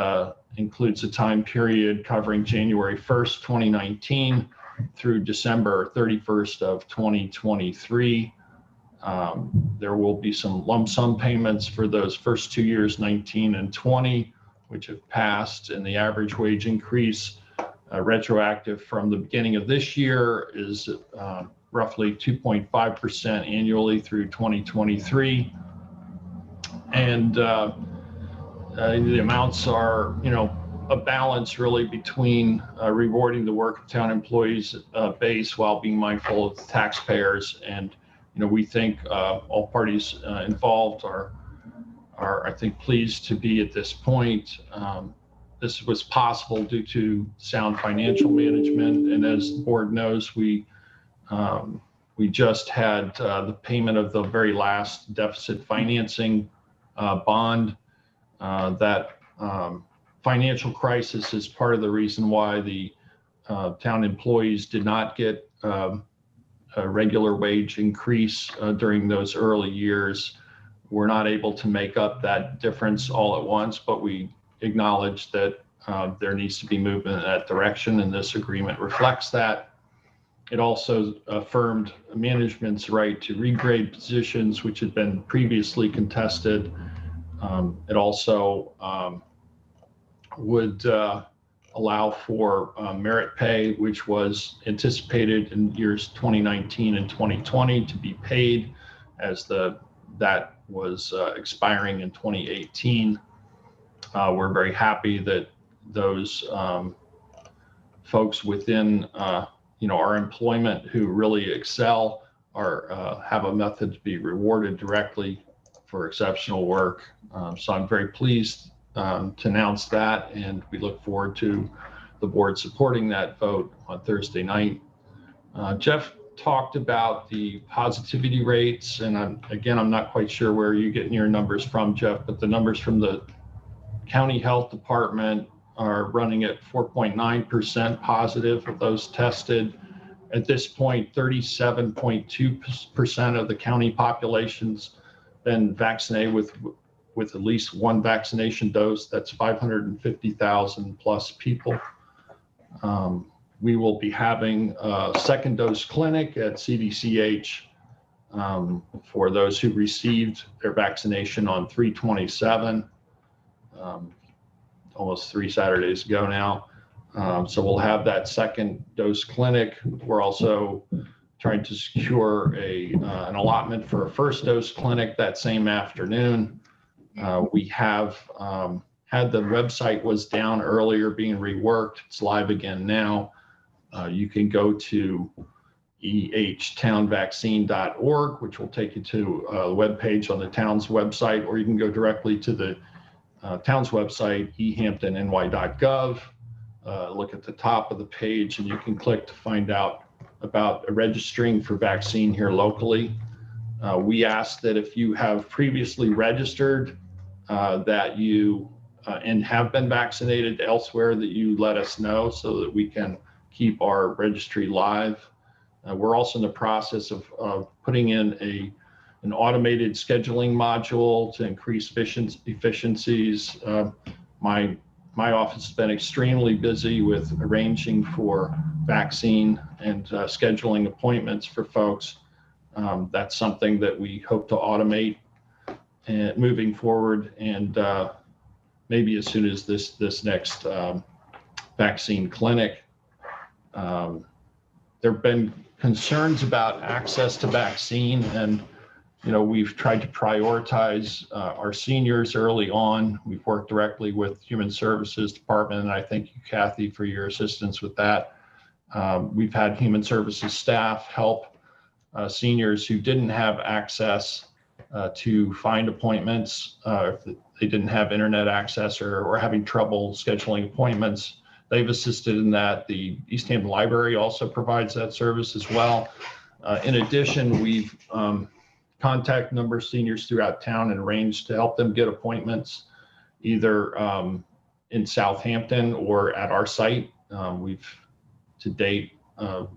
S2: includes a time period covering January 1st, 2019 through December 31st of 2023. There will be some lump sum payments for those first 2 years, 19 and 20, which have passed, and the average wage increase retroactive from the beginning of this year is roughly 2.5% annually through 2023. And the amounts are, a balance really between rewarding the work of town employees base while being mindful of the taxpayers. And, we think all parties involved are, I think, pleased to be at this point. This was possible due to sound financial management. And as the board knows, we just had the payment of the very last deficit financing bond. That financial crisis is part of the reason why the town employees did not get a regular wage increase during those early years. We're not able to make up that difference all at once, but we acknowledge that there needs to be movement in that direction, and this agreement reflects that. It also affirmed management's right to regrade positions which had been previously contested. It also would allow for merit pay, which was anticipated in years 2019 and 2020 to be paid as that was expiring in 2018. We're very happy that those folks within our employment who really excel have a method to be rewarded directly for exceptional work. So I'm very pleased to announce that, and we look forward to the board supporting that vote on Thursday night. Jeff talked about the positivity rates, and I'm not quite sure where you're getting your numbers from, Jeff, but the numbers from the county health department are running at 4.9% positive of those tested. At this point, 37.2% of the county population's been vaccinated with at least one vaccination dose. That's 550,000 plus people. We will be having a second dose clinic at CDCH for those who received their vaccination on 3/27, almost 3 Saturdays ago now. So we'll have that second dose clinic. We're also trying to secure an allotment for a first dose clinic that same afternoon. We have had the website was down earlier, being reworked. It's live again now. You can go to ehtownvaccine.org, which will take you to a webpage on the town's website, or you can go directly to the town's website, ehamptonny.gov. Look at the top of the page, and you can click to find out about registering for vaccine here locally. We ask that if you have previously registered that you and have been vaccinated elsewhere, that you let us know so that we can keep our registry live. We're also in the process of putting in an automated scheduling module to increase efficiencies. My office has been extremely busy with arranging for vaccine and scheduling appointments for folks. That's something that we hope to automate and moving forward, and maybe as soon as this next vaccine clinic. There have been concerns about access to vaccine, and we've tried to prioritize our seniors early on. We've worked directly with Human Services Department, and I thank you, Kathy, for your assistance with that. We've had Human Services staff help seniors who didn't have access to find appointments, if they didn't have internet access or having trouble scheduling appointments. They've assisted in that. The East Hampton Library also provides that service as well. In addition, we've contacted a number of seniors throughout town and arranged to help them get appointments either in Southampton or at our site. We've to date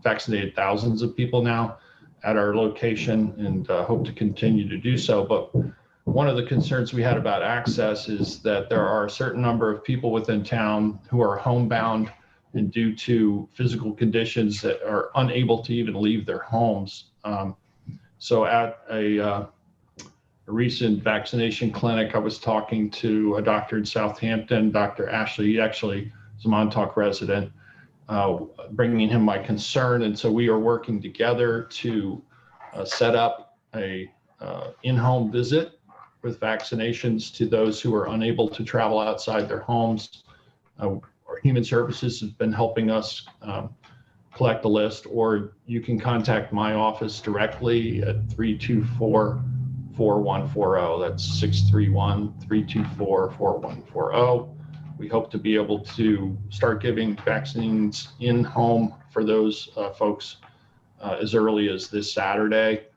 S2: vaccinated thousands of people now at our location, and hope to continue to do so. But one of the concerns we had about access is that there are a certain number of people within town who are homebound, and due to physical conditions that are unable to even leave their homes. So at a recent vaccination clinic, I was talking to a doctor in Southampton, Dr. Ashley. He actually is a Montauk resident, bringing him my concern. And so we are working together to set up a in-home visit with vaccinations to those who are unable to travel outside their homes. Our Human Services has been helping us collect a list, or you can contact my office directly at 324-4140. That's 631-324-4140. We hope to be able to start giving vaccines in home for those folks as early as this Saturday.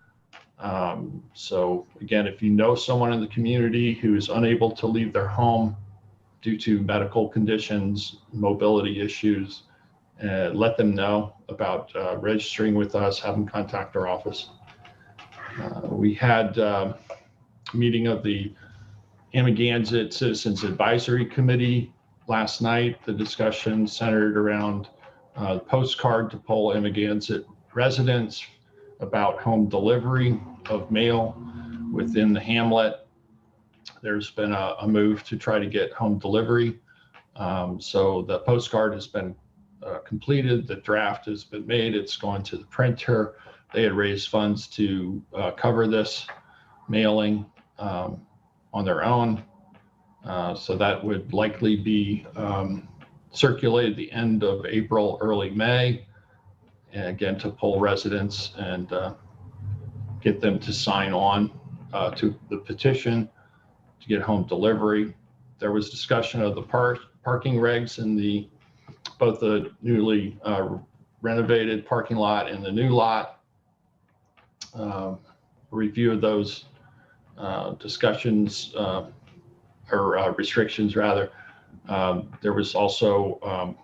S2: So again, if you know someone in the community who is unable to leave their home due to medical conditions, mobility issues, let them know about registering with us, have them contact our office. We had a meeting of the Amagansett Citizens Advisory Committee last night. The discussion centered around a postcard to poll Amagansett residents about home delivery of mail within the hamlet. There's been a move to try to get home delivery So the postcard has been completed. The draft has been made. It's going to the printer. They had raised funds to cover this mailing on their own. So that would likely be circulated the end of April, early May. And again, to poll residents and get them to sign on to the petition to get home delivery. There was discussion of the parking regs in both the newly renovated parking lot and the new lot. Review of those discussions or restrictions rather. There was also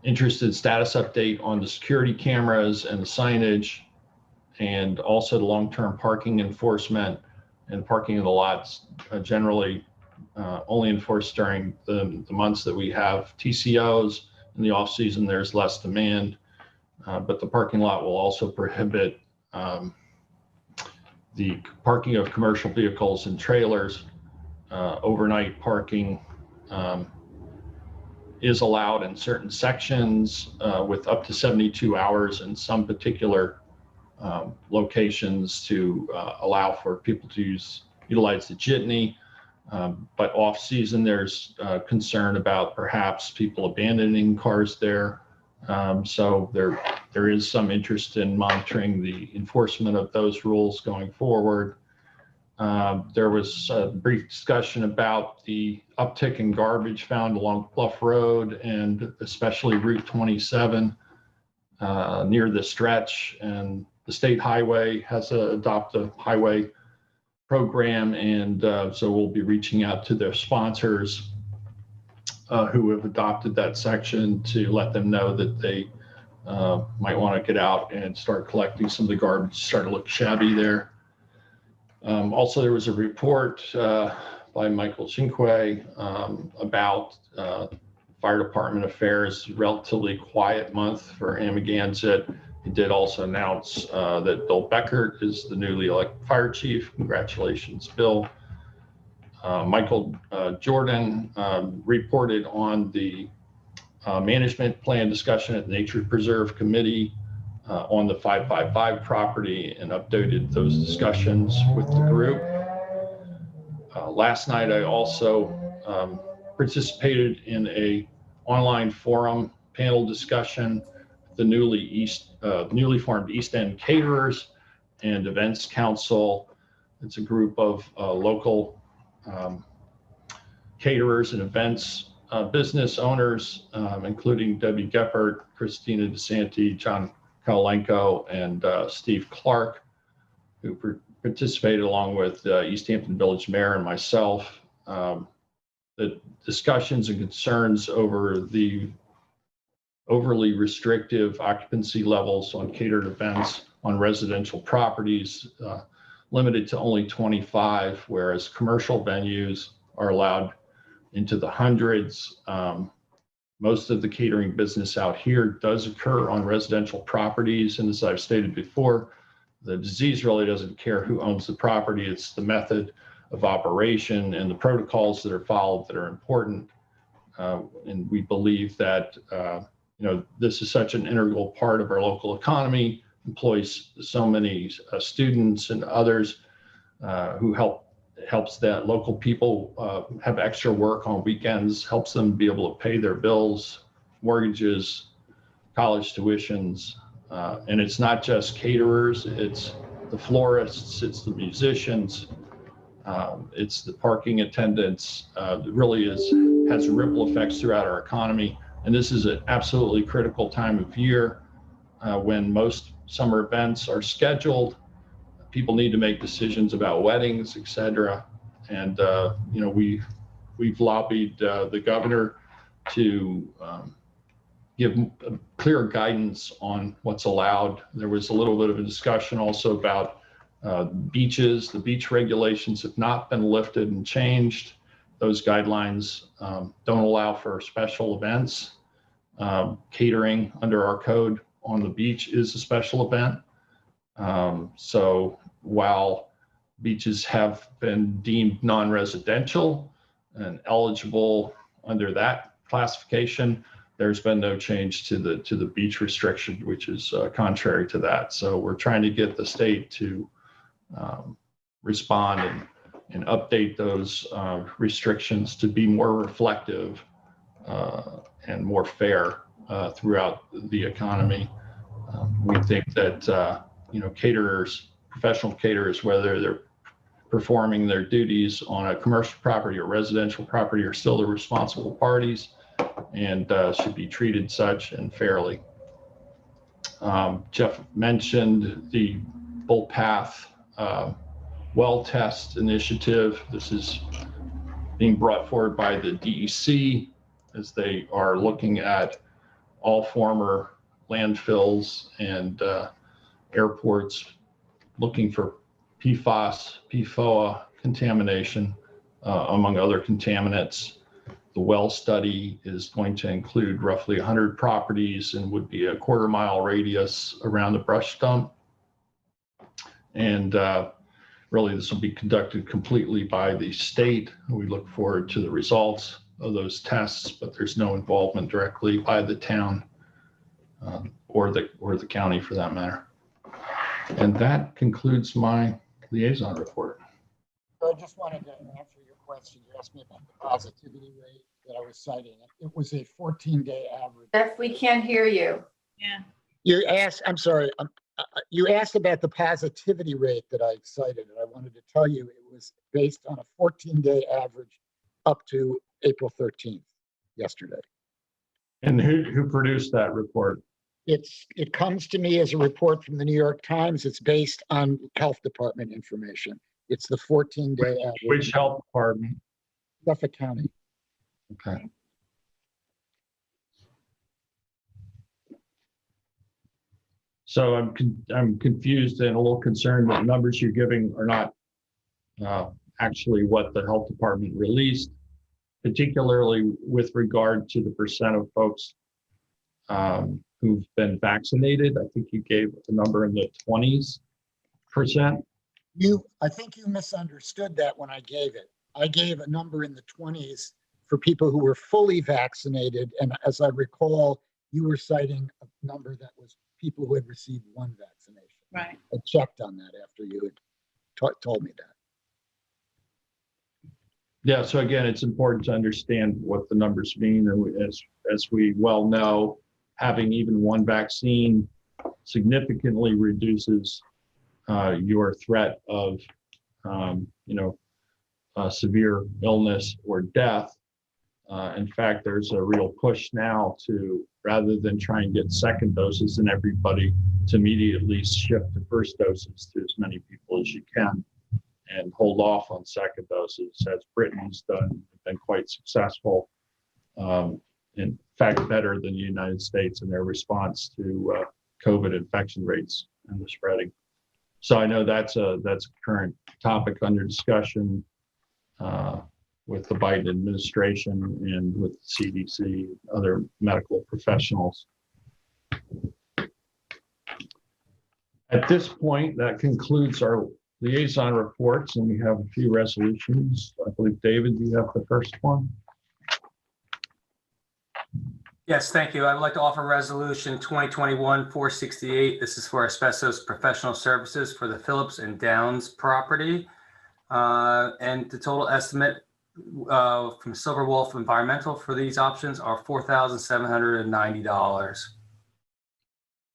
S2: interested status update on the security cameras and the signage, and also the long-term parking enforcement and parking in the lots generally only enforced during the months that we have TCOs. In the off season, there's less demand, but the parking lot will also prohibit the parking of commercial vehicles and trailers. Overnight parking is allowed in certain sections with up to 72 hours in some particular locations to allow for people to utilize the jitney. But off season, there's concern about perhaps people abandoning cars there. So there is some interest in monitoring the enforcement of those rules going forward. There was a brief discussion about the uptick in garbage found along Bluff Road and especially Route 27 near the stretch. And the state highway has adopted a highway program, and so we'll be reaching out to their sponsors who have adopted that section to let them know that they might want to get out and start collecting some of the garbage, start to look shabby there. Also, there was a report by Michael Cinque about fire department affairs, relatively quiet month for Amagansett. He did also announce that Bill Beckert is the newly elected fire chief. Congratulations, Bill. Michael Jordan reported on the management plan discussion at the Nature Preserve Committee on the 555 property and updated those discussions with the group. Last night, I also participated in a online forum panel discussion with the newly formed East End Caterers and Events Council. It's a group of local caterers and events business owners, including Debbie Geppert, Christina DeSanti, John Kolenko, and Steve Clark, who participated along with East Hampton Village Mayor and myself. The discussions and concerns over the overly restrictive occupancy levels on catered events on residential properties, limited to only 25, whereas commercial venues are allowed into the hundreds. Most of the catering business out here does occur on residential properties. And as I've stated before, the disease really doesn't care who owns the property. It's the method of operation and the protocols that are followed that are important. And we believe that this is such an integral part of our local economy, employs so many students and others who helps that local people have extra work on weekends, helps them be able to pay their bills, mortgages, college tuitions. And it's not just caterers, it's the florists, it's the musicians, it's the parking attendants. It really has ripple effects throughout our economy. And this is an absolutely critical time of year when most summer events are scheduled. People need to make decisions about weddings, et cetera. And, we've lobbied the governor to give clear guidance on what's allowed. There was a little bit of a discussion also about beaches. The beach regulations have not been lifted and changed. Those guidelines don't allow for special events. Catering under our code on the beach is a special event. So while beaches have been deemed non-residential and eligible under that classification. There's been no change to the beach restriction, which is contrary to that. So we're trying to get the state to respond and update those restrictions to be more reflective and more fair throughout the economy. We think that caterers, professional caterers, whether they're performing their duties on a commercial property or residential property, are still the responsible parties and should be treated such and fairly. Jeff mentioned the Bull Path well test initiative. This is being brought forward by the DEC as they are looking at all former landfills and airports, looking for PFAS, PFOA contamination, among other contaminants. The well study is going to include roughly 100 properties and would be a quarter-mile radius around the brush dump. And really, this will be conducted completely by the state. We look forward to the results of those tests, but there's no involvement directly by the town or the county for that matter. And that concludes my liaison report.
S17: So I just wanted to answer your question. You asked me about the positivity rate that I was citing. It was a 14-day average.
S6: Jeff, we can't hear you.
S13: Yeah.
S17: You asked, I'm sorry, you asked about the positivity rate that I cited, and I wanted to tell you it was based on a 14-day average up to April 13th, yesterday.
S2: And who produced that report?
S17: It comes to me as a report from the New York Times. It's based on health department information. It's the 14-day average.
S2: Which health department?
S17: Suffolk County.
S2: Okay. So I'm confused and a little concerned that the numbers you're giving are not actually what the health department released, particularly with regard to the percent of folks who've been vaccinated. I think you gave a number in the 20%.
S17: I think you misunderstood that when I gave it. I gave a number in the 20s for people who were fully vaccinated. And as I recall, you were citing a number that was people who had received one vaccination.
S13: Right.
S17: I checked on that after you had told me that.
S2: Yeah, so again, it's important to understand what the numbers mean. And as we well know, having even one vaccine significantly reduces your threat of severe illness or death. In fact, there's a real push now to, rather than try and get second doses in everybody, to immediately shift to first doses to as many people as you can and hold off on second doses, as Britain's done, been quite successful. In fact, better than the United States in their response to COVID infection rates and the spreading. So I know that's a current topic under discussion with the Biden administration and with the CDC and other medical professionals. At this point, that concludes our liaison reports, and we have a few resolutions. I believe, David, you have the first one.
S12: Yes, thank you. I would like to offer resolution 2021-468. This is for asbestos professional services for the Phillips and Downs property. And the total estimate from Silver Wolf Environmental for these options are $4,790.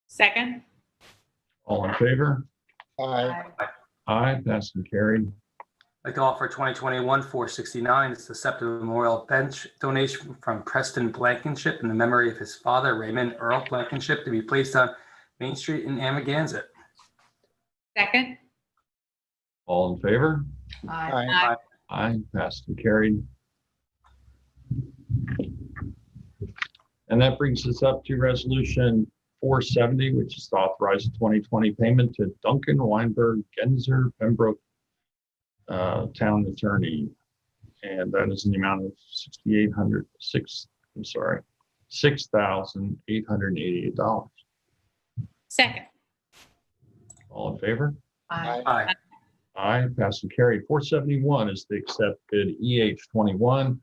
S13: Second.
S2: All in favor?
S17: Aye.
S2: Aye, passed and carried.
S12: I'd like to offer 2021-469. It's the SEPTA Memorial Bench donation from Preston Blankenship in the memory of his father, Raymond Earl Blankenship, to be placed on Main Street in Amagansett.
S13: Second.
S2: All in favor?
S6: Aye.
S13: Aye.
S2: Aye, passed and carried. And that brings us up to resolution 470, which is to authorize a 2020 payment to Duncan Weinberg Genzer Pembroke town attorney, and that is in the amount of $6,888.
S13: Second.
S2: All in favor?
S6: Aye.
S12: Aye.
S2: Aye, passed and carried. 471 is to accept bid EH21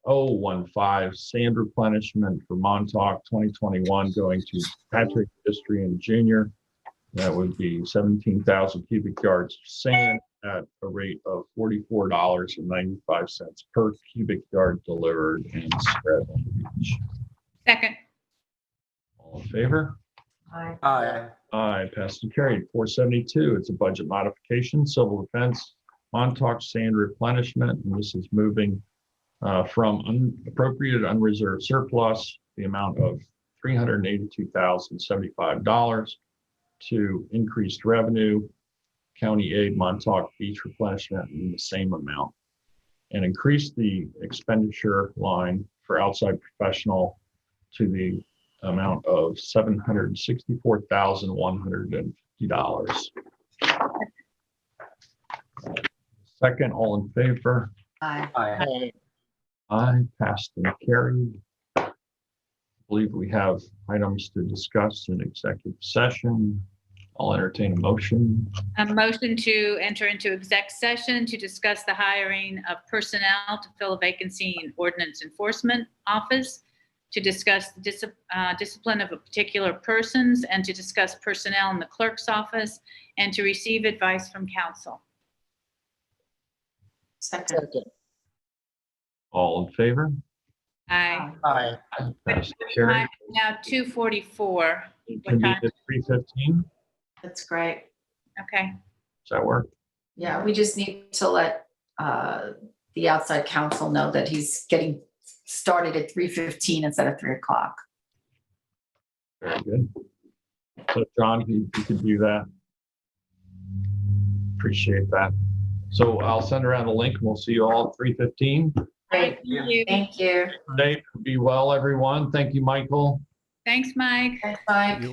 S2: 015 sand replenishment for Montauk 2021 going to Patrick Istrian Jr. That would be 17,000 cubic yards of sand at a rate of $44.95 per cubic yard delivered and spread on the beach.
S13: Second.
S2: All in favor?
S6: Aye.
S12: Aye.
S2: Aye, passed and carried. 472, it's a budget modification, civil defense, Montauk sand replenishment, and this is moving from unappropriated unreserved surplus, the amount of $382,075 to increased revenue, county aid, Montauk beach replenishment in the same amount, and increase the expenditure line for outside professional to the amount of $764,150. Second, all in favor?
S6: Aye.
S12: Aye.
S2: Aye, passed and carried. I believe we have items to discuss in executive session. I'll entertain a motion.
S13: A motion to enter into exec session to discuss the hiring of personnel to fill a vacancy in ordinance enforcement office, to discuss the discipline of a particular persons, and to discuss personnel in the clerk's office, and to receive advice from counsel.
S6: Second.
S2: All in favor?
S13: Aye.
S12: Aye.
S2: Passed and carried.
S13: Now 2:44.
S2: Convene at 3:15.
S6: That's great.
S13: Okay.
S2: Does that work?
S6: Yeah, we just need to let the outside counsel know that he's getting started at 3:15 instead of 3 o'clock.
S2: Very good. So John, you could do that. Appreciate that. So I'll send around the link and we'll see you all at 3:15.
S6: Great. Thank you.
S2: Be well, everyone. Thank you, Michael.
S13: Thanks, Mike.
S6: Thanks, Mike.